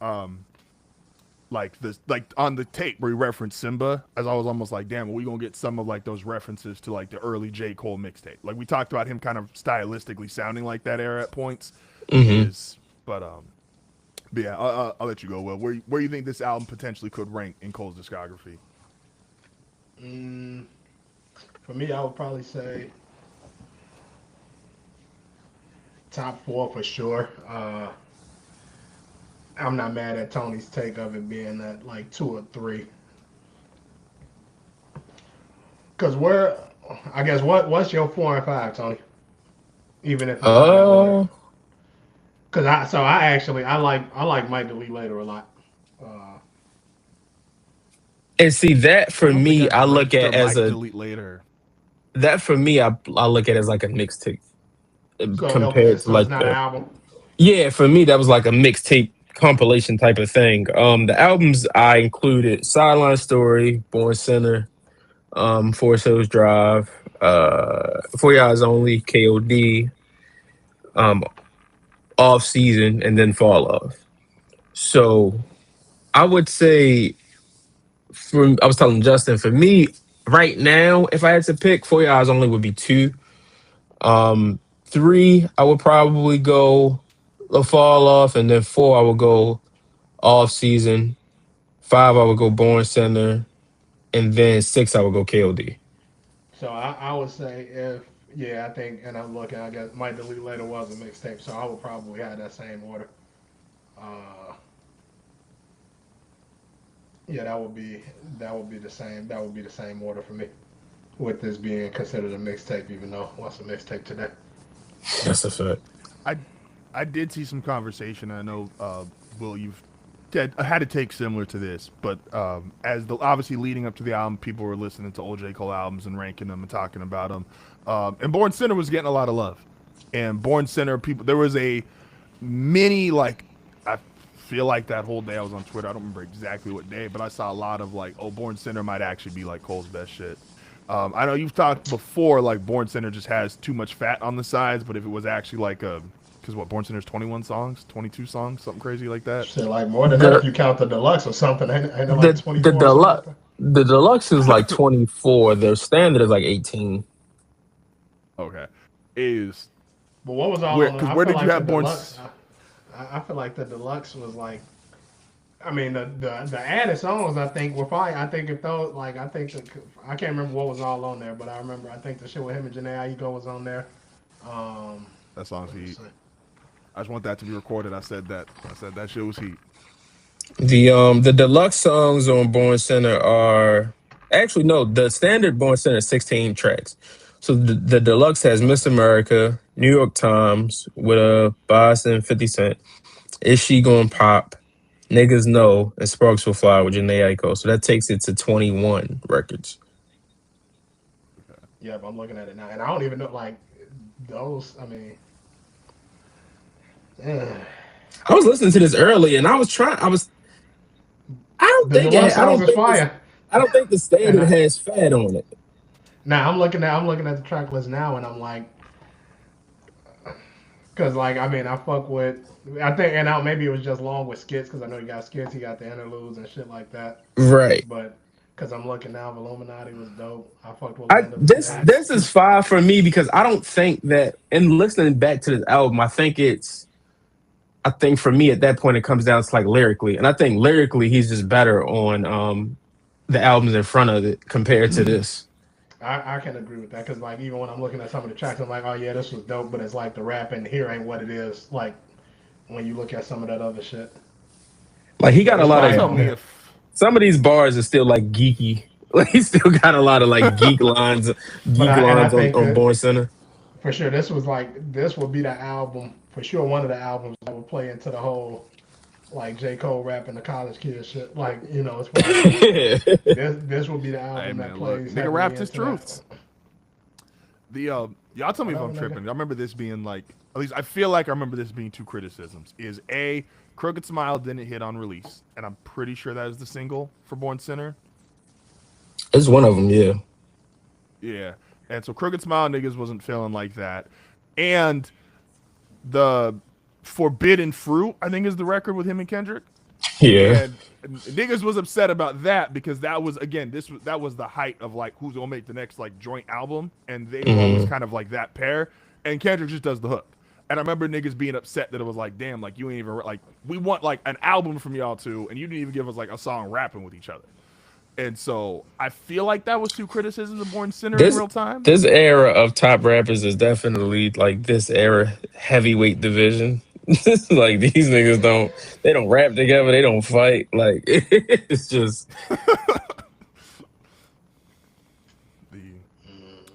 [SPEAKER 1] like this, like on the tape where he referenced Simba, as I was almost like, damn, are we gonna get some of like those references to like the early J. Cole mixtape? Like we talked about him kind of stylistically sounding like that era at points.
[SPEAKER 2] Mm-hmm.
[SPEAKER 1] Is but yeah, I'll let you go. Well, where you think this album potentially could rank in Cole's discography?
[SPEAKER 3] Mm, for me, I would probably say top four for sure. I'm not mad at Tony's take of it being at like two or three. Cause I guess what's your four and five, Tony? Even if it's not in order.
[SPEAKER 2] Uh,
[SPEAKER 3] Cause I actually I like Mike Delete Later a lot. Uh,
[SPEAKER 2] and see that
[SPEAKER 1] I
[SPEAKER 2] for
[SPEAKER 1] don't think
[SPEAKER 2] me,
[SPEAKER 1] I'd
[SPEAKER 2] I look
[SPEAKER 1] register
[SPEAKER 2] at as
[SPEAKER 1] Mike
[SPEAKER 2] a
[SPEAKER 1] Delete Later.
[SPEAKER 2] that for me, I look at as like a mixtape
[SPEAKER 3] so okay,
[SPEAKER 2] compared to
[SPEAKER 3] so it's
[SPEAKER 2] like
[SPEAKER 3] not an
[SPEAKER 2] the
[SPEAKER 3] album.
[SPEAKER 2] yeah. For me, that was like a mixtape compilation type of thing. The albums I included: Sideline Story, Born Center, Forest Hills Drive, For Your Eyes Only, KOD, um, Off Season, and then Fall Off. So I would say I was telling Justin, for me right now, if I had to pick, For Your Eyes Only would be two. Three, I would probably go the Fall Off, and then four, I would go Off Season. Five, I would go Born Center, and then six, I would go KOD.
[SPEAKER 3] So I would say if yeah, I think and I'm looking. I guess Mike Delete Later was a mixtape, so I would probably have that same order. Uh, yeah, that would be the same. That would be the same order for me. With this being considered a mixtape, even though what's a mixtape today?
[SPEAKER 2] That's a fact.
[SPEAKER 1] I I did see some conversation. I know, Will, you've had a take similar to this, but as the obviously leading up to the album, people were listening to old J. Cole albums and ranking them and talking about them. And Born Center was getting a lot of love. And Born Center, people, there was a mini like I feel like that whole day I was on Twitter. I don't remember exactly what day, but I saw a lot of like, oh, Born Center might actually be like Cole's best shit. I know you've talked before, like Born Center just has too much fat on the sides, but if it was actually like a, because what Born Center's 21 songs, 22 songs, something crazy like that.
[SPEAKER 3] Shit, like more than that if
[SPEAKER 2] The
[SPEAKER 3] you count the deluxe or something. Ain't it like
[SPEAKER 2] the
[SPEAKER 3] 24 or something like
[SPEAKER 2] deluxe
[SPEAKER 3] that?
[SPEAKER 2] the deluxe is like 24. The standard is like 18.
[SPEAKER 1] Okay, is
[SPEAKER 3] But what was all
[SPEAKER 1] where
[SPEAKER 3] on?
[SPEAKER 1] because
[SPEAKER 3] I
[SPEAKER 1] where
[SPEAKER 3] feel
[SPEAKER 1] did you
[SPEAKER 3] like the
[SPEAKER 1] have Born?
[SPEAKER 3] deluxe. I feel like the deluxe was like. I mean the added songs I think were fine. I think if those like I can't remember what was all on there, but I remember I think the shit with him and Janae Aiko was on there. Um,
[SPEAKER 1] That song's
[SPEAKER 3] let me
[SPEAKER 1] heat.
[SPEAKER 3] see.
[SPEAKER 1] I just want that to be recorded. I said that. I said that shit was heat.
[SPEAKER 2] The deluxe songs on Born Center are actually no, the standard Born Center is 16 tracks. So the deluxe has Miss America, New York Times with a Boston 50 Cent, Is She Going Pop, Niggas Know, and Sparks Will Fly with Janae Aiko. So that takes it to 21 records.
[SPEAKER 3] Yep, I'm looking at it now, and I don't even know like those. I mean, eh.
[SPEAKER 2] I was listening to this early and
[SPEAKER 3] The deluxe
[SPEAKER 2] I
[SPEAKER 3] songs
[SPEAKER 2] don't
[SPEAKER 3] is
[SPEAKER 2] think this
[SPEAKER 3] fire.
[SPEAKER 2] I don't think the
[SPEAKER 3] And
[SPEAKER 2] standard has fat on it.
[SPEAKER 3] now I'm looking at the track list now, and I'm like, cause like I mean I fuck with I think and now maybe it was just long with skits because I know he got skits, he got the interludes and shit like that.
[SPEAKER 2] Right.
[SPEAKER 3] But Because I'm looking now, Illuminati was dope. I fucked with
[SPEAKER 2] I
[SPEAKER 3] Land of the
[SPEAKER 2] this
[SPEAKER 3] Jacks.
[SPEAKER 2] this is far for me because I don't think that in listening back to this album, I think for me at that point it comes down to like lyrically, and I think lyrically he's just better on the albums in front of it compared to this.
[SPEAKER 3] I can agree with that because like even when I'm looking at some of the tracks, I'm like, oh yeah, this was dope, but it's like the rap in here ain't what it is. Like when you look at some of that other shit,
[SPEAKER 2] Like he
[SPEAKER 3] but
[SPEAKER 2] got a
[SPEAKER 3] it's
[SPEAKER 2] lot
[SPEAKER 1] Y'all
[SPEAKER 3] fire
[SPEAKER 1] tell
[SPEAKER 2] of
[SPEAKER 3] on
[SPEAKER 1] me
[SPEAKER 3] there.
[SPEAKER 1] if
[SPEAKER 2] some of these bars are still like geeky. Like he still got a lot of like
[SPEAKER 3] But
[SPEAKER 2] geek
[SPEAKER 3] I
[SPEAKER 2] lines
[SPEAKER 3] think
[SPEAKER 2] on
[SPEAKER 3] that
[SPEAKER 2] Born Center.
[SPEAKER 3] for sure this would be the album for sure, one of the albums that would play into the whole like J Cole rapping the college kid shit. Like as far as like this would be the
[SPEAKER 1] hey
[SPEAKER 3] album that
[SPEAKER 1] man, look,
[SPEAKER 3] plays
[SPEAKER 1] nigga
[SPEAKER 3] heavily
[SPEAKER 1] rapped his
[SPEAKER 3] into that.
[SPEAKER 1] truths. The y'all tell me if
[SPEAKER 3] Whatever,
[SPEAKER 1] I'm
[SPEAKER 3] nigga.
[SPEAKER 1] tripping. I remember this being like, at least I feel like I remember this being two criticisms. Is A, Crooked Smile didn't hit on release, and I'm pretty sure that is the single for Born Center.
[SPEAKER 2] It's one of them, yeah.
[SPEAKER 1] Yeah, and so Crooked Smile niggas wasn't feeling like that, and the Forbidden Fruit I think is the record with him and Kendrick.
[SPEAKER 2] Yeah.
[SPEAKER 1] And niggas was upset about that because that was again that was the height of like who's gonna make the next like joint album, and they were always
[SPEAKER 2] Hmm.
[SPEAKER 1] kind of like that pair, and Kendrick just does the hook. And I remember niggas being upset that it was like, damn, like you ain't even like we want like an album from y'all too, and you didn't even give us like a song rapping with each other. And so I feel like that was two criticisms of Born Sinner in
[SPEAKER 2] This
[SPEAKER 1] real time.
[SPEAKER 2] this era of top rappers is definitely like this era heavyweight division. Like these niggas they don't rap together, they don't fight. Like it's just
[SPEAKER 1] The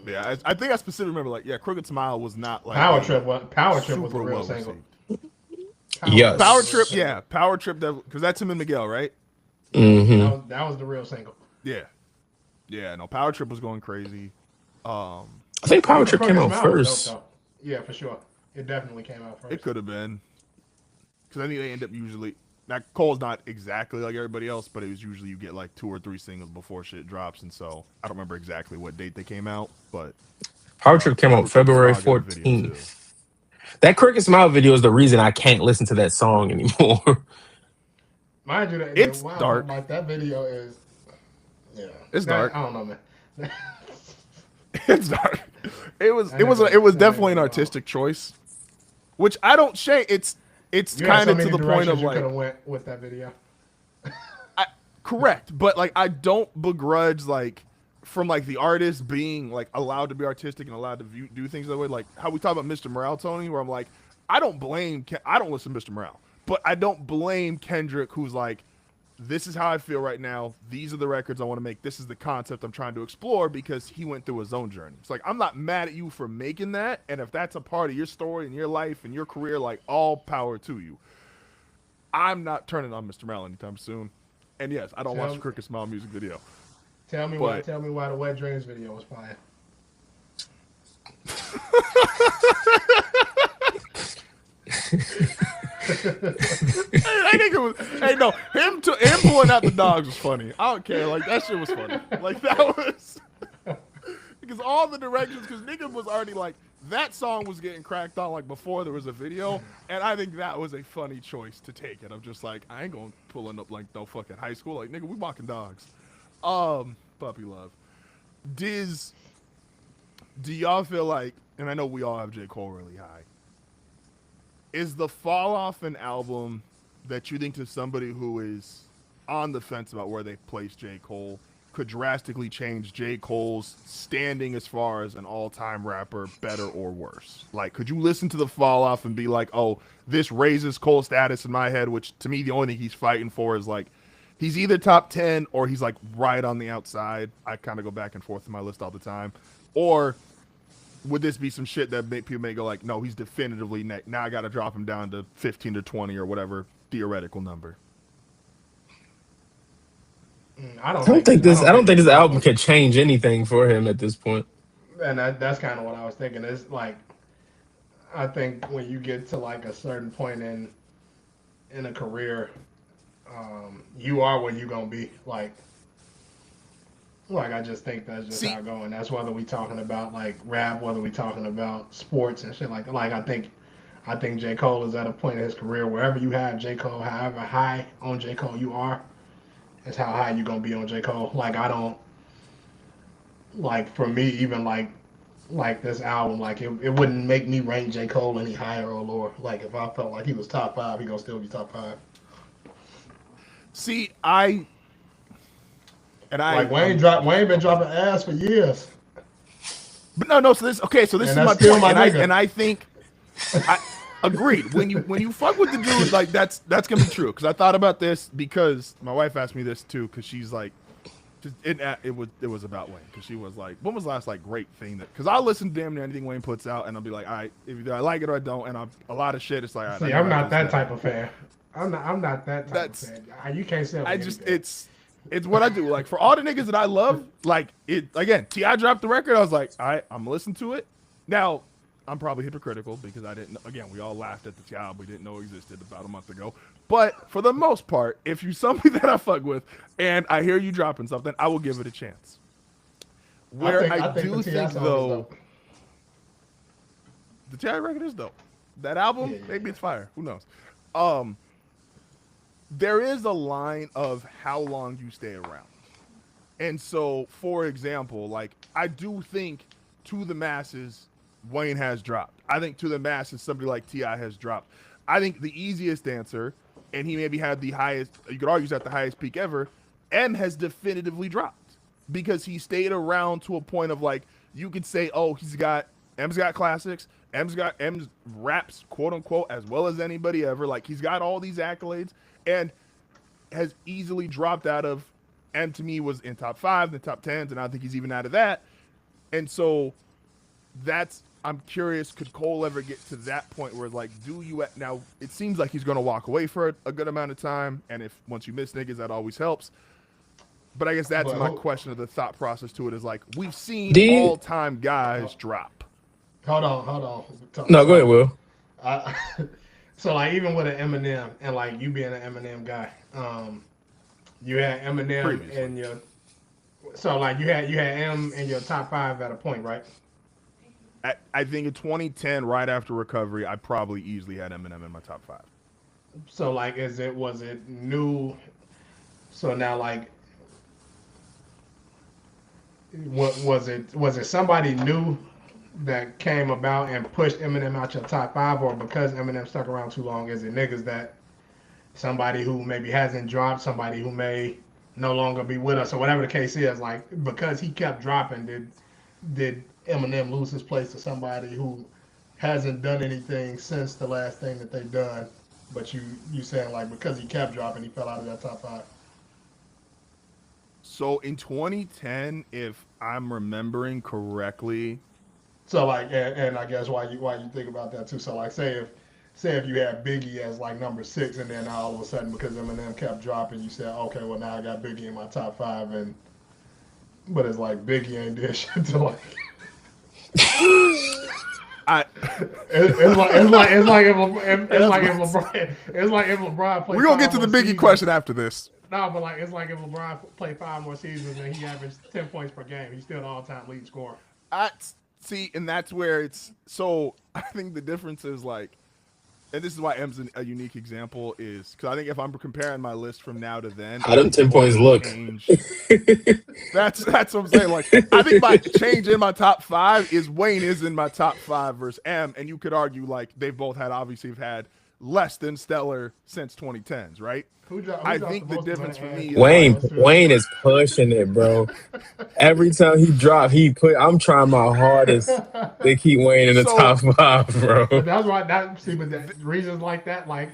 [SPEAKER 1] yeah, I think I specifically remember like yeah, Crooked Smile was not like
[SPEAKER 3] Power
[SPEAKER 1] a
[SPEAKER 3] Trip was Power Trip was the
[SPEAKER 1] super
[SPEAKER 3] real
[SPEAKER 1] well
[SPEAKER 3] single.
[SPEAKER 1] received.
[SPEAKER 3] Power Trip was
[SPEAKER 1] Power
[SPEAKER 3] the real
[SPEAKER 1] Trip,
[SPEAKER 2] yes.
[SPEAKER 3] single.
[SPEAKER 1] yeah, Power Trip, because that's him and Miguel, right?
[SPEAKER 2] Hmm.
[SPEAKER 3] That was the real single.
[SPEAKER 1] Yeah, yeah. No, Power Trip was going crazy. Um,
[SPEAKER 2] I think Power
[SPEAKER 3] Even
[SPEAKER 2] Trip came
[SPEAKER 3] Crooked
[SPEAKER 2] out
[SPEAKER 3] Smile was dope
[SPEAKER 2] first.
[SPEAKER 3] though. Yeah, for sure. It definitely came out
[SPEAKER 1] it
[SPEAKER 3] first.
[SPEAKER 1] could have been because I think they end up usually. Now Cole's not exactly like everybody else, but it was usually you get like two or three singles before shit drops, and so I don't remember exactly what date they came out, but
[SPEAKER 2] Power Trip came out
[SPEAKER 1] Crooked
[SPEAKER 2] February
[SPEAKER 1] Smile got a video too.
[SPEAKER 2] 14th. That Cricket Smile video is the reason I can't listen to that song anymore.
[SPEAKER 3] Mind you, the
[SPEAKER 1] It's
[SPEAKER 3] wild part
[SPEAKER 1] dark.
[SPEAKER 3] about that video is, yeah,
[SPEAKER 1] It's
[SPEAKER 3] that
[SPEAKER 1] dark.
[SPEAKER 3] I don't know, man. that
[SPEAKER 1] It's dark.
[SPEAKER 3] nigga,
[SPEAKER 1] It was
[SPEAKER 3] that nigga
[SPEAKER 1] definitely an
[SPEAKER 3] was wild.
[SPEAKER 1] artistic choice, which I don't shame. It's
[SPEAKER 3] You had
[SPEAKER 1] kind
[SPEAKER 3] so
[SPEAKER 1] of to
[SPEAKER 3] many
[SPEAKER 1] the point of
[SPEAKER 3] directions you could
[SPEAKER 1] like
[SPEAKER 3] have went with that video.
[SPEAKER 1] I, correct, but like I don't begrudge like from like the artist being like allowed to be artistic and allowed to do things that way. Like how we talk about Mr. Morale, Tony, where I'm like, I don't listen to Mr. Morale, but I don't blame Kendrick, who's like, this is how I feel right now. These are the records I want to make. This is the concept I'm trying to explore because he went through his own journey. It's like I'm not mad at you for making that, and if that's a part of your story and your life and your career, like all power to you. I'm not turning on Mr. Morale anytime soon. And yes, I don't watch the
[SPEAKER 3] Tell,
[SPEAKER 1] Crooked Smile music video. But
[SPEAKER 3] tell me why the Wet Dreams video was fire.
[SPEAKER 1] I think it was. Hey, no, him pulling out the dogs was funny. I don't care. Like that shit was funny. Like that was because all the directions. Because nigga was already like that song was getting cracked on like before there was a video, and I think that was a funny choice to take it. I'm just like I ain't gonna pulling up like no fucking high school. Like nigga, we walking dogs. Puppy love. Diz, do y'all feel like? And I know we all have J Cole really high. Is the fall off an album that you think to somebody who is on the fence about where they place J. Cole could drastically change J. Cole's standing as far as an all-time rapper, better or worse? Like, could you listen to the fall off and be like, oh, this raises Cole's status in my head, which to me the only thing he's fighting for is like he's either top 10 or he's like right on the outside. I kind of go back and forth in my list all the time. Or would this be some shit that people may go like, no, he's definitively now I got to drop him down to 15 to 20 or whatever theoretical number?
[SPEAKER 3] I
[SPEAKER 2] I
[SPEAKER 3] don't
[SPEAKER 2] don't
[SPEAKER 3] think
[SPEAKER 2] think
[SPEAKER 3] this
[SPEAKER 2] this album
[SPEAKER 3] album,
[SPEAKER 2] could change anything for him at this point.
[SPEAKER 3] and that's kind of what I was thinking. It's like I think when you get to like a certain point in a career, you are where you gonna be. Like I just think that's just
[SPEAKER 1] See,
[SPEAKER 3] how it go, and that's whether we talking about like rap, whether we talking about sports and shit like I think J Cole is at a point in his career wherever you have J Cole, however high on J Cole you are, is how high you gonna be on J. Cole. Like I don't like for me even like this album, like it wouldn't make me rank J. Cole any higher or lower. Like if I felt like he was top five, he gonna still be top five.
[SPEAKER 1] See, I and
[SPEAKER 3] Like
[SPEAKER 1] I
[SPEAKER 3] Wayne been dropping ass for years,
[SPEAKER 1] but no, so this okay, so this
[SPEAKER 3] and
[SPEAKER 1] is my
[SPEAKER 3] that's still
[SPEAKER 1] point,
[SPEAKER 3] my
[SPEAKER 1] and I
[SPEAKER 3] nigga.
[SPEAKER 1] and I think I agreed when you fuck with the dude, like that's gonna be true because I thought about this because my wife asked me this too because she's like just it was about Wayne because she was like, when was the last like great thing that because I'll listen to damn near anything Wayne puts out and I'll be like, all right, if either I like it or I don't, and a lot of shit it's like, all right, I
[SPEAKER 3] See, I'm
[SPEAKER 1] never have
[SPEAKER 3] not
[SPEAKER 1] to listen
[SPEAKER 3] that
[SPEAKER 1] to that
[SPEAKER 3] type
[SPEAKER 1] again.
[SPEAKER 3] of fan. I'm not that type of
[SPEAKER 1] That's
[SPEAKER 3] fan. You can't say I'm
[SPEAKER 1] I
[SPEAKER 3] any
[SPEAKER 1] just
[SPEAKER 3] fan.
[SPEAKER 1] it's what I do. Like for all the niggas that I love, like it again. Ti dropped the record. I was like, all right, I'm gonna listen to it. Now I'm probably hypocritical because I didn't. Again, we all laughed at the Ti we didn't know existed about a month ago. But for the most part, if you somebody that I fuck with and I hear you dropping something, I will give it a chance. Where I
[SPEAKER 3] I think the
[SPEAKER 1] do
[SPEAKER 3] Ti
[SPEAKER 1] think
[SPEAKER 3] song is
[SPEAKER 1] though,
[SPEAKER 3] dope.
[SPEAKER 1] the Ti record is dope. That
[SPEAKER 3] Yeah,
[SPEAKER 1] album,
[SPEAKER 3] yeah,
[SPEAKER 1] maybe
[SPEAKER 3] yeah.
[SPEAKER 1] it's fire. Who knows? Um, there is a line of how long you stay around. And so, for example, like I do think to the masses, Wayne has dropped. I think to the masses, somebody like Ti has dropped. I think the easiest answer, and he maybe had the highest. You could argue he's at the highest peak ever. M has definitively dropped because he stayed around to a point of like you could say, oh, M's got classics. M's raps quote unquote as well as anybody ever. Like he's got all these accolades and has easily dropped out of and to me was in top five, the top tens, and I think he's even out of that. And so that's I'm curious, could Cole ever get to that point where it's like, do you now? It seems like he's going to walk away for a good amount of time, and if once you miss niggas, that always helps. But I guess that's
[SPEAKER 3] But
[SPEAKER 1] my question of the thought process to it is like we've seen
[SPEAKER 2] Do you?
[SPEAKER 1] all time guys
[SPEAKER 3] ho-
[SPEAKER 1] drop.
[SPEAKER 3] hold on.
[SPEAKER 2] No, go ahead,
[SPEAKER 3] So
[SPEAKER 2] Will.
[SPEAKER 3] I so like even with an Eminem and like you being an Eminem guy, you had Eminem
[SPEAKER 1] Previously,
[SPEAKER 3] in your so like you had M in your top five at a point, right?
[SPEAKER 1] I think in 2010, right after recovery, I probably easily had Eminem in my top five.
[SPEAKER 3] So like was it new? So now like what was it somebody new that came about and pushed Eminem out your top five, or because Eminem stuck around too long, is it niggas that somebody who maybe hasn't dropped, somebody who may no longer be with us, or whatever the case is, like because he kept dropping, did Eminem lose his place to somebody who hasn't done anything since the last thing that they done? But you saying like because he kept dropping, he fell out of that top five.
[SPEAKER 1] So in 2010, if I'm remembering correctly,
[SPEAKER 3] So like, and I guess why you think about that too. So like, say if you had Biggie as like number six, and then all of a sudden because Eminem kept dropping, you said, okay, well now I got Biggie in my top five, and but it's like Biggie ain't did shit to like.
[SPEAKER 1] I
[SPEAKER 3] It's like if
[SPEAKER 1] we're
[SPEAKER 3] LeBron it's like if LeBron played
[SPEAKER 1] gonna get
[SPEAKER 3] five
[SPEAKER 1] to
[SPEAKER 3] more
[SPEAKER 1] the Biggie
[SPEAKER 3] seasons.
[SPEAKER 1] question after this.
[SPEAKER 3] No, but like it's like if LeBron played five more seasons and he averaged 10 points per game, he's still the all-time lead scorer.
[SPEAKER 1] I see, and that's where it's so. I think the difference is like, and this is why M's a unique example is because I think if I'm comparing my list from now to then,
[SPEAKER 2] How
[SPEAKER 1] I
[SPEAKER 2] them
[SPEAKER 1] think
[SPEAKER 2] 10
[SPEAKER 1] what
[SPEAKER 2] points
[SPEAKER 1] has
[SPEAKER 2] look?
[SPEAKER 1] changed. That's what I'm saying. Like, I think my change in my top five is Wayne is in my top five versus M, and you could argue like they both had obviously have had less than stellar since 2010s, right?
[SPEAKER 3] Who
[SPEAKER 1] I
[SPEAKER 3] dropped the
[SPEAKER 1] think the
[SPEAKER 3] most
[SPEAKER 1] difference
[SPEAKER 3] Atlanta
[SPEAKER 1] for
[SPEAKER 3] and
[SPEAKER 1] me is
[SPEAKER 3] Kawhi
[SPEAKER 1] like
[SPEAKER 2] Wayne
[SPEAKER 3] list too?
[SPEAKER 2] Wayne is pushing it, bro. Every time he drop, he put. I'm trying my hardest to keep Wayne in the
[SPEAKER 1] so.
[SPEAKER 2] top five, bro.
[SPEAKER 3] But that's why that see, but that reasons like that, like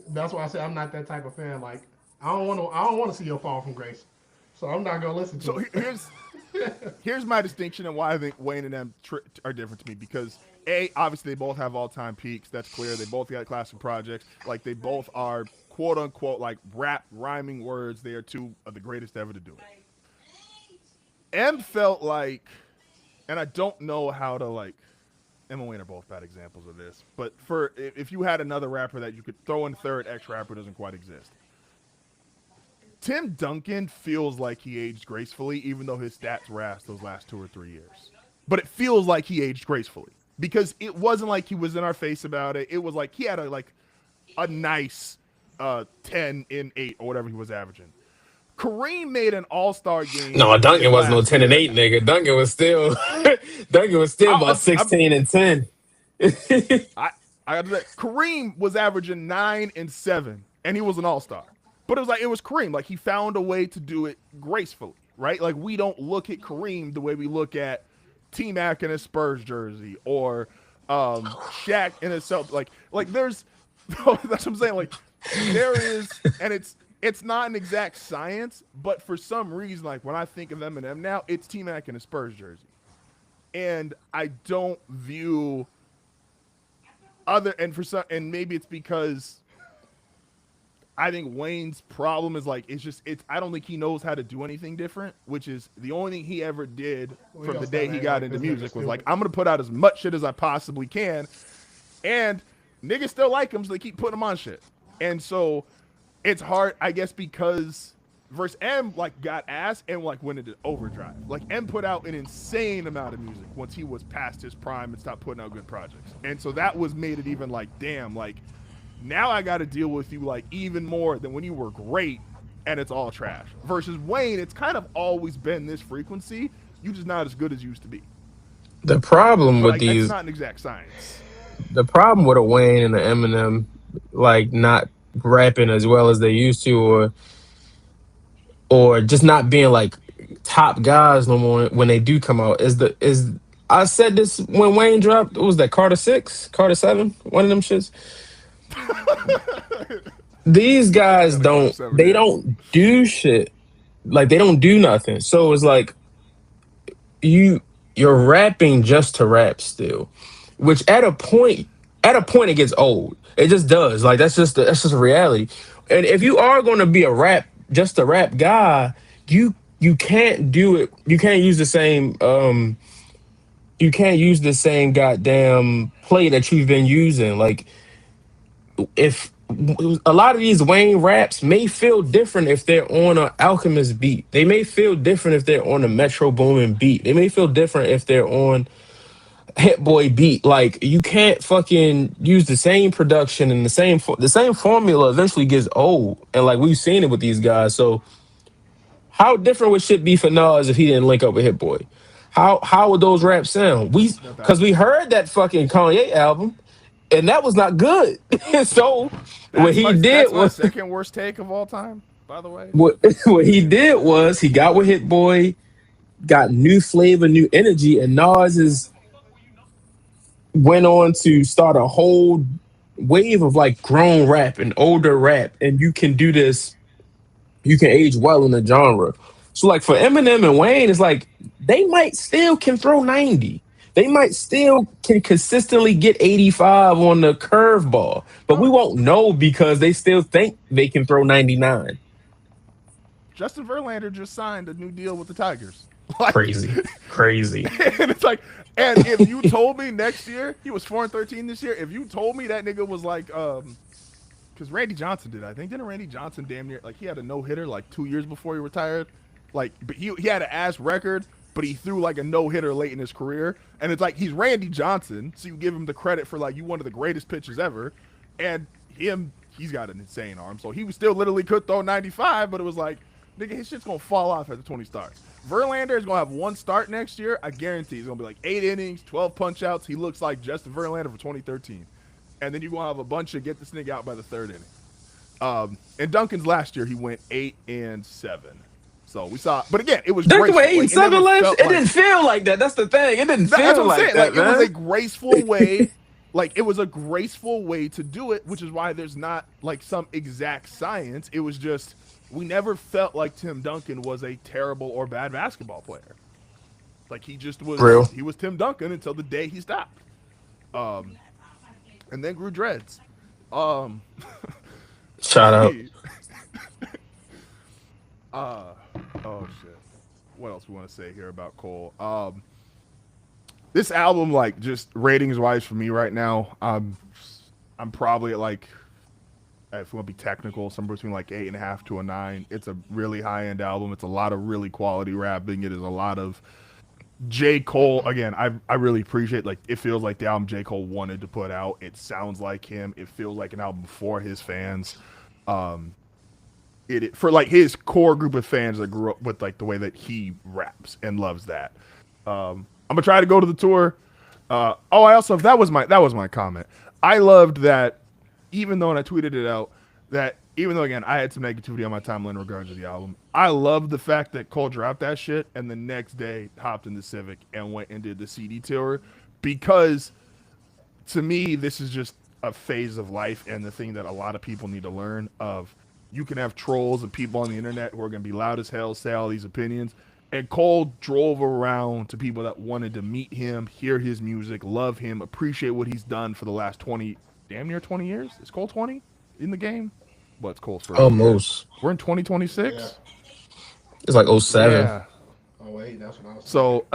[SPEAKER 3] that's why I say I'm not that type of fan. Like I don't want to see your fall from grace, so I'm not gonna listen
[SPEAKER 1] So
[SPEAKER 3] to
[SPEAKER 1] here's
[SPEAKER 3] it.
[SPEAKER 1] here's my distinction and why I think Wayne and them are different to me because obviously they both have all time peaks. That's clear. They both got classic projects. Like they both are quote unquote like rap rhyming words. They are two of the greatest ever to do it. M felt like, and I don't know how to like. M and Wayne are both bad examples of this, but for if you had another rapper that you could throw in third, X rapper doesn't quite exist. Tim Duncan feels like he aged gracefully, even though his stats were ass those last 2 or 3 years. But it feels like he aged gracefully because it wasn't like he was in our face about it. It was like he had a nice 10 in 8 or whatever he was averaging. Kareem made an All-Star game
[SPEAKER 2] No,
[SPEAKER 1] his
[SPEAKER 2] Duncan wasn't no
[SPEAKER 1] last
[SPEAKER 2] 10-8
[SPEAKER 1] year.
[SPEAKER 2] nigga. Duncan was still Duncan was still about
[SPEAKER 1] I'm
[SPEAKER 2] 16-10.
[SPEAKER 1] I I got that. Kareem was averaging 9 and 7, and he was an all-star. But it was Kareem. Like he found a way to do it gracefully, right? Like we don't look at Kareem the way we look at T Mac in a Spurs jersey or Shaq in a Celtics. Like there's that's what I'm saying. Like there is, and it's not an exact science, but for some reason, like when I think of Eminem now, it's T Mac in a Spurs jersey, and I don't view other and for some and maybe it's because I think Wayne's problem is like it's I don't think he knows how to do anything different, which is the only thing he ever did
[SPEAKER 3] We
[SPEAKER 1] from
[SPEAKER 3] gonna
[SPEAKER 1] the day
[SPEAKER 3] start
[SPEAKER 1] he
[SPEAKER 3] acting
[SPEAKER 1] got
[SPEAKER 3] like
[SPEAKER 1] into
[SPEAKER 3] this nigga
[SPEAKER 1] music was like
[SPEAKER 3] stupid.
[SPEAKER 1] I'm gonna put out as much shit as I possibly can, and niggas still like him, so they keep putting him on shit, and so it's hard, I guess, because verse M like got ass and like went into overdrive. Like M put out an insane amount of music once he was past his prime and stopped putting out good projects, and so that was made it even like damn like now I got to deal with you like even more than when you were great and it's all trash. Versus Wayne, it's kind of always been this frequency. You just not as good as you used to be.
[SPEAKER 2] The problem
[SPEAKER 1] But
[SPEAKER 2] with
[SPEAKER 1] like that's
[SPEAKER 2] these
[SPEAKER 1] not an exact science.
[SPEAKER 2] the problem with a Wayne and a Eminem like not rapping as well as they used to, or just not being like top guys no more when they do come out is I said this when Wayne dropped. What was that, Carter 6, Carter 7, one of them shits? These
[SPEAKER 1] I
[SPEAKER 2] guys
[SPEAKER 1] got a Carter
[SPEAKER 2] don't,
[SPEAKER 1] 7,
[SPEAKER 2] they
[SPEAKER 1] yeah.
[SPEAKER 2] don't do shit. Like they don't do nothing. So it's like you you're rapping just to rap still, which at a point it gets old. It just does. Like that's just a reality. And if you are going to be a rap guy, you can't do it. You can't use the same goddamn play that you've been using. Like if a lot of these Wayne raps may feel different if they're on an Alchemist beat. They may feel different if they're on a Metro Boomin beat. They may feel different if they're on Hit Boy beat. Like you can't fucking use the same production and the same formula eventually gets old. And like we've seen it with these guys. So how different would shit be for Nas if he didn't link up with Hit Boy? How would those raps sound?
[SPEAKER 1] No doubt.
[SPEAKER 2] Because we heard that fucking Kanye album and that was not good. So what he did
[SPEAKER 1] That's my
[SPEAKER 2] was
[SPEAKER 1] second worst take of all time, by the way.
[SPEAKER 2] what what he did was he got with Hit Boy, got new flavor, new energy, and Nas is went on to start a whole wave of like grown rap and older rap, and you can do this. You can age well in the genre. So like for Eminem and Wayne, it's like they might still can throw 90. They might still can consistently get 85 on the curveball, but we
[SPEAKER 1] Sure.
[SPEAKER 2] won't know because they still think they can throw 99.
[SPEAKER 1] Justin Verlander just signed a new deal with the Tigers. Like,
[SPEAKER 2] Crazy, crazy.
[SPEAKER 1] and it's like, and if you told me next year he was 4-13 this year, if you told me that nigga was like, because Randy Johnson did, I think, didn't Randy Johnson damn near like he had a no hitter like 2 years before he retired, like, but he had an ass record, but he threw like a no hitter late in his career, and it's like he's Randy Johnson, so you give him the credit for like you one of the greatest pitchers ever, and he's got an insane arm, so he was still literally could throw 95, but it was like nigga his shit's gonna fall off after 20 starts. Verlander is gonna have one start next year. I guarantee he's gonna be like 8 innings, 12 punch outs. He looks like Justin Verlander for 2013, and then you're gonna have a bunch of get this nigga out by the third inning. And Duncan's last year he went 8-7. So we saw, but again, it was
[SPEAKER 2] Duncan went
[SPEAKER 1] graceful.
[SPEAKER 2] eight and
[SPEAKER 1] Like it
[SPEAKER 2] seven
[SPEAKER 1] never
[SPEAKER 2] last.
[SPEAKER 1] felt
[SPEAKER 2] It
[SPEAKER 1] like
[SPEAKER 2] didn't feel like that. That's the thing. It didn't
[SPEAKER 1] that's
[SPEAKER 2] feel
[SPEAKER 1] what I'm
[SPEAKER 2] like
[SPEAKER 1] saying.
[SPEAKER 2] that,
[SPEAKER 1] Like it was a
[SPEAKER 2] man.
[SPEAKER 1] graceful way. Like it was a graceful way to do it, which is why there's not like some exact science. It was just we never felt like Tim Duncan was a terrible or bad basketball player. Like he just was.
[SPEAKER 2] Real.
[SPEAKER 1] He was Tim Duncan until the day he stopped. Um, and then grew dreads. Um,
[SPEAKER 2] Shout out.
[SPEAKER 1] uh, oh shit. What else we want to say here about Cole? This album, like, just ratings wise for me right now, I'm probably at like, if we want to be technical, somewhere between like 8.5 to a 9. It's a really high end album. It's a lot of really quality rapping. It is a lot of J. Cole. Again, I really appreciate, like, it feels like the album J. Cole wanted to put out. It sounds like him. It feels like an album for his fans. Um, for like his core group of fans that grew up with like the way that he raps and loves that. I'm gonna try to go to the tour. I also that was my comment. I loved that, even though, and I tweeted it out, that even though again I had some negativity on my timeline in regards to the album, I love the fact that Cole dropped that shit and the next day hopped in the Civic and went and did the CD tour, because to me this is just a phase of life and the thing that a lot of people need to learn of. You can have trolls and people on the internet who are going to be loud as hell, say all these opinions. And Cole drove around to people that wanted to meet him, hear his music, love him, appreciate what he's done for the last 20, damn near 20 years. Is Cole 20 in the game? What's Cole's first year?
[SPEAKER 2] Almost.
[SPEAKER 1] We're in
[SPEAKER 3] Yeah.
[SPEAKER 1] 2026?
[SPEAKER 2] It's like '07.
[SPEAKER 1] Yeah.
[SPEAKER 3] Oh wait, that's what I was thinking.
[SPEAKER 1] So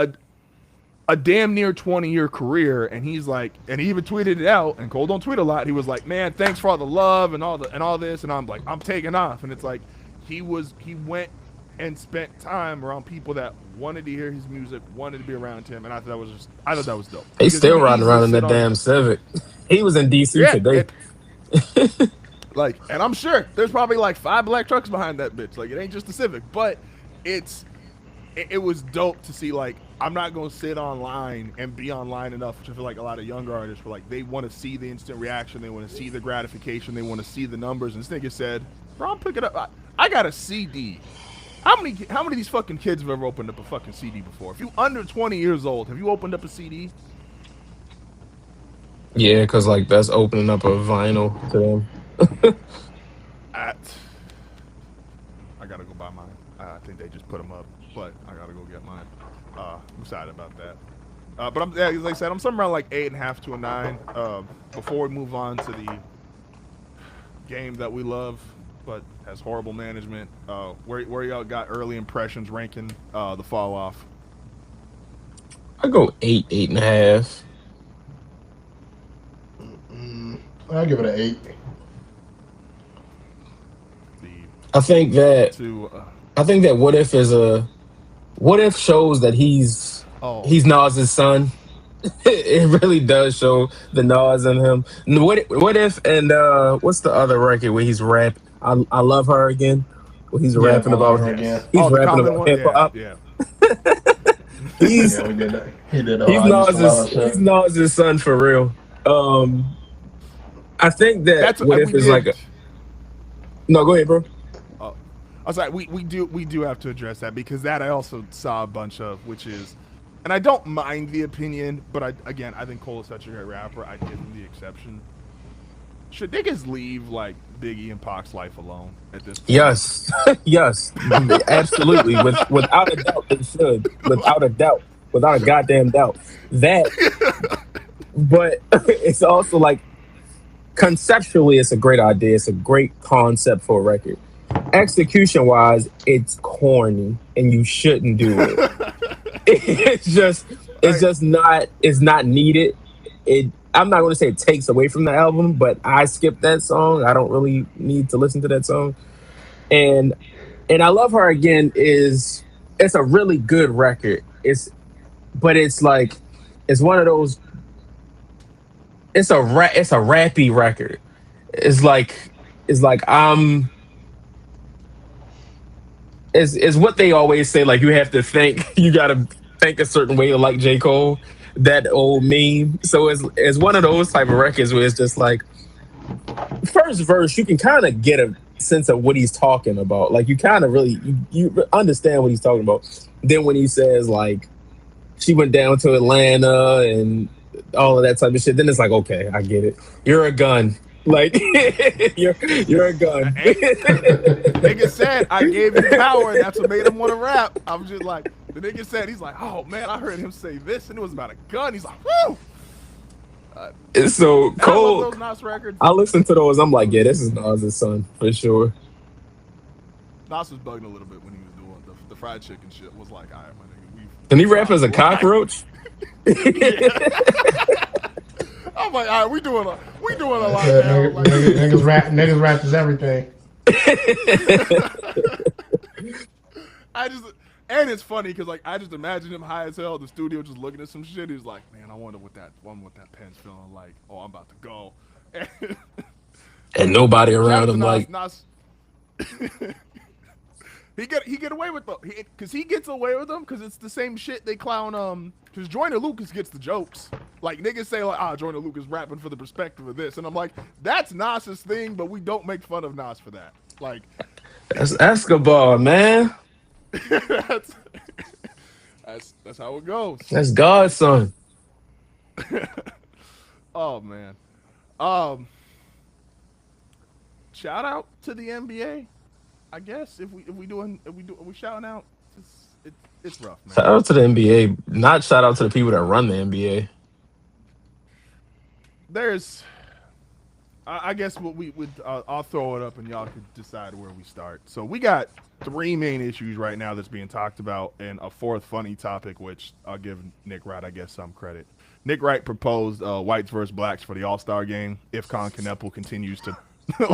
[SPEAKER 1] a damn near 20-year career, and he's like, and he even tweeted it out, and Cole don't tweet a lot. He was like, man, thanks for all the love and all this, and I'm like, I'm taking off. And it's like he went and spent time around people that wanted to hear his music, wanted to be around him, and I thought that was dope.
[SPEAKER 2] He's
[SPEAKER 1] Because
[SPEAKER 2] still
[SPEAKER 1] you can
[SPEAKER 2] riding
[SPEAKER 1] easily
[SPEAKER 2] around in
[SPEAKER 1] sit
[SPEAKER 2] that
[SPEAKER 1] on
[SPEAKER 2] damn Civic. He was in DC
[SPEAKER 1] yeah,
[SPEAKER 2] today.
[SPEAKER 1] like, and I'm sure there's probably like 5 black trucks behind that bitch. Like, it ain't just the Civic, but it was dope to see. Like, I'm not gonna sit online and be online enough, which I feel like a lot of younger artists were like, they want to see the instant reaction, they want to see the gratification, they want to see the numbers. And this nigga said, bro, I'm picking up, I got a CD. How many of these fucking kids have ever opened up a fucking CD before? If you under 20 years old, have you opened up a CD?
[SPEAKER 2] Yeah, because like that's opening up a vinyl to them.
[SPEAKER 1] At, I gotta go buy mine. I think they just put them up, but I gotta go get mine. I'm excited about that. But like I said, I'm somewhere around like 8.5 to a 9. Before we move on to the game that we love, but has horrible management. Where y'all got early impressions ranking the fall off?
[SPEAKER 2] I go 8.5.
[SPEAKER 3] I'll give it an 8.
[SPEAKER 1] The
[SPEAKER 2] I think that
[SPEAKER 1] to
[SPEAKER 2] what if shows that
[SPEAKER 1] oh
[SPEAKER 2] he's Nas's son. It really does show the Nas in him. What if and what's the other record where he's rap? I love her again. Where he's
[SPEAKER 3] Yeah,
[SPEAKER 2] rapping
[SPEAKER 3] I love
[SPEAKER 2] about
[SPEAKER 3] her
[SPEAKER 1] yes
[SPEAKER 3] again.
[SPEAKER 2] he's
[SPEAKER 1] the
[SPEAKER 2] rapping
[SPEAKER 1] common
[SPEAKER 2] about
[SPEAKER 1] one,
[SPEAKER 2] hip
[SPEAKER 1] yeah,
[SPEAKER 2] hop.
[SPEAKER 1] yeah.
[SPEAKER 2] He's
[SPEAKER 3] Yeah, we did that. He did the whole
[SPEAKER 2] he's
[SPEAKER 3] I used to love her
[SPEAKER 2] Nas's
[SPEAKER 3] shit.
[SPEAKER 2] son for real. I think that
[SPEAKER 1] That's
[SPEAKER 2] what
[SPEAKER 1] what
[SPEAKER 2] if
[SPEAKER 1] we
[SPEAKER 2] is like
[SPEAKER 1] did.
[SPEAKER 2] no, go ahead, bro.
[SPEAKER 1] I was like, we do have to address that, because that I also saw a bunch of, which is, and I don't mind the opinion, but I think Cole is such a great rapper. I give him the exception. Should niggas leave like Biggie and Pac's life alone at this point?
[SPEAKER 2] Yes, yes, absolutely. Without a doubt, they should. Without a goddamn doubt. That, but it's also like conceptually, it's a great idea. It's a great concept for a record. Execution wise, it's corny, and you shouldn't do it. It's just not. It's not needed. I'm not going to say it takes away from the album, but I skipped that song. I don't really need to listen to that song. And I love her again. It's a really good record. But it's like it's one of those. It's a rappy record. It's like it's what they always say. Like you gotta think a certain way to like J. Cole. That old meme. So it's one of those type of records where it's just like first verse you can kind of get a sense of what he's talking about. Like you kind of really you understand what he's talking about. Then when he says like she went down to Atlanta and all of that type of shit, then it's like okay, I get it. You're a gun. Like you're a gun.
[SPEAKER 1] Hey, nigga said I gave you power, and that's what made him want to rap. I was just like, the nigga said, he's like, oh man, I heard him say this, and it was about a gun. He's like, woo.
[SPEAKER 2] So
[SPEAKER 1] And I
[SPEAKER 2] Cole,
[SPEAKER 1] love those Nas records.
[SPEAKER 2] I listen to those. I'm like, yeah, this is Nas's son for sure.
[SPEAKER 1] Nas was bugging a little bit when he was doing the fried chicken shit. Was like, all right, my nigga,
[SPEAKER 2] Can he rap as a
[SPEAKER 1] we
[SPEAKER 2] cockroach?
[SPEAKER 1] I'm like, all right, we doing a lot
[SPEAKER 3] Yeah,
[SPEAKER 1] now. Like,
[SPEAKER 3] niggas rap is everything.
[SPEAKER 1] I just, and it's funny because like I just imagine him high as hell in the studio just looking at some shit. He's like, man, I wonder what that pen's feeling like. Oh, I'm about to go.
[SPEAKER 2] And nobody
[SPEAKER 1] Shout
[SPEAKER 2] around
[SPEAKER 1] out to
[SPEAKER 2] him
[SPEAKER 1] Nas.
[SPEAKER 2] like,
[SPEAKER 1] Nas. he get away with them because he gets away with them because it's the same shit they clown because Joyner Lucas gets the jokes. Like niggas say like Joyner Lucas rapping for the perspective of this, and I'm like that's Nas's thing, but we don't make fun of Nas for that. Like
[SPEAKER 2] That's Escobar, man.
[SPEAKER 1] that's that's how it goes.
[SPEAKER 2] That's God's son.
[SPEAKER 1] Oh man. Um, shout out to the NBA. I guess if we shouting out, it's rough,
[SPEAKER 2] Shout
[SPEAKER 1] man.
[SPEAKER 2] out to the NBA. Not shout out to the people that run the NBA.
[SPEAKER 1] There's, I guess what we would I'll throw it up and y'all could decide where we start. So we got three main issues right now that's being talked about, and a fourth funny topic, which I'll give Nick Wright, I guess, some credit. Nick Wright proposed whites versus blacks for the All Star game if Colin Kneppel continues to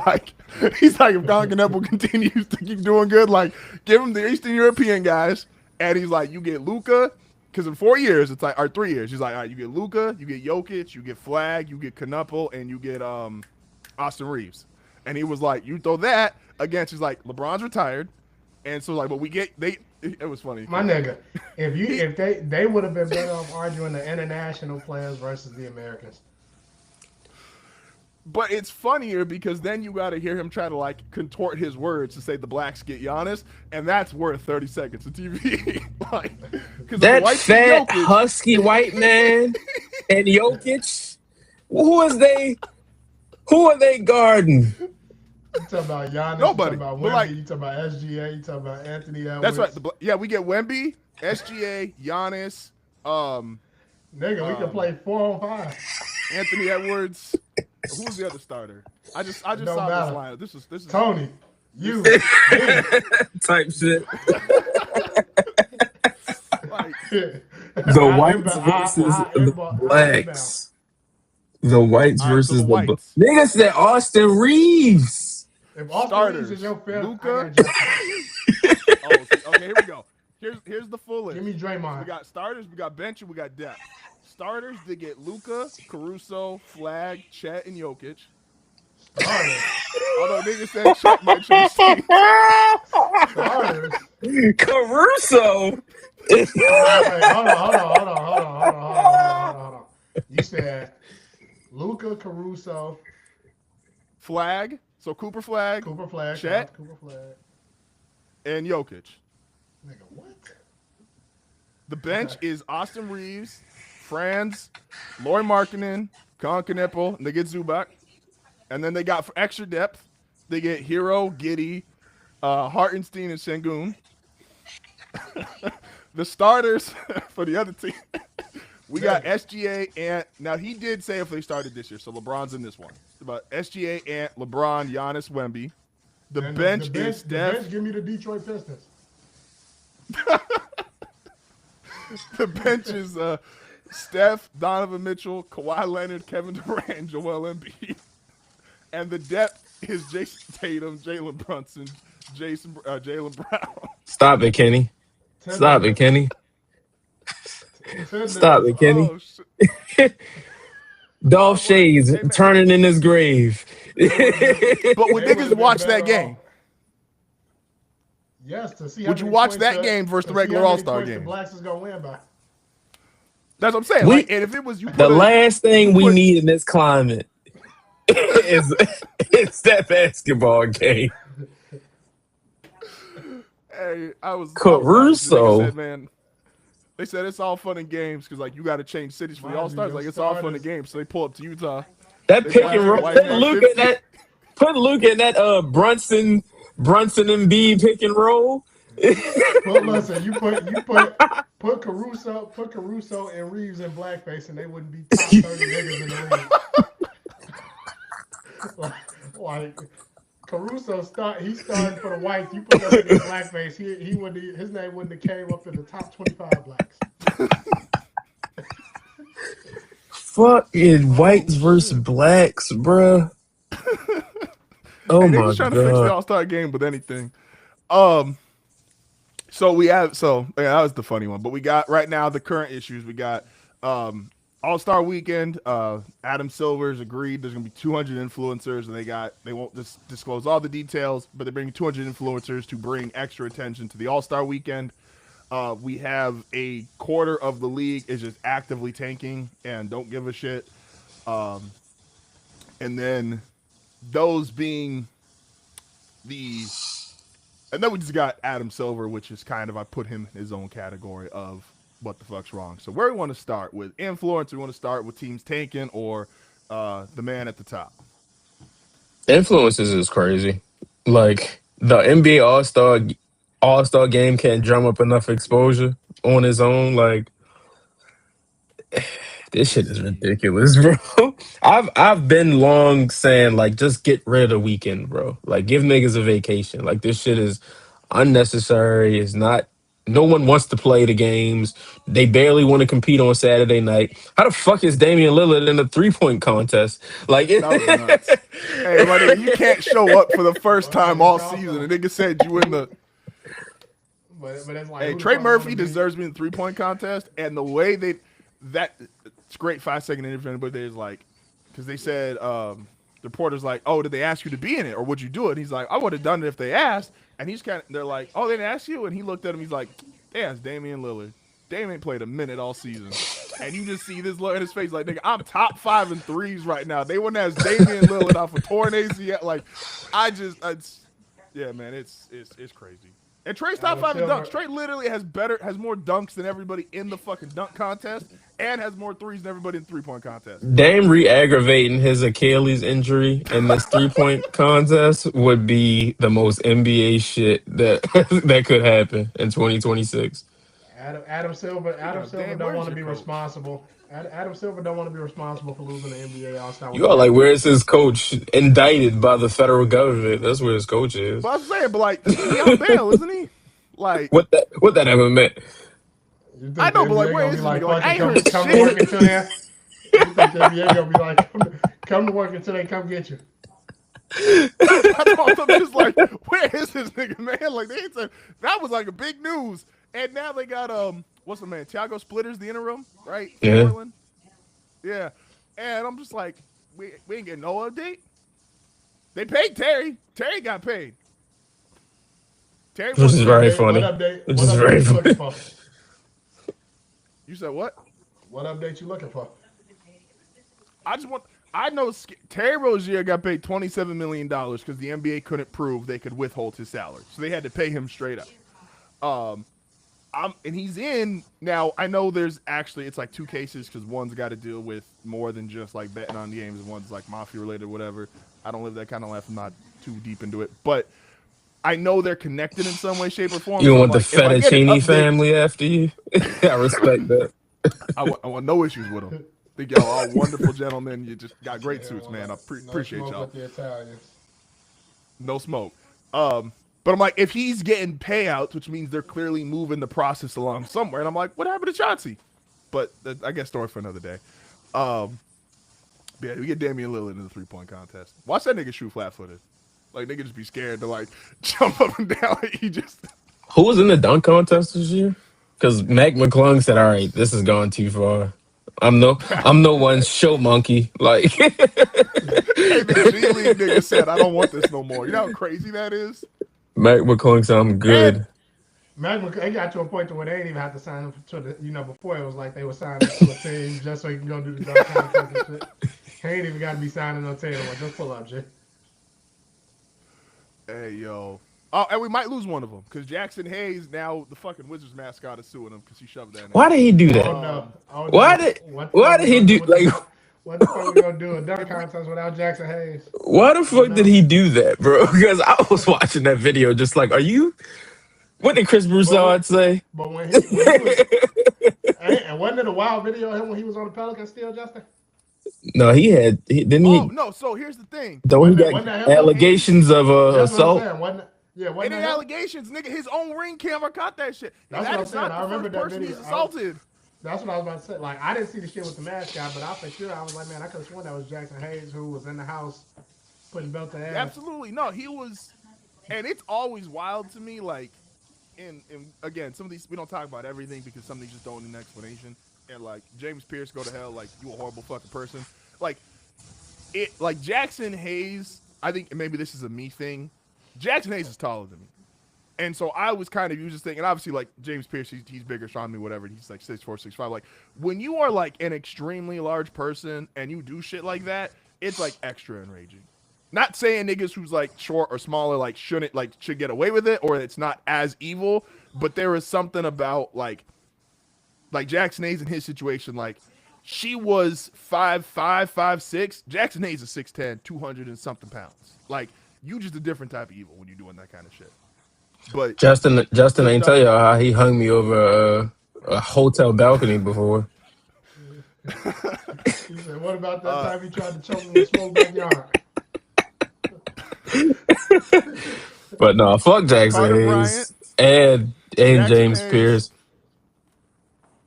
[SPEAKER 1] like he's like if Colin Kneppel continues to keep doing good, like give him the Eastern European guys, and he's like you get Luca because in 4 years it's like or 3 years he's like all right you get Luca, you get Jokic, you get Flag, you get Knuppel, and you get Austin Reeves, and he was like you throw that against he's like LeBron's retired, and so like but we get they it was funny
[SPEAKER 3] My nigga, if they would have been better off arguing the international players versus the Americans.
[SPEAKER 1] But it's funnier because then you got to hear him try to like contort his words to say the blacks get Giannis, and that's worth 30 seconds of TV. Like, because
[SPEAKER 2] That fat, husky white man and Jokic, who is they? Who are they guarding?
[SPEAKER 3] You talking about Giannis?
[SPEAKER 1] Nobody.
[SPEAKER 3] You talking about
[SPEAKER 1] But
[SPEAKER 3] Wemby?
[SPEAKER 1] like,
[SPEAKER 3] You talking about SGA? You talking about Anthony
[SPEAKER 1] that's
[SPEAKER 3] Edwards?
[SPEAKER 1] right. Yeah, we get Wemby, SGA, Giannis,
[SPEAKER 3] Nigga, we can play 4-on-5.
[SPEAKER 1] Anthony Edwards. Who's the other starter? I just saw
[SPEAKER 3] matter.
[SPEAKER 1] this line. This is
[SPEAKER 3] Tony, you.
[SPEAKER 2] Type shit.
[SPEAKER 1] like
[SPEAKER 2] The whites versus the blacks. The whites
[SPEAKER 1] All right, so
[SPEAKER 2] versus
[SPEAKER 1] the
[SPEAKER 2] the
[SPEAKER 1] whites.
[SPEAKER 2] nigga said Austin Reeves.
[SPEAKER 3] If Austin
[SPEAKER 1] Starters,
[SPEAKER 3] Reeves is your fifth,
[SPEAKER 1] Luka. Okay, here we go. Here's the full list.
[SPEAKER 3] give me Draymond.
[SPEAKER 1] We got starters, we got bench, and we got depth. Starters, they get Luca, Caruso, Flag, Chet, and Jokic.
[SPEAKER 3] Starters.
[SPEAKER 1] Although niggas said Chet might change teams.
[SPEAKER 3] Starters.
[SPEAKER 2] Caruso.
[SPEAKER 3] Wait, hold on. You said Luka, Caruso,
[SPEAKER 1] Flag, so Cooper Flag,
[SPEAKER 3] Cooper Flag,
[SPEAKER 1] Chet.
[SPEAKER 3] Cooper Flag.
[SPEAKER 1] and Jokic.
[SPEAKER 3] Nigga, what?
[SPEAKER 1] The bench is Austin Reeves, Franz, Lauri Markkinen, Colin Kneppel, and they get Zubac. And then they got for extra depth, they get Hero, Giddey, Hartenstein, and Sengun. The starters for the other team, we got SGA and now he did say if they started this year, so LeBron's in this one. But SGA and LeBron, Giannis, Wemby. The bench is Steph.
[SPEAKER 3] The bench, give me the Detroit Pistons.
[SPEAKER 1] The bench is Steph, Donovan Mitchell, Kawhi Leonard, Kevin Durant, Joel Embiid. And the depth is Jason Tatum, Jalen Brunson, Jaylen Brown.
[SPEAKER 2] Stop it, Kenny. Stop it, Kenny. Stop it, Kenny.
[SPEAKER 1] Oh, shit.
[SPEAKER 2] Dolph Shades turning in his grave.
[SPEAKER 1] But would niggas watch that game?
[SPEAKER 3] Yes, to see.
[SPEAKER 1] Would you watch that game versus the regular All-Star game?
[SPEAKER 3] The Blacks is gonna win by.
[SPEAKER 1] That's what I'm saying. Like, and if it was you,
[SPEAKER 2] The last thing we need in this climate is that basketball game.
[SPEAKER 1] Hey, I was
[SPEAKER 2] Caruso.
[SPEAKER 1] They said, man, they said it's all fun and games because like you got to change cities for the All Stars. Like it's all fun and games. So they pull up to Utah.
[SPEAKER 2] That
[SPEAKER 1] They
[SPEAKER 2] pick
[SPEAKER 1] play
[SPEAKER 2] and roll.
[SPEAKER 1] like
[SPEAKER 2] Put Luke in that. Put Luke in that. Brunson and B pick and roll.
[SPEAKER 3] But listen, you put Caruso and Reeves in blackface, and they wouldn't be top 30 niggas in the league. like Caruso he's starting for the whites. You put that in blackface, he wouldn't. His name wouldn't have came up in the top 25 blacks.
[SPEAKER 2] Fucking whites versus blacks, bruh. Oh
[SPEAKER 1] Hey,
[SPEAKER 2] my
[SPEAKER 1] niggas trying to fix the
[SPEAKER 2] god.
[SPEAKER 1] All Star game with anything. So that was the funny one. But we got right now the current issues. We got All-Star Weekend. Adam Silver's agreed. There's gonna be 200 influencers, and they won't just disclose all the details, but they're bringing 200 influencers to bring extra attention to the All-Star Weekend. We have a quarter of the league is just actively tanking and don't give a shit. Um, and then those being the and then we just got Adam Silver, which is kind of I put him in his own category of what the fuck's wrong. So where we want to start with influence, we want to start with teams tanking or the man at the top.
[SPEAKER 2] Influences is crazy. Like the NBA All Star game can't drum up enough exposure on its own. Like this shit is
[SPEAKER 1] See,
[SPEAKER 2] ridiculous, bro. I've been long saying like just get rid of the weekend, bro. Like give niggas a vacation. Like this shit is unnecessary. It's not. No one wants to play the games. They barely want to compete on Saturday night. How the fuck is Damian Lillard in a 3-point contest? Like,
[SPEAKER 1] that was nuts. Hey, my nigga, you can't show up for the first
[SPEAKER 3] But
[SPEAKER 1] time
[SPEAKER 3] it's
[SPEAKER 1] all season.
[SPEAKER 3] also,
[SPEAKER 1] And nigga said you in the
[SPEAKER 3] but it's like
[SPEAKER 1] Hey,
[SPEAKER 3] who the
[SPEAKER 1] Trey
[SPEAKER 3] fuck want to
[SPEAKER 1] Murphy
[SPEAKER 3] be?
[SPEAKER 1] deserves to be in the 3-point contest, and the way that it's great 5 second interview, but there's like because they said the reporter's like, oh, did they ask you to be in it or would you do it? And he's like, I would have done it if they asked, and he's kind of they're like, oh, they didn't ask you, and he looked at him, he's like, yeah, it's Damian Lillard. Dame ain't played a minute all season, and you just see this look in his face like, nigga, I'm top 5 in threes right now. They wouldn't ask Damian Lillard off a torn ACL. Like, yeah, man, it's crazy. And Trey's top
[SPEAKER 3] Adam
[SPEAKER 1] 5 in dunks.
[SPEAKER 3] Silver,
[SPEAKER 1] Trey literally has more dunks than everybody in the fucking dunk contest, and has more threes than everybody in the 3-point contest.
[SPEAKER 2] Dame re-aggravating his Achilles injury in this 3-point contest would be the most NBA shit that that could happen in 2026.
[SPEAKER 1] Speaking
[SPEAKER 3] Adam
[SPEAKER 1] of
[SPEAKER 3] Silver
[SPEAKER 1] Dame,
[SPEAKER 3] don't
[SPEAKER 1] where's
[SPEAKER 3] want to
[SPEAKER 1] your
[SPEAKER 3] be
[SPEAKER 1] coach?
[SPEAKER 3] responsible. Adam Silver don't want to be responsible for losing the NBA All Star
[SPEAKER 2] You are like,
[SPEAKER 3] Weekend.
[SPEAKER 2] where's his coach indicted by the federal government? That's where his coach is.
[SPEAKER 1] But I was saying, but like he on bail, isn't he? Like
[SPEAKER 2] What that ever meant?
[SPEAKER 3] You
[SPEAKER 1] I
[SPEAKER 3] think the
[SPEAKER 1] know, but like
[SPEAKER 3] NBA
[SPEAKER 1] where
[SPEAKER 3] gonna
[SPEAKER 1] is
[SPEAKER 3] be
[SPEAKER 1] this
[SPEAKER 3] like,
[SPEAKER 1] nigga? Like
[SPEAKER 3] fuck
[SPEAKER 1] I
[SPEAKER 3] it,
[SPEAKER 1] ain't heard
[SPEAKER 3] come to work
[SPEAKER 1] shit.
[SPEAKER 3] until then? You think the NBA gonna be like, come to work until they come get you?
[SPEAKER 1] I thought I'm just like, where is this nigga, man? Like they ain't said that was like a big news, and now they got what's the man? Thiago Splitters, the interim, right for
[SPEAKER 2] Yeah,
[SPEAKER 1] Portland. Yeah, and I'm just like, we ain't getting no update. They paid Terry. Terry got paid. Terry
[SPEAKER 2] which is
[SPEAKER 1] wasn't
[SPEAKER 3] What
[SPEAKER 1] getting.
[SPEAKER 2] very
[SPEAKER 3] update? What
[SPEAKER 2] funny.
[SPEAKER 3] update?
[SPEAKER 2] Which
[SPEAKER 3] What
[SPEAKER 2] is very
[SPEAKER 3] update you looking
[SPEAKER 2] funny.
[SPEAKER 3] for?
[SPEAKER 1] You said what?
[SPEAKER 3] What update you looking for?
[SPEAKER 1] I just want. I know Terry Rozier got paid $27 million because the NBA couldn't prove they could withhold his salary, so they had to pay him straight up. Um, and he's in now. I know there's actually it's like two cases because one's got to deal with more than just like betting on games, and one's like mafia related, or whatever. I don't live that kind of life. I'm not too deep into it, but I know they're connected in some way, shape, or form.
[SPEAKER 2] You
[SPEAKER 1] So I'm
[SPEAKER 2] want the
[SPEAKER 1] like, if I get an
[SPEAKER 2] fettuccine
[SPEAKER 1] update,
[SPEAKER 2] family after you? I respect that.
[SPEAKER 1] I want no issues with them. Think y'all are all wonderful gentlemen. You just got great
[SPEAKER 3] Yeah,
[SPEAKER 1] suits,
[SPEAKER 3] well,
[SPEAKER 1] man. I
[SPEAKER 3] no
[SPEAKER 1] appreciate
[SPEAKER 3] smoke
[SPEAKER 1] y'all.
[SPEAKER 3] with the Italians.
[SPEAKER 1] No smoke. But I'm like, if he's getting payouts, which means they're clearly moving the process along somewhere, and I'm like, what happened to Chauncey? But I guess story for another day. Um, yeah, we get Damian Lillard in the 3-point contest. Watch that nigga shoot flat footed. Like nigga just be scared to like jump up and down. He just
[SPEAKER 2] Who was in the dunk contest this year? Because Mac McClung said, "All right, this is going too far. I'm no one show monkey." Like,
[SPEAKER 1] hey the G League nigga said, I don't want this no more. You know how crazy that is?
[SPEAKER 2] Mac McClung said, "I'm
[SPEAKER 1] And
[SPEAKER 2] good."
[SPEAKER 3] It got to a point to where they didn't even have to sign him to the. Before it was like they were signing to a team just so he can go do the dunk contest and shit. He ain't even got to be signing no team. Like, just pull up, Jay.
[SPEAKER 1] hey yo. Oh, and we might lose one of them because Jackson Hayes now the fucking Wizards mascot is suing him because he shoved that
[SPEAKER 2] Why
[SPEAKER 1] nigga.
[SPEAKER 2] did he do
[SPEAKER 3] I
[SPEAKER 2] that?
[SPEAKER 3] don't know. I don't
[SPEAKER 2] Why
[SPEAKER 3] know
[SPEAKER 2] did
[SPEAKER 3] what the
[SPEAKER 2] Why
[SPEAKER 3] fuck
[SPEAKER 2] did
[SPEAKER 3] we
[SPEAKER 2] he
[SPEAKER 3] gonna do
[SPEAKER 2] do
[SPEAKER 3] with the
[SPEAKER 2] like?
[SPEAKER 3] dunk. What the fuck we gonna do a dunk
[SPEAKER 1] If we
[SPEAKER 3] contest without Jackson Hayes?
[SPEAKER 2] Why the
[SPEAKER 3] I don't
[SPEAKER 2] fuck did
[SPEAKER 3] know.
[SPEAKER 2] he do that, bro? Because I was watching that video, just like, are you? What did Chris
[SPEAKER 3] But when,
[SPEAKER 2] Broussard say?
[SPEAKER 3] but when he was and wasn't it a wild video of him when he was on the Pelicans still, Justin?
[SPEAKER 2] No, didn't
[SPEAKER 1] oh
[SPEAKER 2] he?
[SPEAKER 1] no, so here's the thing.
[SPEAKER 2] Don't he got
[SPEAKER 3] Wasn't that him though?
[SPEAKER 1] Hayes
[SPEAKER 2] allegations of
[SPEAKER 3] That's what I'm
[SPEAKER 2] assault?
[SPEAKER 3] saying. Wasn't
[SPEAKER 1] It
[SPEAKER 3] that
[SPEAKER 1] ain't
[SPEAKER 3] him?
[SPEAKER 1] allegations, nigga. His own ring camera caught that shit. And
[SPEAKER 3] That's what
[SPEAKER 1] that
[SPEAKER 3] I'm
[SPEAKER 1] is
[SPEAKER 3] saying.
[SPEAKER 1] not
[SPEAKER 3] I
[SPEAKER 1] the
[SPEAKER 3] remember
[SPEAKER 1] first
[SPEAKER 3] that
[SPEAKER 1] person
[SPEAKER 3] video.
[SPEAKER 1] he's assaulted.
[SPEAKER 3] That's what I was about to say. Like, I didn't see the shit with the mascot, but I for sure I was like, man, I could have sworn that was Jackson Hayes who was in the house putting belt to ass.
[SPEAKER 1] Absolutely. No, he was and it's always wild to me, like, and again, some of these we don't talk about everything because some of these just don't need an explanation. and like James Pierce go to hell, like you a horrible fucking person. Like like Jackson Hayes, I think maybe this is a me thing. Jackson Hayes is taller than me. And so I was kind of just thinking, obviously, like James Pierce, he's bigger, Sean me, whatever. He's like 6'4", 6'5". Like when you are like an extremely large person and you do shit like that, it's like extra enraging. Not saying niggas who's like short or smaller like should get away with it or it's not as evil, but there is something about like Jackson Hayes in his situation, like she was 5'5", 5'6". Jackson Hayes is 6'10", 200 and something pounds. Like you just a different type of evil when you're doing that kind of shit. But
[SPEAKER 2] Justin
[SPEAKER 1] good
[SPEAKER 2] ain't tell
[SPEAKER 1] stuff.
[SPEAKER 2] y'all how he hung me over a hotel balcony before.
[SPEAKER 3] He said, "What about that time he tried to choke me with smoke backyard?"
[SPEAKER 2] But no, fuck Jackson
[SPEAKER 1] Carter Bryant,
[SPEAKER 2] Hayes and
[SPEAKER 1] Jackson
[SPEAKER 2] James
[SPEAKER 1] Hayes,
[SPEAKER 2] Pierce.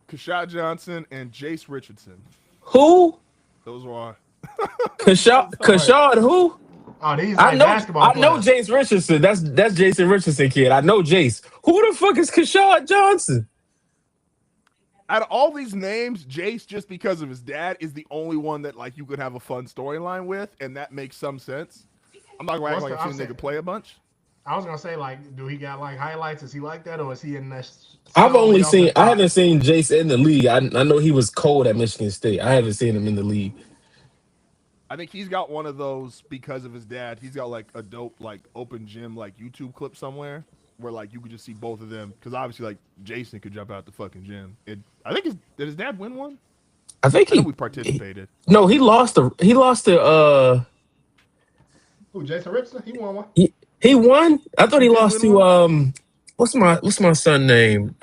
[SPEAKER 1] Kashad Johnson, and Jace Richardson.
[SPEAKER 2] Who?
[SPEAKER 1] Those were
[SPEAKER 3] So wait,
[SPEAKER 2] Kashad who?
[SPEAKER 3] oh, these like basketball
[SPEAKER 2] I know
[SPEAKER 3] players.
[SPEAKER 2] Jace Richardson. That's Jason Richardson kid. I know Jace. Who the fuck is Kashad Johnson?
[SPEAKER 1] out of all these names, Jace, just because of his dad, is the only one that like you could have a fun storyline with, and that makes some sense. I'm not gonna act
[SPEAKER 3] What's
[SPEAKER 1] like
[SPEAKER 3] the?
[SPEAKER 1] I've seen the nigga play a bunch.
[SPEAKER 3] I was gonna say like, do he got like highlights? Is he like that, or is he in that solely off the
[SPEAKER 2] I
[SPEAKER 3] top?
[SPEAKER 2] haven't seen Jace in the league. I know he was cold at Michigan State. I haven't seen him in the league.
[SPEAKER 1] I think he's got one of those because of his dad. He's got like a dope like open gym like YouTube clip somewhere where like you could just see both of them because obviously like Jason could jump out the fucking gym. I think did his dad win one?
[SPEAKER 2] I think
[SPEAKER 1] I know we participated.
[SPEAKER 2] no, he lost to
[SPEAKER 3] Who, Jason Richardson? He won one.
[SPEAKER 2] he won. I thought
[SPEAKER 1] He
[SPEAKER 2] he
[SPEAKER 1] did
[SPEAKER 2] lost
[SPEAKER 1] win
[SPEAKER 2] to
[SPEAKER 1] one.
[SPEAKER 2] what's my son name?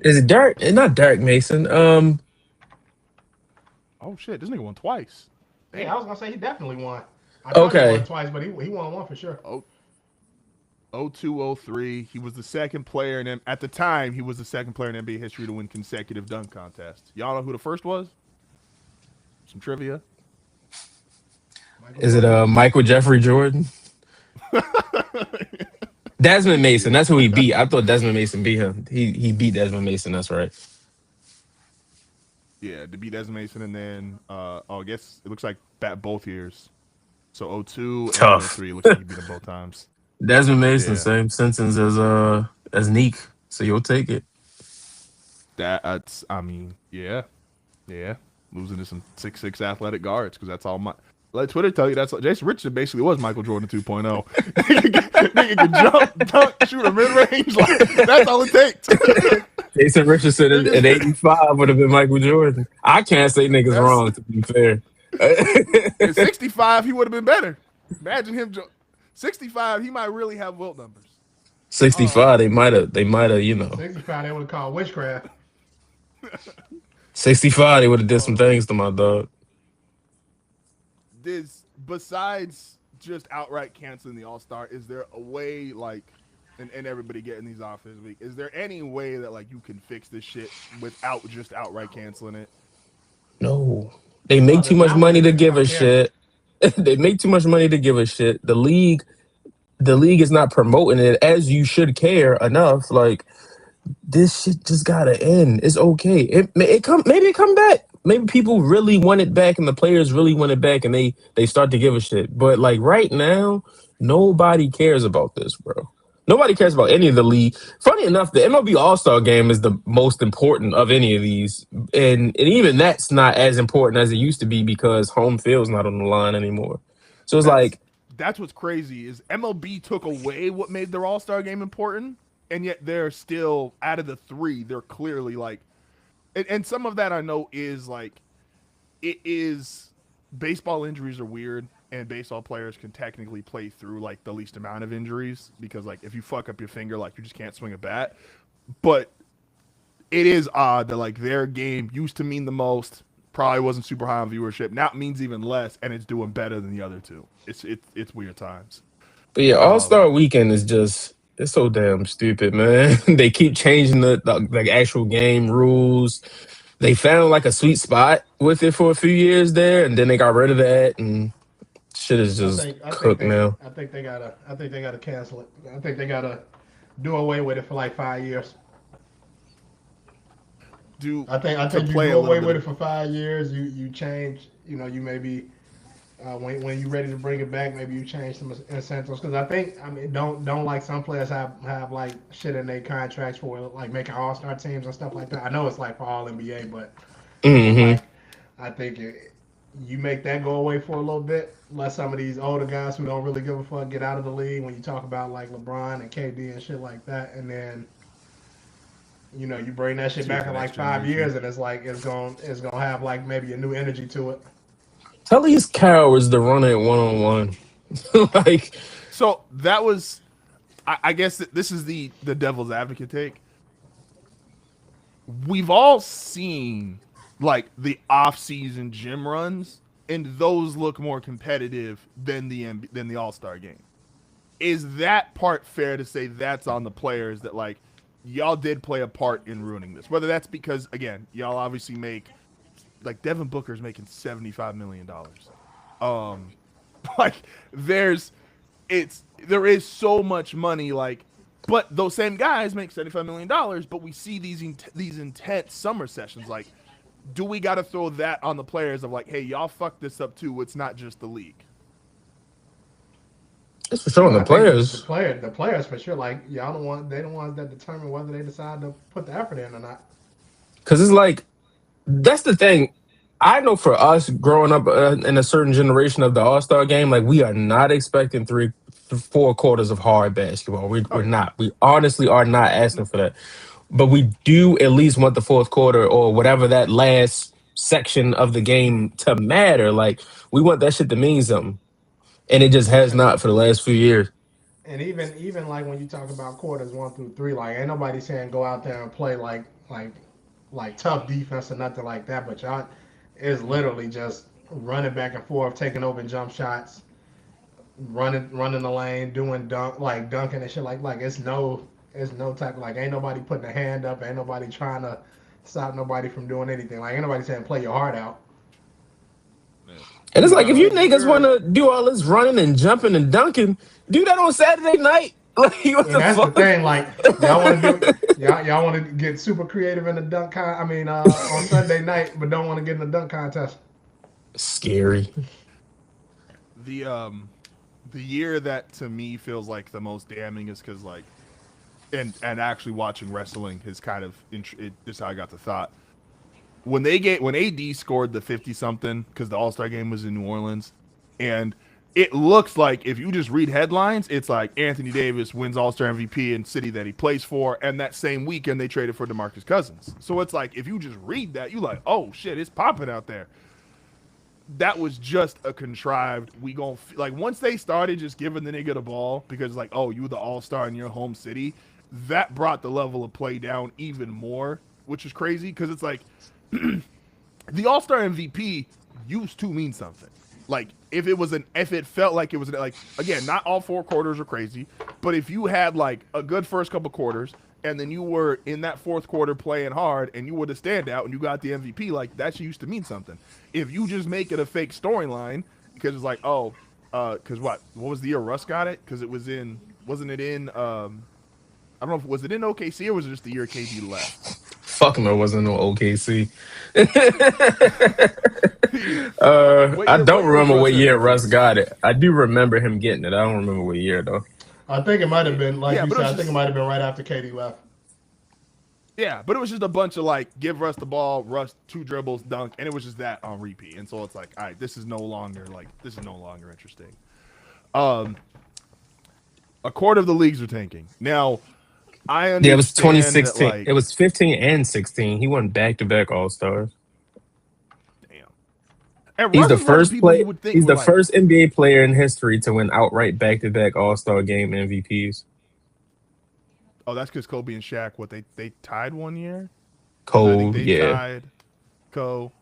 [SPEAKER 2] Is it Derek? Not Derek Mason.
[SPEAKER 1] Oh shit, this nigga won twice.
[SPEAKER 3] Yeah, I
[SPEAKER 1] Damn.
[SPEAKER 3] was gonna say he definitely won. I thought he won
[SPEAKER 2] Okay.
[SPEAKER 3] twice, but he won one for sure.
[SPEAKER 1] Oh, 0203. He was the second player in at the time. He was the second player in NBA history to win consecutive dunk contests. Y'all know who the first was? Some trivia.
[SPEAKER 3] Michael
[SPEAKER 2] Is it
[SPEAKER 3] Jordan.
[SPEAKER 2] Michael Jeffrey Jordan? Desmond Mason.
[SPEAKER 1] Yeah.
[SPEAKER 2] That's who he beat. I thought Desmond Mason beat him. He beat Desmond Mason. That's right.
[SPEAKER 1] Yeah, to beat Desmond Mason, and then I guess it looks like both years. So 02 and
[SPEAKER 2] Tough.
[SPEAKER 1] 03 looks like he beat him both times.
[SPEAKER 2] Desmond Mason,
[SPEAKER 1] Yeah,
[SPEAKER 2] same sentence as Neek. So you'll take it.
[SPEAKER 1] that's I mean, yeah, losing to some 6'6" athletic guards because that's all my. Let Twitter tell you that's Jason Richardson basically was Michael Jordan 2.0. Nigga can jump, dunk, shoot a mid range. Like that's all it takes.
[SPEAKER 2] Jason Richardson in '85 would have been Michael Jordan. I can't say niggas
[SPEAKER 1] That's
[SPEAKER 2] wrong, to be fair.
[SPEAKER 1] at 65, he would have been better. Imagine him 65. He might really have Wilt numbers.
[SPEAKER 2] 65, they might have,
[SPEAKER 3] 65, they would have called witchcraft.
[SPEAKER 2] 65, they would have did some
[SPEAKER 1] Um,
[SPEAKER 2] things to my dog.
[SPEAKER 1] this besides just outright canceling the All Star, is there a way like, and everybody getting these off this week? Is there any way that like you can fix this shit without just outright canceling it?
[SPEAKER 2] No. They make too
[SPEAKER 3] There's
[SPEAKER 2] much
[SPEAKER 3] not
[SPEAKER 2] money
[SPEAKER 3] ways
[SPEAKER 2] to
[SPEAKER 3] if you
[SPEAKER 2] give a
[SPEAKER 3] don't care.
[SPEAKER 2] shit. They make too much money to give a shit. The league is not promoting it as you should care enough. Like this shit just gotta end. It's okay. Maybe it come back. Maybe people really want it back and the players really want it back and they start to give a shit. But like right now, nobody cares about this, bro. Nobody cares about any of the league. Funny enough, the MLB All Star Game is the most important of any of these, and even that's not as important as it used to be because home field's not on the line anymore. So it's
[SPEAKER 1] That's
[SPEAKER 2] like,
[SPEAKER 1] that's what's crazy is MLB took away what made their All Star game important, and yet they're still out of the three. They're clearly like, and some of that I know is like, it is baseball injuries are weird, and baseball players can technically play through like the least amount of injuries because like if you fuck up your finger, like you just can't swing a bat. But it is odd that like their game used to mean the most, probably wasn't super high on viewership. Now it means even less, and it's doing better than the other two. It's weird times.
[SPEAKER 2] but yeah, All
[SPEAKER 1] Um,
[SPEAKER 2] Star Weekend is just it's so damn stupid, man. They keep changing the actual game rules. They found like a sweet spot with it for a few years there, and then they got rid of that, and shit is
[SPEAKER 3] I
[SPEAKER 2] just
[SPEAKER 3] think I think
[SPEAKER 2] cooked
[SPEAKER 3] they
[SPEAKER 2] now.
[SPEAKER 3] I think they gotta cancel it. I think they gotta do away with it for like 5 years.
[SPEAKER 1] do
[SPEAKER 3] I
[SPEAKER 1] to
[SPEAKER 3] think you
[SPEAKER 1] play
[SPEAKER 3] do
[SPEAKER 1] a little
[SPEAKER 3] away
[SPEAKER 1] bit
[SPEAKER 3] with
[SPEAKER 1] of
[SPEAKER 3] it for 5 years. You change. You know, you maybe when you're ready to bring it back, maybe you change some incentives. Because I mean, don't like some players have like shit in their contracts for like making All Star teams and stuff like that. I know it's like for All NBA, but
[SPEAKER 2] Hmm.
[SPEAKER 3] like I think you make that go away for a little bit. Let some of these older guys who don't really give a fuck get out of the league. When you talk about like LeBron and KD and shit like that, and then you bring that shit
[SPEAKER 1] see with
[SPEAKER 3] back
[SPEAKER 1] the
[SPEAKER 3] in like
[SPEAKER 1] next
[SPEAKER 3] 5 years,
[SPEAKER 1] generation.
[SPEAKER 3] and it's gonna have like maybe a new energy to it.
[SPEAKER 2] Tell these cowards to run it one on one. Like,
[SPEAKER 1] So that was, I guess this is the devil's advocate take. We've all seen like the off-season gym runs, and those look more competitive than the All-Star game. Is that part fair to say that's on the players that like y'all did play a part in ruining this? Whether that's because again, y'all obviously make like Devin Booker's making $75 million. Um, like there's there is so much money like, but those same guys make $75 million. But we see these intense summer sessions. Like, do we got to throw that on the players of like, hey, y'all fucked this up too? It's not just the league.
[SPEAKER 2] it's for showing the
[SPEAKER 3] I think
[SPEAKER 2] players.
[SPEAKER 3] the players for sure. Like y'all the ones that determine whether they decide to put the effort in or not.
[SPEAKER 2] Because it's like, that's the thing. I know for us growing up in a certain generation of the All Star game, like we are not expecting 4 quarters of hard basketball.
[SPEAKER 1] Oh
[SPEAKER 2] We're
[SPEAKER 1] yeah,
[SPEAKER 2] not. We honestly are not asking
[SPEAKER 1] no,
[SPEAKER 2] for that. But we do at least want the fourth quarter or whatever that last section of the game to matter. Like we want that shit to mean something, and it just has
[SPEAKER 3] And
[SPEAKER 2] not for the last few years.
[SPEAKER 3] even like when you talk about quarters 1 through 3, like ain't nobody saying go out there and play like tough defense or nothing like that. But y'all is literally just running back and forth, taking open jump shots, running the lane, doing dunking and shit like it's no type of like ain't nobody putting a hand up, ain't nobody trying to stop nobody from doing anything. Like ain't nobody saying play your heart out.
[SPEAKER 1] yeah.
[SPEAKER 2] And it's like if you
[SPEAKER 1] The
[SPEAKER 2] niggas want
[SPEAKER 1] year
[SPEAKER 2] to do all this running and jumping and dunking, do that on Saturday night. Like what
[SPEAKER 3] And
[SPEAKER 2] the
[SPEAKER 3] that's the
[SPEAKER 2] fuck?
[SPEAKER 3] thing. Like y'all want to get super creative in the I mean, on Sunday night, but don't want to get in the dunk contest.
[SPEAKER 2] Scary.
[SPEAKER 1] the the year that to me feels like the most damning is because like and actually watching wrestling is kind of just how I got the thought when AD scored the 50 something because the All Star game was in New Orleans, and it looks like if you just read headlines, it's like Anthony Davis wins All Star MVP in city that he plays for, and that same weekend they traded for DeMarcus Cousins. So it's like if you just read that, you like, oh shit, it's popping out there. That was just a contrived. We gon' like once they started just giving the nigga the ball because like, oh, you the All Star in your home city. That brought the level of play down even more, which is crazy because it's like the All Star MVP used to mean something. Like if it felt like it was like again, not all 4 quarters are crazy, but if you had like a good first couple quarters and then you were in that fourth quarter playing hard and you were the standout and you got the MVP, like that used to mean something. If you just make it a fake storyline because it's like oh, because what was the year Russ got it? Because it was in wasn't it in I don't know if was it in OKC or was it just the year KD left?
[SPEAKER 2] Fuck no, it wasn't no OKC. I don't
[SPEAKER 1] What year was
[SPEAKER 2] remember
[SPEAKER 1] Russ
[SPEAKER 2] what
[SPEAKER 1] in
[SPEAKER 2] year Russ
[SPEAKER 1] OKC?
[SPEAKER 2] got it. I do remember him getting it. I don't remember what year though.
[SPEAKER 3] I think it might have been like
[SPEAKER 1] Yeah,
[SPEAKER 3] you
[SPEAKER 1] but it
[SPEAKER 3] said.
[SPEAKER 1] was
[SPEAKER 3] I think it
[SPEAKER 1] just
[SPEAKER 3] might have been right after Katie left.
[SPEAKER 1] yeah, but it was just a bunch of like give Russ the ball, Russ 2 dribbles, dunk, and it was just that on repeat. And so it's like, all right, this is no longer interesting. Um, a quarter of the leagues are tanking now. I
[SPEAKER 2] Yeah, it was
[SPEAKER 1] understand that
[SPEAKER 2] 2016. It
[SPEAKER 1] like,
[SPEAKER 2] was 15 and 16. He won back to back All Stars.
[SPEAKER 1] damn, and Russ is one of the people you would think
[SPEAKER 2] He's
[SPEAKER 1] would
[SPEAKER 2] the
[SPEAKER 1] like,
[SPEAKER 2] first NBA player in history to win outright back to back All Star game MVPs.
[SPEAKER 1] oh, that's because Kobe and Shaq what they tied 1 year. So I think
[SPEAKER 2] Cole,
[SPEAKER 1] they
[SPEAKER 2] yeah.
[SPEAKER 1] tied Co.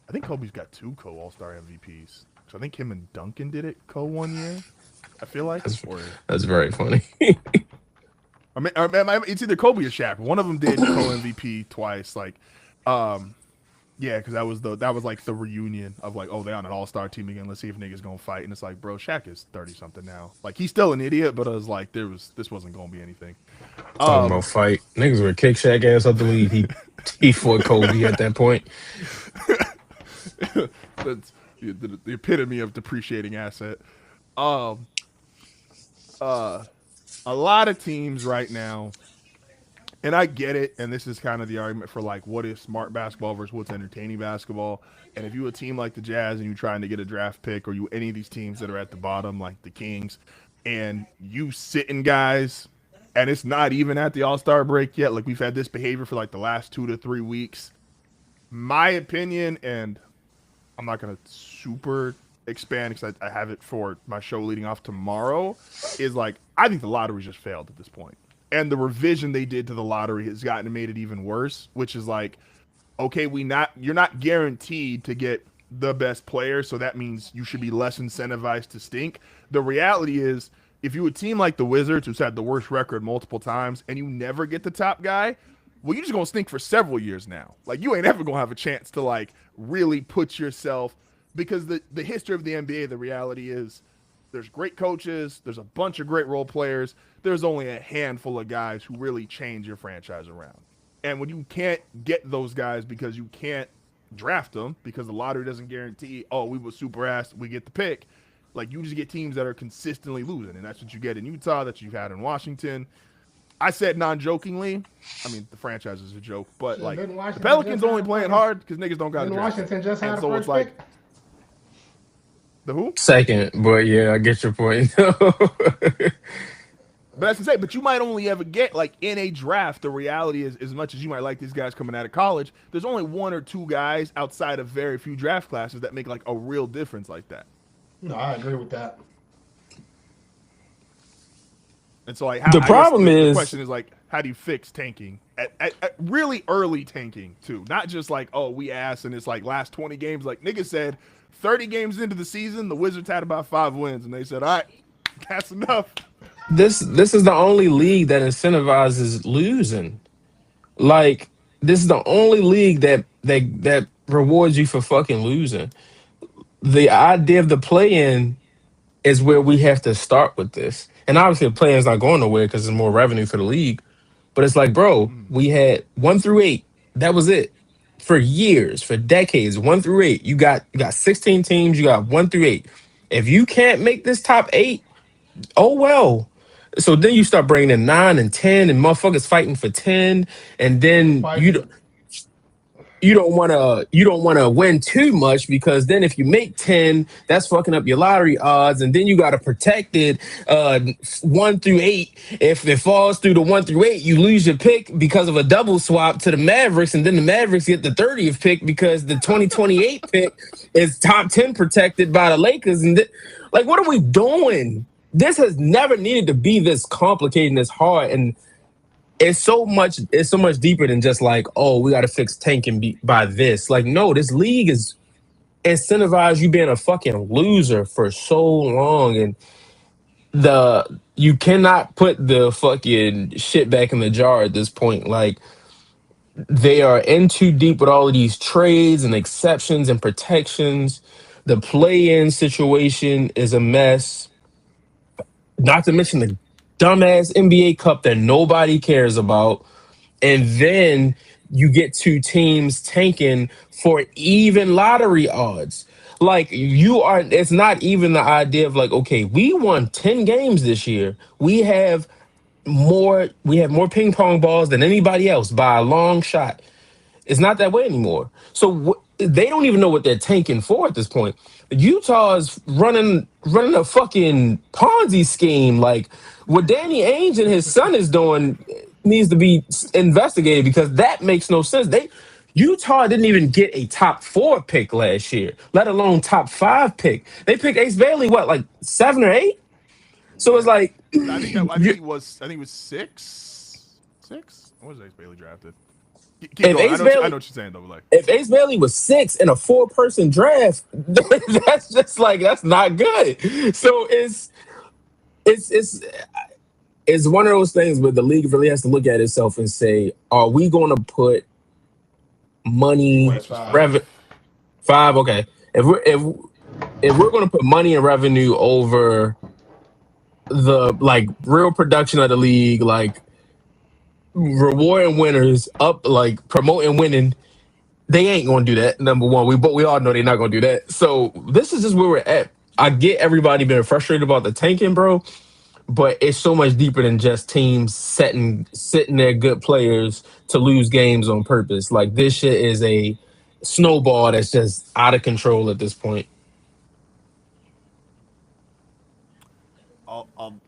[SPEAKER 1] I think Kobe's got 2 All Star MVPs. So I think him and Duncan did it Co 1 year. I feel like,
[SPEAKER 2] That's
[SPEAKER 1] or
[SPEAKER 2] that's very funny.
[SPEAKER 1] it's either Kobe or Shaq. One of them did co MVP twice. Like, um, Yeah, because that was like the reunion of like, oh, they on an all star team again. Let's see if niggas gonna fight. And it's like, bro, Shaq is 30 something now. Like he's still an idiot, but I was like, this wasn't gonna be anything.
[SPEAKER 2] Talking about
[SPEAKER 1] Um,
[SPEAKER 2] fight. Niggas would kick Shaq ass out the league. He fought Kobe at that point.
[SPEAKER 1] that's the epitome of depreciating asset. Um, uh, a lot of teams right now, and I get it. And this is kind of the argument for like, what is smart basketball versus what's entertaining basketball. And if you a team like the Jazz and you're trying to get a draft pick, or you any of these teams that are at the bottom like the Kings, and you sitting guys, and it's not even at the All Star break yet. Like we've had this behavior for like the last 2 to 3 weeks. My opinion, and I'm not gonna super expand because I have it for my show leading off tomorrow, is like I think the lottery just failed at this point. And the revision they did to the lottery has gotten made it even worse, which is like, okay, you're not guaranteed to get the best player, so that means you should be less incentivized to stink. The reality is, if you a team like the Wizards, who's had the worst record multiple times, and you never get the top guy, well, you're just gonna stink for several years now. Like you ain't ever gonna have a chance to like really put yourself, because the history of the NBA, the reality is there's great coaches, there's a bunch of great role players, there's only a handful of guys who really change your franchise around. And when you can't get those guys because you can't draft them because the lottery doesn't guarantee, oh, we were super ass, we get the pick. Like you just get teams that are consistently losing, and that's what you get in Utah, that you've had in Washington. I said non-jokingly. I mean, the franchise is a joke, but
[SPEAKER 3] Shit,
[SPEAKER 1] like
[SPEAKER 3] didn't
[SPEAKER 1] the
[SPEAKER 3] Washington
[SPEAKER 1] Pelicans
[SPEAKER 3] just
[SPEAKER 1] only
[SPEAKER 3] have
[SPEAKER 1] playing
[SPEAKER 3] fucking?
[SPEAKER 1] hard because niggas don't got a
[SPEAKER 3] Didn't
[SPEAKER 1] draft pick,
[SPEAKER 3] Washington just
[SPEAKER 1] and
[SPEAKER 3] have the
[SPEAKER 1] so it's
[SPEAKER 3] first
[SPEAKER 1] like
[SPEAKER 3] pick?
[SPEAKER 1] the who?
[SPEAKER 2] Second, but yeah, I get your point.
[SPEAKER 1] But that's to say, but you might only ever get like in a draft. The reality is, as much as you might like these guys coming out of college, there's only one or two guys outside of very few draft classes that make like a real difference like that.
[SPEAKER 3] No, I agree with that.
[SPEAKER 1] And so, like,
[SPEAKER 2] The
[SPEAKER 1] I guess
[SPEAKER 2] problem
[SPEAKER 1] the
[SPEAKER 2] is
[SPEAKER 1] question is like, how do you fix tanking at really early tanking too? Not just like, oh, we asked and it's like last 20 games. Like nigga said, 30 games into the season, the Wizards had about 5 wins, and they said, all right, that's enough.
[SPEAKER 2] this is the only league that incentivizes losing. Like this is the only league that rewards you for fucking losing. The idea of the play-in is where we have to start with this. And obviously, the play-in's not going nowhere because there's more revenue for the league. But it's like, bro,
[SPEAKER 1] Mm,
[SPEAKER 2] we had 1 through 8. That was it for years, for decades. 1 through 8. You got 16 teams. You got 1 through 8. If you can't make this top 8, oh well. So then you start bringing in 9 and 10, and motherfuckers fighting for 10, and
[SPEAKER 3] Niggas
[SPEAKER 2] then
[SPEAKER 3] fighting.
[SPEAKER 2] you don't wanna win too much because then if you make 10, that's fucking up your lottery odds, and then you got to protect it 1 through 8. If it falls through the 1 through 8, you lose your pick because of a double swap to the Mavericks, and then the Mavericks get the 30th pick because the 2028 pick is top 10 protected by the Lakers. And like, what are we doing? This has never needed to be this complicated and this hard, and it's so much deeper than just like, oh, we got to fix tanking by this. Like, no, this league is incentivized you being a fucking loser for so long, and you cannot put the fucking shit back in the jar at this point. Like, they are in too deep with all of these trades and exceptions and protections. The play-in situation is a mess. Not to mention the dumbass NBA Cup that nobody cares about. And then you get two teams tanking for even lottery odds. Like, it's not even the idea of like, okay, we won 10 games this year. We have more ping pong balls than anybody else by a long shot. It's not that way anymore. So they don't even know what they're tanking for at this point. Utah is running a fucking Ponzi scheme. Like, what Danny Ainge and his son is doing needs to be investigated because that makes no sense. Utah didn't even get a top 4 pick last year, let alone top 5 pick. They picked Ace Bailey, what, like 7 or 8? So it's
[SPEAKER 1] yeah,
[SPEAKER 2] like,
[SPEAKER 1] I think he was six, six. When was Ace Bailey drafted? Keep
[SPEAKER 2] if
[SPEAKER 1] going.
[SPEAKER 2] Ace
[SPEAKER 1] I know
[SPEAKER 2] Bailey
[SPEAKER 1] what you're saying though. Like,
[SPEAKER 2] if Ace Bailey was 6 in a 4-person draft, that's just like, that's not good. So it's it's one of those things where the league really has to look at itself and say, are we going to put
[SPEAKER 3] He
[SPEAKER 2] money,
[SPEAKER 3] went
[SPEAKER 1] Ace was five.
[SPEAKER 3] five.
[SPEAKER 2] revenue. Five, okay. If we're gonna put money and revenue over the like real production of the league, like rewarding winners, up like promoting winning, they ain't gonna do that. Number one, we all know they're not gonna do that. So this is just where we're at. I get everybody being frustrated about the tanking, bro, but it's so much deeper than just teams sitting their good players to lose games on purpose. Like this shit is a snowball that's just out of control at this point.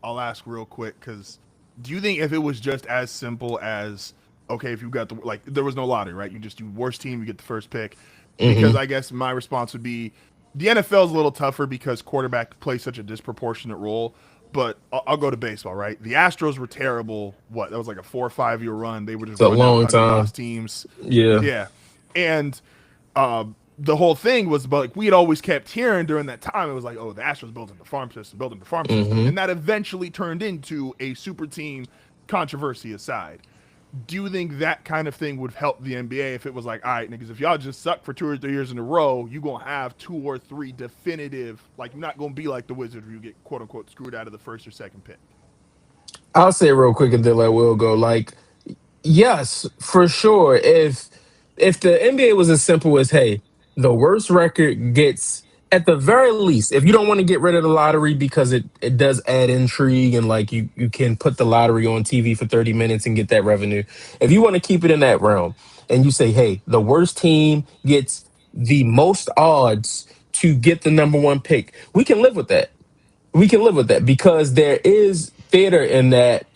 [SPEAKER 1] I'll ask real quick because do you think if it was just as simple as okay, if you got the like there was no lottery, right? You just do worst team, you get the first pick. Because
[SPEAKER 2] Hmm.
[SPEAKER 1] I guess my response would be the NFL is a little tougher because quarterback plays such a disproportionate role. But I'll go to baseball, right? The Astros were terrible. What that was like a 4 or 5 year run. They were
[SPEAKER 2] It's
[SPEAKER 1] just
[SPEAKER 2] a
[SPEAKER 1] running out
[SPEAKER 2] long
[SPEAKER 1] hundred
[SPEAKER 2] time.
[SPEAKER 1] loss teams.
[SPEAKER 2] Yeah.
[SPEAKER 1] Yeah, and uh, the whole thing was about like we had always kept hearing during that time. It was like, oh, the Astros building the farm system, building the farm system,
[SPEAKER 2] Hmm.
[SPEAKER 1] and that eventually turned into a super team. Controversy aside, do you think that kind of thing would help the NBA if it was like, all right, niggas, if y'all just suck for 2 or 3 years in a row, you gonna have 2 or 3 definitive, like you're not gonna be like the Wizards where you get quote unquote screwed out of the first or second pick.
[SPEAKER 2] I'll say it real quick and then let Will go. Like, yes, for sure. If the NBA was as simple as, hey, the worst record gets at the very least, if you don't want to get rid of the lottery because it does add intrigue and like you can put the lottery on TV for 30 minutes and get that revenue. If you want to keep it in that realm and you say, hey, the worst team gets the most odds to get the number one pick, we can live with that because there is theater in that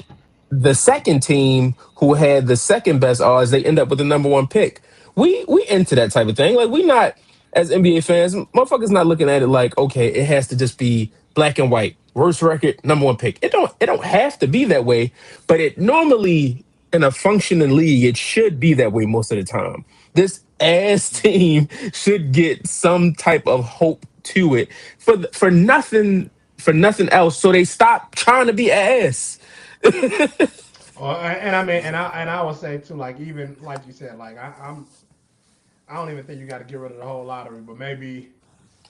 [SPEAKER 2] the second team who had the second best odds, they end up with the number one pick. We into that type of thing. Like we not as NBA fans, motherfuckers not looking at it like, okay, it has to just be black and white. Worst record, number one pick. It don't have to be that way, but it normally in a functioning league, it should be that way most of the time. This ass team should get some type of hope to it for nothing else. So they stop trying to be ass.
[SPEAKER 3] And I mean, and I would say too, like even like you said, like I don't even think you got to get rid of the whole lottery, but maybe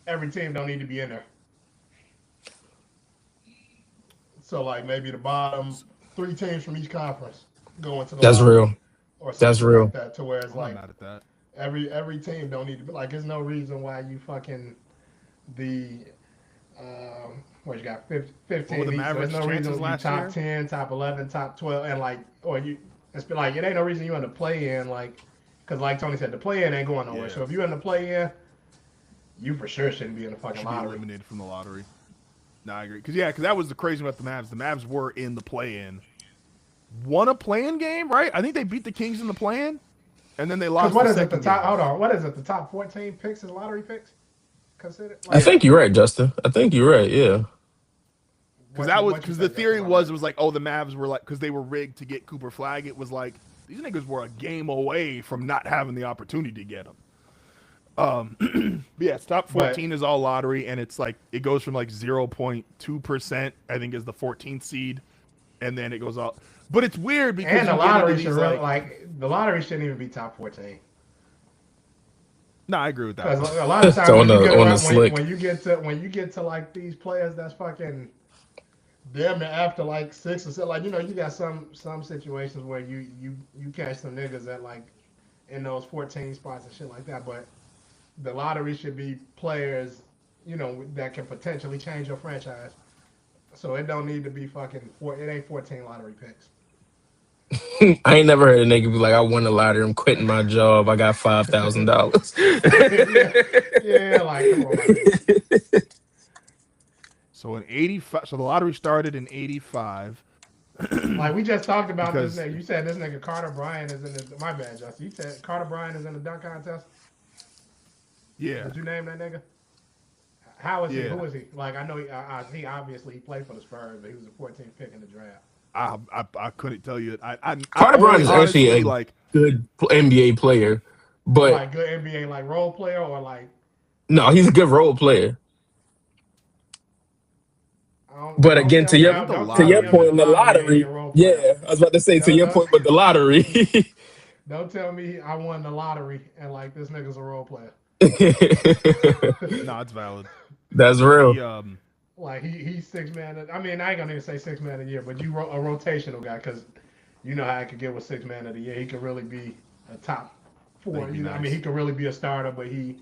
[SPEAKER 3] every team don't need to be in there. So like maybe the bottom three teams from each conference go into the
[SPEAKER 2] That's
[SPEAKER 3] lottery
[SPEAKER 2] real.
[SPEAKER 3] or some
[SPEAKER 2] That's
[SPEAKER 3] shit like
[SPEAKER 2] real.
[SPEAKER 3] that, to where it's
[SPEAKER 1] I'm not
[SPEAKER 3] like
[SPEAKER 1] mad at that.
[SPEAKER 3] every team don't need to be like. There's no reason why you fucking the what you got
[SPEAKER 1] What were
[SPEAKER 3] 15
[SPEAKER 1] the
[SPEAKER 3] each. So there's
[SPEAKER 1] Mavericks'
[SPEAKER 3] no
[SPEAKER 1] chances
[SPEAKER 3] reason you
[SPEAKER 1] last
[SPEAKER 3] top
[SPEAKER 1] year?
[SPEAKER 3] 10, top 11, top 12, and like or you. It's been like it ain't no reason you in the play in like because like Tony said the play in ain't going nowhere.
[SPEAKER 1] Yeah,
[SPEAKER 3] So if you in the play in, you for sure shouldn't be in the fucking
[SPEAKER 1] should be
[SPEAKER 3] lottery.
[SPEAKER 1] eliminated from the lottery. No, I agree. Because yeah, because that was the crazy about the Mavs. The Mavs were in the play-in, won a play-in game, right? I think they beat the Kings in the play-in, and then they
[SPEAKER 3] Because
[SPEAKER 1] lost
[SPEAKER 3] what
[SPEAKER 1] the
[SPEAKER 3] is it? The
[SPEAKER 1] second
[SPEAKER 3] top.
[SPEAKER 1] game.
[SPEAKER 3] Hold on. What is it? The top 14 picks is lottery picks considered?
[SPEAKER 2] I
[SPEAKER 3] Like
[SPEAKER 1] Yeah,
[SPEAKER 2] think you're right, Justin. I think you're right. Yeah.
[SPEAKER 1] because that was
[SPEAKER 3] what you
[SPEAKER 1] because the
[SPEAKER 3] say, Justin?
[SPEAKER 1] theory
[SPEAKER 3] My
[SPEAKER 1] was
[SPEAKER 3] bad.
[SPEAKER 1] it was like, oh, the Mavs were like because they were rigged to get Cooper Flag. It was like these niggas were a game away from not having the opportunity to get him. But yeah, it's top
[SPEAKER 3] But
[SPEAKER 1] 14 is all lottery, and it's like it goes from like 0.2%, I think, is the 14th seed, and then it goes out. But it's weird because
[SPEAKER 3] and the
[SPEAKER 1] you get into
[SPEAKER 3] lottery should
[SPEAKER 1] these
[SPEAKER 3] really
[SPEAKER 1] like,
[SPEAKER 3] like the lottery shouldn't even be top 14
[SPEAKER 1] no, I agree with that
[SPEAKER 3] because
[SPEAKER 1] one.
[SPEAKER 3] a lot of
[SPEAKER 2] So
[SPEAKER 3] times
[SPEAKER 2] on
[SPEAKER 3] when you
[SPEAKER 2] the
[SPEAKER 3] get
[SPEAKER 2] on the
[SPEAKER 3] around
[SPEAKER 2] slick.
[SPEAKER 3] when you get to like these players that's fucking damn near after like six or seven, like you got some situations where you catch some niggas that like in those 14 spots and shit like that, but the lottery should be players that can potentially change your franchise. So it don't need to be fucking four. It ain't 14 lottery picks.
[SPEAKER 2] I ain't never heard a nigga be like, I won the lottery, I'm quitting my job, I got $5,000.
[SPEAKER 3] Yeah, yeah. Like, come on, my nigga.
[SPEAKER 1] So in 85, so the lottery started in 85
[SPEAKER 3] Like we just talked about this
[SPEAKER 1] because
[SPEAKER 3] nigga. You said this nigga Carter Bryan is in the. My bad, Justin. You said Carter Bryan is in the dunk contest.
[SPEAKER 1] yeah,
[SPEAKER 3] Did you name that nigga? How is he?
[SPEAKER 1] yeah,
[SPEAKER 3] Who is he? Like I know he obviously he played for the Spurs, but he was the 14th pick in the draft.
[SPEAKER 1] I couldn't tell you. I
[SPEAKER 2] Carter Brown
[SPEAKER 1] only
[SPEAKER 2] is actually
[SPEAKER 1] honestly
[SPEAKER 2] a
[SPEAKER 1] like
[SPEAKER 2] good NBA player, but
[SPEAKER 3] Like good NBA like role player or like
[SPEAKER 2] no, he's a good role player. But
[SPEAKER 3] don't
[SPEAKER 2] again,
[SPEAKER 3] tell me
[SPEAKER 1] I think the
[SPEAKER 2] to
[SPEAKER 3] don't tell
[SPEAKER 2] your
[SPEAKER 3] me him
[SPEAKER 1] lottery.
[SPEAKER 3] in
[SPEAKER 2] point,
[SPEAKER 3] the
[SPEAKER 2] the
[SPEAKER 3] lottery ain't your
[SPEAKER 2] lottery,
[SPEAKER 3] role
[SPEAKER 2] yeah,
[SPEAKER 3] player.
[SPEAKER 2] I was about to say to
[SPEAKER 3] No,
[SPEAKER 2] your
[SPEAKER 3] no.
[SPEAKER 2] point with the lottery.
[SPEAKER 3] Don't tell me I won the lottery and like this nigga's a role player.
[SPEAKER 1] No, it's valid.
[SPEAKER 2] That's
[SPEAKER 1] The
[SPEAKER 2] real.
[SPEAKER 3] Like he's 6 man. I mean, I ain't gonna even say 6 man a year, but you a rotational guy because you know how I could get with 6 man of the year. He could really be a top four.
[SPEAKER 1] They'd be
[SPEAKER 3] You know, I mean, he
[SPEAKER 1] nice.
[SPEAKER 3] could really be a starter, but you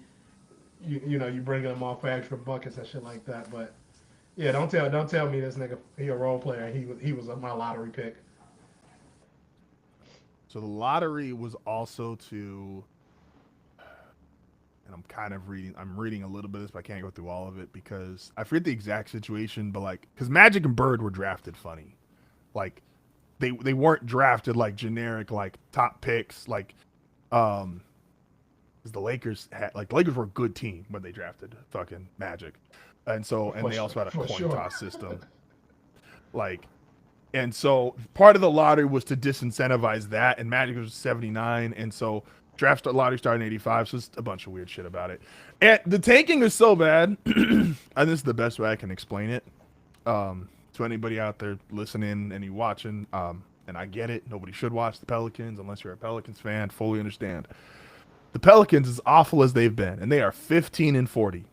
[SPEAKER 3] know, you bringing him off for extra buckets and shit like that. But yeah, don't tell me this nigga he a role player. He was my lottery pick.
[SPEAKER 1] So the lottery was also to, and I'm reading a little bit of this, but I can't go through all of it because I forget the exact situation, but like, because Magic and Bird were drafted funny. Like, they weren't drafted like generic, like top picks, like, because the Lakers were a good team when they drafted fucking Magic. And
[SPEAKER 3] For
[SPEAKER 1] they
[SPEAKER 3] sure,
[SPEAKER 1] also had a
[SPEAKER 3] for
[SPEAKER 1] coin
[SPEAKER 3] sure.
[SPEAKER 1] toss system. Like, and so part of the lottery was to disincentivize that, and Magic was 79, and so lottery started in 85, so it's a bunch of weird shit about it. And the tanking is so bad, and this is the best way I can explain it. To anybody out there listening and you watching, and I get it, nobody should watch the Pelicans unless you're a Pelicans fan, fully understand. The Pelicans, as awful as they've been, and they are 15-40.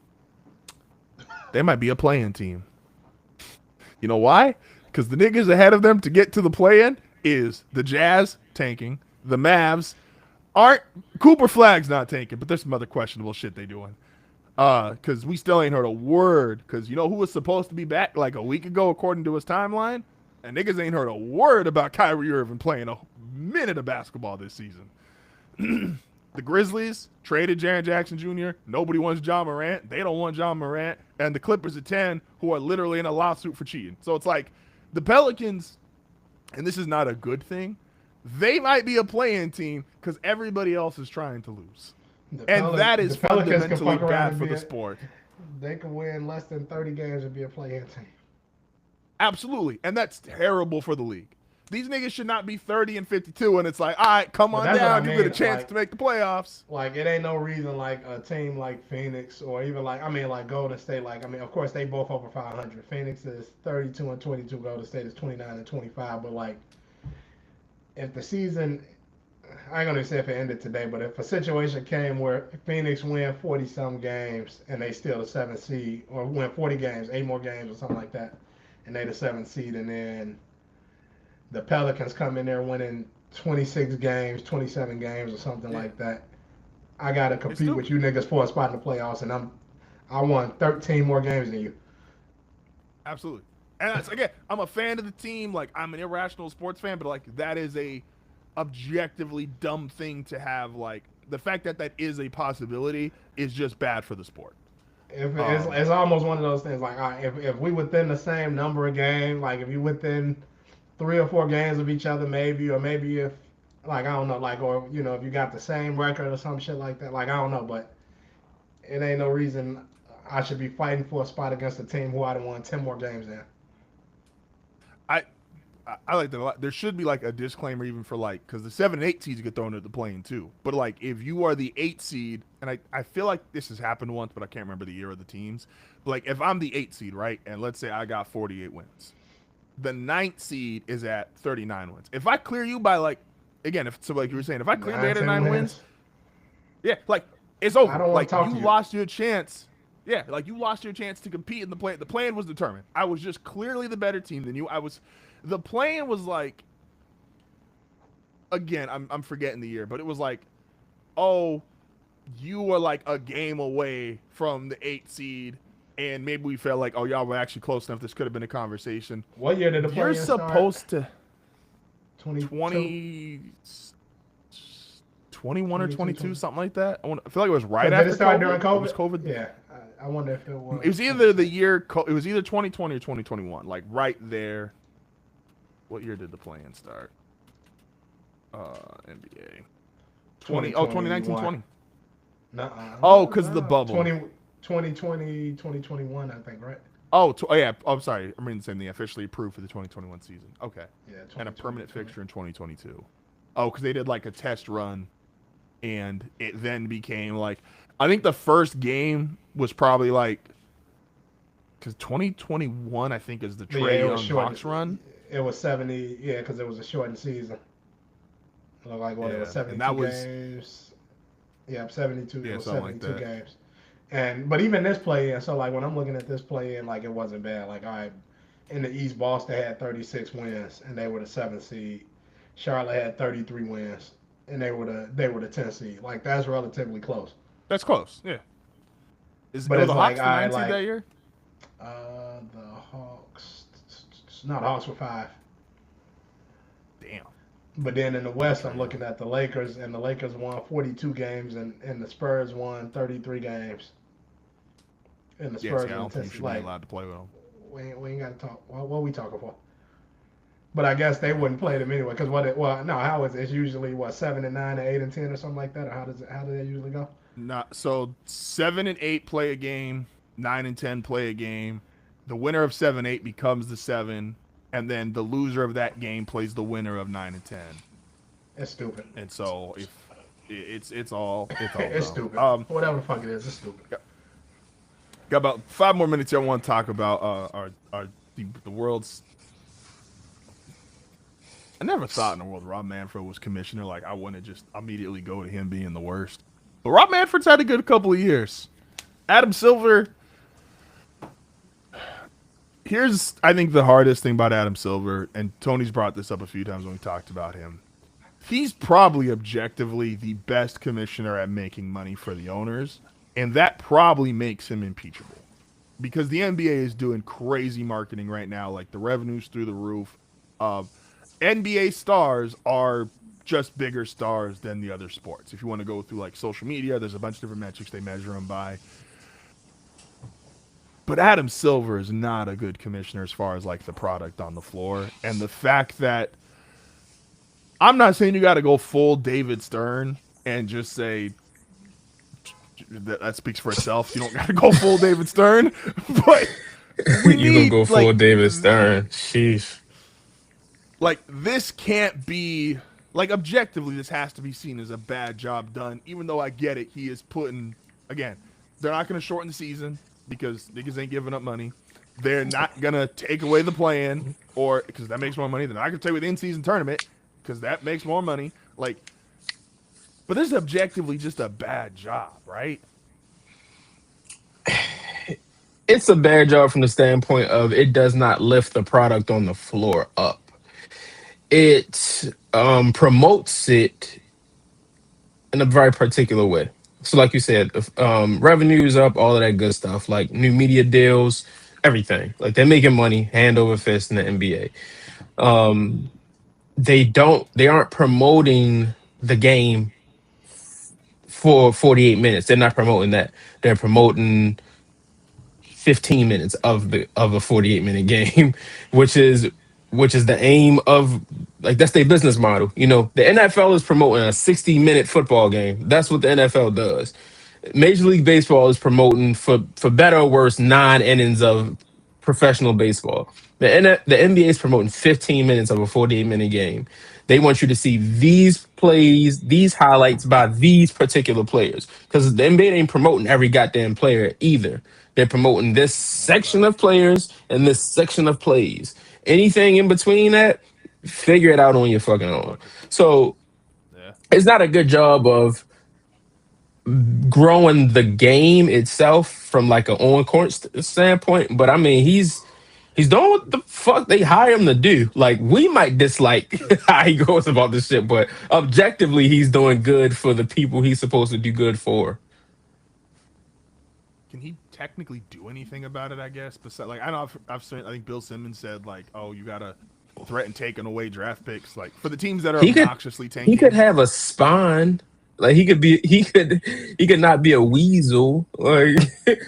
[SPEAKER 1] They might be a play-in team. You know why? Because the niggas ahead of them to get to the play-in is the Jazz tanking, the Mavs aren't. Cooper Flag's not tanking, but there's some other questionable shit they doing. Because we still ain't heard a word. Because you know who was supposed to be back like a week ago, according to his timeline, and niggas ain't heard a word about Kyrie Irving playing a minute of basketball this season. The Grizzlies traded Jaren Jackson Jr. Nobody wants John Morant. They don't want John Morant. And the Clippers at 10, who are literally in a lawsuit for cheating. So it's like the Pelicans, and this is not a good thing, they might be a play-in team because everybody else is trying to lose. And that is
[SPEAKER 3] The Pelicans can
[SPEAKER 1] fundamentally
[SPEAKER 3] fuck around
[SPEAKER 1] bad
[SPEAKER 3] and
[SPEAKER 1] for
[SPEAKER 3] be
[SPEAKER 1] the
[SPEAKER 3] a,
[SPEAKER 1] sport.
[SPEAKER 3] they can win less than 30 games and be a play-in team.
[SPEAKER 1] Absolutely. And that's terrible for the league. These niggas should not be 30-52, and it's like, all right, come
[SPEAKER 3] But
[SPEAKER 1] on
[SPEAKER 3] that's what I
[SPEAKER 1] down. You get a
[SPEAKER 3] mean.
[SPEAKER 1] chance to make the playoffs.
[SPEAKER 3] Like it ain't no reason like a team like Phoenix or even like I mean like Golden State. Like I mean, of course they both over 500. Phoenix is 32-22. Golden State is 29-25. But like if the season, I ain't gonna say if it ended today, but if a situation came where Phoenix win 40 some games and they still the seventh seed, or win 40 games, 8 more games or something like that, and they the seventh seed, and then the Pelicans come in there winning 26 games, 27 games or something
[SPEAKER 1] Yeah.
[SPEAKER 3] like that. I gotta
[SPEAKER 1] It's
[SPEAKER 3] compete with
[SPEAKER 1] stupid.
[SPEAKER 3] you niggas for a spot in the playoffs, and I won 13 more games than you.
[SPEAKER 1] Absolutely. And that's, again, I'm a fan of the team. Like, I'm an irrational sports fan, but like that is a objectively dumb thing to have. Like, the fact that that is a possibility is just bad for the sport.
[SPEAKER 3] If
[SPEAKER 1] Um,
[SPEAKER 3] it's almost one of those things like, all right, if we within the same number of games, like if you within 3 or 4 games of each other, maybe, or maybe if like I don't know, like or you know if you got the same record or some shit like that, like I don't know, but it ain't no reason I should be fighting for a spot against a team who I'd have won 10 more games in.
[SPEAKER 1] I I like that a lot. There should be like a disclaimer even for like because the 7 and 8 seeds get thrown at the plane too. But like if you are the 8 seed, and I feel like this has happened once, but I can't remember the year of the teams. But like if I'm the 8 seed, right, and let's say I got 48 wins, the ninth seed is at 39 wins. If I clear you by like again, if so like you were saying, if I clear
[SPEAKER 3] Nine,
[SPEAKER 1] Beta
[SPEAKER 3] ten
[SPEAKER 1] 9 wins,
[SPEAKER 3] wins.
[SPEAKER 1] yeah, like it's
[SPEAKER 3] I
[SPEAKER 1] over.
[SPEAKER 3] don't want
[SPEAKER 1] Like
[SPEAKER 3] to talk
[SPEAKER 1] you
[SPEAKER 3] to you.
[SPEAKER 1] lost your chance. Yeah, like you lost your chance to compete in the play. The plan was determined. I was just clearly the better team than you. I was. The plan was like. Again, I'm forgetting the year, but it was like, oh, you were like a game away from the 8 seed, and maybe we felt like, oh, y'all were actually close enough. This could have been a conversation.
[SPEAKER 3] What year did the
[SPEAKER 1] You're
[SPEAKER 3] play-in start?
[SPEAKER 1] supposed to
[SPEAKER 3] 22,
[SPEAKER 1] 20, 21 or
[SPEAKER 3] 22,
[SPEAKER 1] 22,
[SPEAKER 3] 20.
[SPEAKER 1] something like that. I feel like it was
[SPEAKER 3] So
[SPEAKER 1] right
[SPEAKER 3] did it
[SPEAKER 1] after
[SPEAKER 3] start
[SPEAKER 1] COVID.
[SPEAKER 3] during
[SPEAKER 1] It was
[SPEAKER 3] COVID?
[SPEAKER 1] COVID.
[SPEAKER 3] Yeah, I wonder if it
[SPEAKER 1] It
[SPEAKER 3] was.
[SPEAKER 1] was either the year. It was either 2020 or 2021. Like there. What year did the plan start? NBA 20. Oh, 2019,
[SPEAKER 3] 2021.
[SPEAKER 1] 20.
[SPEAKER 3] Nuh-uh.
[SPEAKER 1] Oh, because of the bubble.
[SPEAKER 3] 2020, 2021, I think, right?
[SPEAKER 1] Oh yeah. Oh, I'm sorry. I mean the same thing. Officially approved for the 2021 season. Okay.
[SPEAKER 3] Yeah,
[SPEAKER 1] And a
[SPEAKER 3] 2020,
[SPEAKER 1] permanent fixture in 2022. Oh, because they did like a test run, and it then became like I think the first game was probably like because 2021 I think is the
[SPEAKER 3] Yeah,
[SPEAKER 1] Trey
[SPEAKER 3] it was
[SPEAKER 1] Young
[SPEAKER 3] short.
[SPEAKER 1] Hawks run.
[SPEAKER 3] It was 70, yeah, because it was a shortened season. It looked like what it was
[SPEAKER 1] Yeah, and
[SPEAKER 3] 72
[SPEAKER 1] that was
[SPEAKER 3] games. Yeah, 72. It
[SPEAKER 1] yeah
[SPEAKER 3] was
[SPEAKER 1] something like
[SPEAKER 3] 72
[SPEAKER 1] that.
[SPEAKER 3] games. And but even this play in, so like when I'm looking at this play in, like it wasn't bad. Like all right, in the East, Boston had 36 wins and they were the seventh seed. Charlotte had 33 wins and they were the 10th seed. Like that's relatively close.
[SPEAKER 1] That's close. Yeah,
[SPEAKER 3] But
[SPEAKER 1] were
[SPEAKER 3] it's
[SPEAKER 1] the
[SPEAKER 3] like
[SPEAKER 1] Hawks the
[SPEAKER 3] I
[SPEAKER 1] ninth seed
[SPEAKER 3] like
[SPEAKER 1] that year?
[SPEAKER 3] the Hawks. No, the Hawks were five.
[SPEAKER 1] Damn.
[SPEAKER 3] But then in the West, I'm
[SPEAKER 1] Damn.
[SPEAKER 3] looking at the Lakers, and the Lakers won 42 games, and the Spurs won 33 games. And the
[SPEAKER 1] Yeah, see,
[SPEAKER 3] Spurs
[SPEAKER 1] I
[SPEAKER 3] were the
[SPEAKER 1] don't think you
[SPEAKER 3] 10th.
[SPEAKER 1] should be
[SPEAKER 3] Like
[SPEAKER 1] allowed to play with them.
[SPEAKER 3] we ain't got to talk. What are we talking for? But I guess they wouldn't play them anyway. Because what? Well, no. How is it? It's usually what 7 and 9, or 8 and 10, or something like that. Or how does it? How do they usually go?
[SPEAKER 1] Not so 7 and 8 play a game, 9 and 10 play a game. The winner of 7-8 becomes the 7, and then the loser of that game plays the winner of 9 and 10.
[SPEAKER 3] It's stupid.
[SPEAKER 1] And so if it's all
[SPEAKER 3] It's
[SPEAKER 1] dumb.
[SPEAKER 3] stupid. Whatever the fuck it is, it's stupid.
[SPEAKER 1] Got about 5 more minutes here. I want to talk about the world's. I never thought in the world Rob Manfred was commissioner. Like I wouldn't just immediately go to him being the worst. But Rob Manfred's had a good couple of years. Adam Silver. Here's I think the hardest thing about Adam Silver, and Tony's brought this up a few times when we talked about him. He's probably objectively the best commissioner at making money for the owners, and that probably makes him impeachable. Because the NBA is doing crazy marketing right now, like the revenues through the roof. NBA stars are just bigger stars than the other sports. If you want to go through like social media, there's a bunch of different metrics they measure them by. But Adam Silver is not a good commissioner as far as like the product on the floor. And the fact that I'm not saying you got to go full David Stern and just say that speaks for itself. You don't got to go full David Stern, but we
[SPEAKER 2] You gonna go
[SPEAKER 1] need
[SPEAKER 2] full David Stern? Sheesh.
[SPEAKER 1] like this can't be like objectively. This has to be seen as a bad job done. Even though I get it, he is putting again. They're not going to shorten the season because niggas ain't giving up money. They're not going to take away the plan or because that makes more money. They're not going to take away the in-season tournament because that makes more money. Like, but this is objectively just a bad job, right?
[SPEAKER 2] It's a bad job from the standpoint of it does not lift the product on the floor up. It promotes it in a very particular way. So, like you said, revenues up, all of that good stuff, like new media deals, everything. Like they're making money hand over fist in the NBA. Um, they aren't promoting the game for 48 minutes. They're not promoting that. They're promoting 15 minutes of a 48-minute game, which is the aim of like that's their business model. You know, the NFL is promoting a 60-minute football game. That's what the NFL does. Major League Baseball is promoting for better or worse 9 innings of professional baseball. The NBA is promoting 15 minutes of a 48-minute game. They want you to see these plays, these highlights by these particular players. Because the NBA ain't promoting every goddamn player either. They're promoting this section of players and this section of plays. Anything in between that, figure it out on your fucking own.
[SPEAKER 1] Fuck it.
[SPEAKER 2] So
[SPEAKER 1] Yeah.
[SPEAKER 2] it's not a good job of growing the game itself from like an on court standpoint. But I mean, he's doing what the fuck they hire him to do. Like we might dislike how he goes about this shit, but objectively, he's doing good for the people he's supposed to do good for.
[SPEAKER 1] Can he technically do anything about it? I guess. Besides, like I know I've seen. I think Bill Simmons said like, "Oh, you gotta threaten taking away draft picks like for the teams that are
[SPEAKER 2] He could
[SPEAKER 1] obnoxiously
[SPEAKER 2] he could
[SPEAKER 1] tanking."
[SPEAKER 2] have a spine. Like he could not be a weasel. Like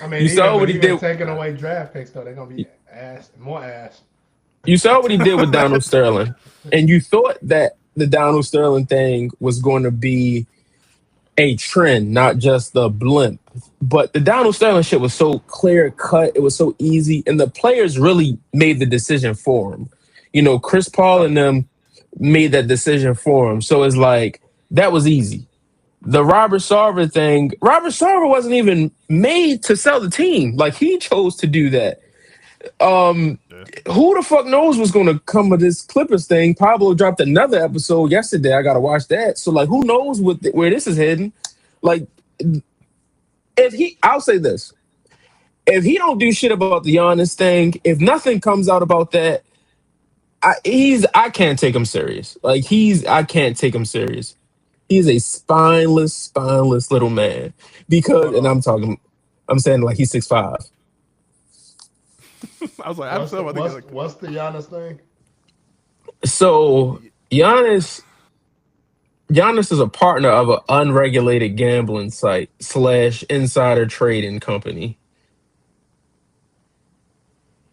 [SPEAKER 3] I mean,
[SPEAKER 2] you saw what he
[SPEAKER 3] even
[SPEAKER 2] did.
[SPEAKER 3] taking away draft picks though, they're gonna be ass, more ass.
[SPEAKER 2] You saw what he did with Donald Sterling, and you thought that the Donald Sterling thing was going to be a trend, not just the blimp. But the Donald Sterling shit was so clear cut, it was so easy, and the players really made the decision for him. You know, Chris Paul and them made that decision for him. So it's like that was easy. The Robert Sarver thing, Robert Sarver wasn't even made to sell the team. Like he chose to do that.
[SPEAKER 1] Yeah.
[SPEAKER 2] Who the fuck knows what's gonna come of this Clippers thing? Pablo dropped another episode yesterday. I gotta watch that. So like, who knows where this is heading? Like, I'll say this: if he don't do shit about the Giannis thing, if nothing comes out about that, I can't take him serious. Like I can't take him serious. He's a spineless little man. Because,
[SPEAKER 1] Hold
[SPEAKER 2] and
[SPEAKER 1] on.
[SPEAKER 2] I'm saying like he's 6'5".
[SPEAKER 1] I was like, I'm
[SPEAKER 3] What's the
[SPEAKER 1] so about to get
[SPEAKER 3] what's
[SPEAKER 1] like,
[SPEAKER 3] what's the Giannis thing?
[SPEAKER 2] So Giannis is a partner of an unregulated gambling site / insider trading company.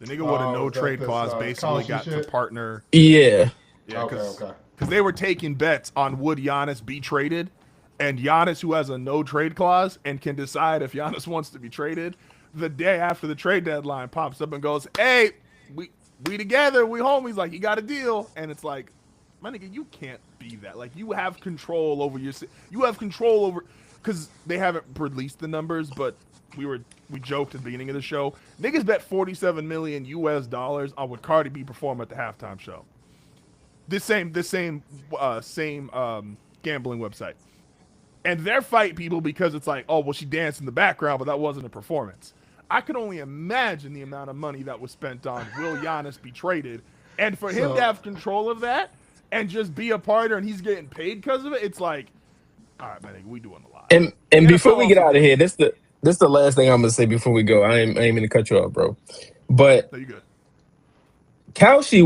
[SPEAKER 1] the nigga with a
[SPEAKER 3] Oh,
[SPEAKER 1] no
[SPEAKER 3] is that
[SPEAKER 1] trade
[SPEAKER 3] this
[SPEAKER 1] clause basically
[SPEAKER 3] Kalshi
[SPEAKER 1] got to
[SPEAKER 3] shit?
[SPEAKER 1] partner.
[SPEAKER 2] Yeah.
[SPEAKER 1] Yeah,
[SPEAKER 3] Okay,
[SPEAKER 1] because
[SPEAKER 3] okay.
[SPEAKER 1] they were taking bets on would Giannis be traded, and Giannis, who has a no trade clause and can decide if Giannis wants to be traded, the day after the trade deadline pops up and goes, "Hey, we together, we homies. Like, you got a deal," and it's like, my nigga, you can't be that. Like, you have control over you have control over, because they haven't released the numbers, but we joked at the beginning of the show. Niggas bet 47 million US dollars on would Cardi B perform at the halftime show. This same gambling website, and they're fight people because it's like, oh well, she danced in the background, but that wasn't a performance. I could only imagine the amount of money that was spent on will Giannis be traded, and for him to
[SPEAKER 3] So
[SPEAKER 1] have control of that and just be a partner, and he's getting paid because of it. It's like, all right, man, we doing a lot. The
[SPEAKER 2] And before
[SPEAKER 1] NFL
[SPEAKER 2] we get
[SPEAKER 1] also
[SPEAKER 2] out of
[SPEAKER 1] did.
[SPEAKER 2] here, this the last thing I'm gonna say before we go. I ain't mean to cut you off, bro. But
[SPEAKER 1] No, you good.
[SPEAKER 2] Kalshi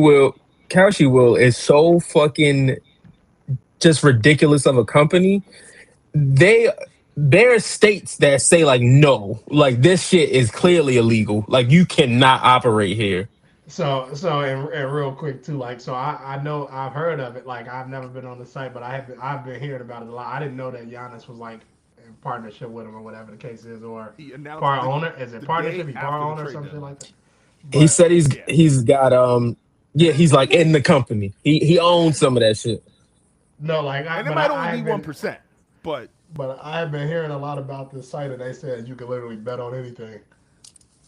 [SPEAKER 2] will is so fucking just ridiculous of a company. They there are states that say like no, like this shit is clearly illegal. Like you cannot operate here.
[SPEAKER 3] and real quick too, like so I know I've heard of it. Like I've never been on the site, but I've been hearing about it a lot. I didn't know that Giannis was like in partnership with him or whatever the case is, or
[SPEAKER 1] He announced
[SPEAKER 3] part owner. Is it
[SPEAKER 1] the
[SPEAKER 3] partnership?
[SPEAKER 1] day
[SPEAKER 3] He part
[SPEAKER 1] after the
[SPEAKER 3] owner or
[SPEAKER 1] trade
[SPEAKER 3] something
[SPEAKER 1] deadline.
[SPEAKER 3] like that.
[SPEAKER 2] He
[SPEAKER 3] But
[SPEAKER 2] said
[SPEAKER 1] Yeah,
[SPEAKER 2] he's got yeah, he's like in the company. He owns some of that shit.
[SPEAKER 3] no, like
[SPEAKER 1] and it might only be 1%, but
[SPEAKER 3] but I have been hearing a lot about this site, and they said you can literally bet on anything.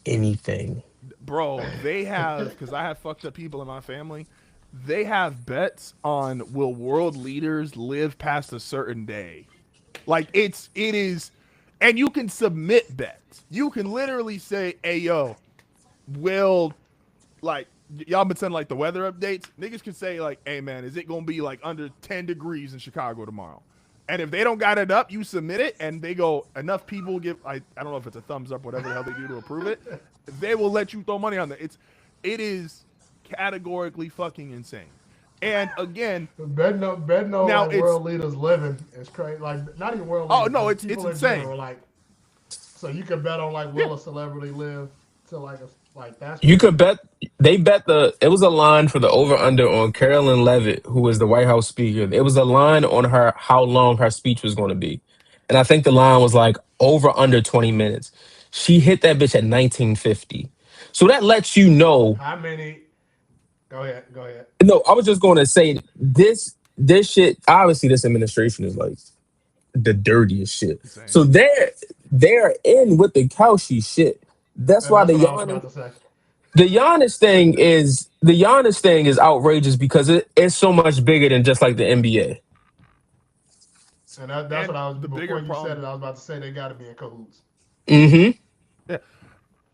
[SPEAKER 2] Anything.
[SPEAKER 1] bro, they have, because I have fucked up people in my family. They have bets on will world leaders live past a certain day. Like it is, and you can submit bets. You can literally say, "Hey yo, will like y'all been sending like the weather updates? Niggas can say like, hey man, is it gonna be like under 10 degrees in Chicago tomorrow?" And if they don't got it up, you submit it, and they go enough people give. I don't know if it's a thumbs up, whatever the hell they do to approve it. They will let you throw money on that. It is categorically fucking insane. And again,
[SPEAKER 3] Bet no
[SPEAKER 1] now
[SPEAKER 3] like
[SPEAKER 1] it's
[SPEAKER 3] world leaders living is crazy. Like not even world
[SPEAKER 1] oh
[SPEAKER 3] leaders,
[SPEAKER 1] no,
[SPEAKER 3] just
[SPEAKER 1] it's
[SPEAKER 3] people in
[SPEAKER 1] insane.
[SPEAKER 3] general. Like so you can bet on like
[SPEAKER 1] Yeah,
[SPEAKER 3] will a celebrity live to like like that's
[SPEAKER 2] You could
[SPEAKER 3] crazy.
[SPEAKER 2] bet it was a line for the over under on Carolyn Levitt, who was the White House speaker. It was a line on her how long her speech was going to be. And I think the line was like over under 20 minutes. She hit that bitch at 1950. So that lets you know.
[SPEAKER 3] How many? Go ahead. Go ahead.
[SPEAKER 2] No, I was just going to say this shit, obviously this administration is like the dirtiest shit.
[SPEAKER 1] insane.
[SPEAKER 2] So they're in with the Cauchy shit. That's
[SPEAKER 3] And
[SPEAKER 2] why
[SPEAKER 3] that's what I was about to say.
[SPEAKER 2] The Giannis thing is outrageous because it's so much bigger than just like the NBA.
[SPEAKER 3] And that's what
[SPEAKER 1] And
[SPEAKER 3] I was
[SPEAKER 1] the
[SPEAKER 3] before
[SPEAKER 1] bigger
[SPEAKER 3] you said
[SPEAKER 1] problem,
[SPEAKER 3] it. I was about to say they got to be in cahoots.
[SPEAKER 2] Mm-hmm.
[SPEAKER 1] yeah.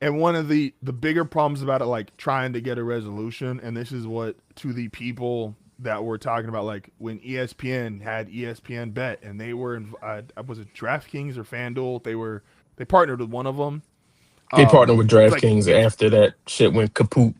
[SPEAKER 1] And one of the bigger problems about it, like trying to get a resolution, and this is what to the people that were talking about, like when ESPN had ESPN Bet, and they were in, was it DraftKings or FanDuel? They partnered with one of them.
[SPEAKER 2] They partnered with
[SPEAKER 1] It's like
[SPEAKER 2] DraftKings after that shit went kaput.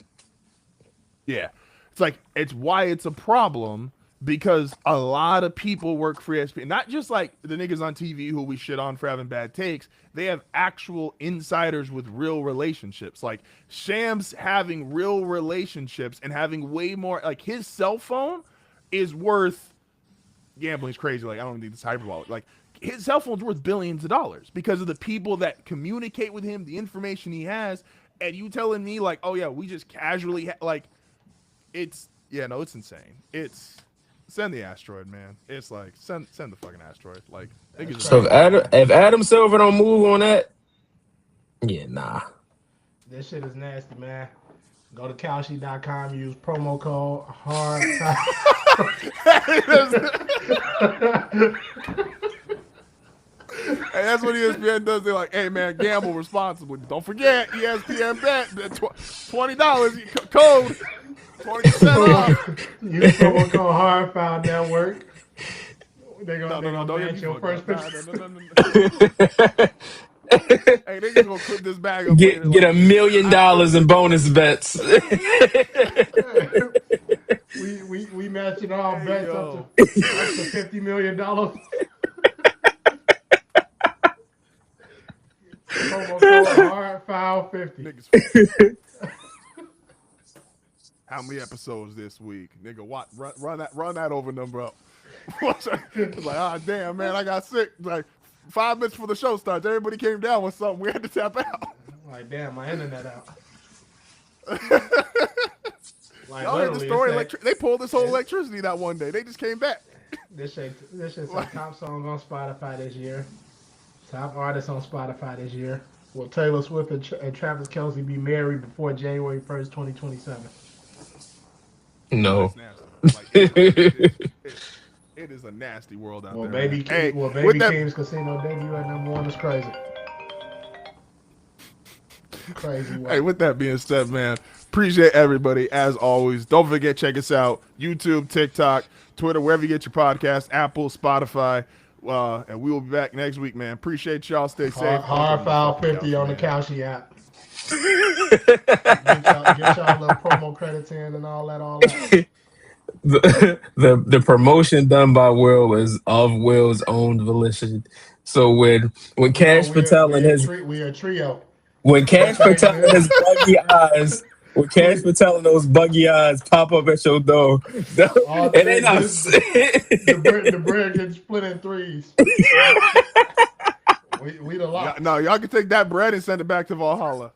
[SPEAKER 1] yeah, it's like it's why it's a problem because a lot of people work for ESPN, not just like the niggas on TV who we shit on for having bad takes. They have actual insiders with real relationships. Like Shams having real relationships and having way more. Like his cell phone is worth gambling's crazy. Like I don't need this hyperbolic. Like his cell phone's worth billions of dollars because of the people that communicate with him, the information he has. And you telling me like, oh yeah, we just casually like it's yeah, no, it's insane. It's send the asteroid, man. It's like send the fucking asteroid. Like
[SPEAKER 3] That's
[SPEAKER 1] niggas just
[SPEAKER 2] So
[SPEAKER 1] don't
[SPEAKER 2] if
[SPEAKER 3] crazy,
[SPEAKER 1] know.
[SPEAKER 2] Adam
[SPEAKER 3] man.
[SPEAKER 2] if Adam Silver don't move on that, yeah, nah.
[SPEAKER 3] This shit is nasty, man. Go to Kalshi.com. Use promo code hard time.
[SPEAKER 1] Hey, that's what ESPN does. They're like, "Hey man, gamble responsibly. Don't forget ESPN bet $20 code 20% off."
[SPEAKER 3] Use promo code hard foul network. They gonna
[SPEAKER 1] don't get
[SPEAKER 3] match
[SPEAKER 1] me
[SPEAKER 3] your
[SPEAKER 1] fucked
[SPEAKER 3] first
[SPEAKER 1] up.
[SPEAKER 3] pitch.
[SPEAKER 1] Hey, they just gonna clip this bag up later.
[SPEAKER 2] Get
[SPEAKER 1] Like,
[SPEAKER 2] $1 million in bonus bets.
[SPEAKER 3] we matching all
[SPEAKER 1] hey
[SPEAKER 3] bets
[SPEAKER 1] yo,
[SPEAKER 3] up to $50 million. Promo code hard foul 50.
[SPEAKER 1] niggas. How many episodes this week, nigga? What? Run that over number up. It's like, ah, damn, man, I got sick. Like 5 minutes before the show starts, everybody came down with something. We had to tap out.
[SPEAKER 3] Like damn, my internet out. Like
[SPEAKER 1] Y'all heard the
[SPEAKER 3] literally,
[SPEAKER 1] story? They pulled this whole electricity that one day. They just came back.
[SPEAKER 3] this shit's a top song on Spotify this year. Top artist on Spotify this year. Will Taylor Swift and Travis Kelce be married before January 1st, 2027?
[SPEAKER 2] No.
[SPEAKER 1] That's nasty. Like, it is a nasty world out
[SPEAKER 3] Well,
[SPEAKER 1] there.
[SPEAKER 3] Baby
[SPEAKER 1] Hey,
[SPEAKER 3] King's Casino debut at #1 is crazy. Crazy work.
[SPEAKER 1] Hey, with that being said, man, appreciate everybody as always. Don't forget, check us out: YouTube, TikTok, Twitter, wherever you get your podcast, Apple, Spotify. And we will be back next week, man. Appreciate y'all. Stay safe.
[SPEAKER 3] Hard foul 50 on the Kalshi app. Get y'all little promo credits in and all that.
[SPEAKER 2] The promotion done by Will is of Will's own volition. So when Cash Patel and his
[SPEAKER 3] we are a trio.
[SPEAKER 2] when Cash Patel and his buggy eyes. When Cash Patel and those buggy eyes pop up at your door, it ain't us.
[SPEAKER 3] The bread gets split in threes. We the locks.
[SPEAKER 1] No, y'all can take that bread and send it back to Valhalla.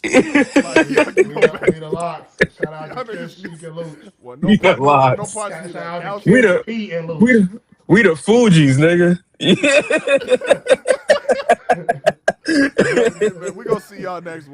[SPEAKER 3] We the locks. Shout out to Chris, Sheik, and Luke.
[SPEAKER 1] Well,
[SPEAKER 2] We the locks.
[SPEAKER 1] Shout out
[SPEAKER 2] We the
[SPEAKER 3] Pete and Luke.
[SPEAKER 2] we the Fugees, nigga.
[SPEAKER 1] We're gonna see y'all next week.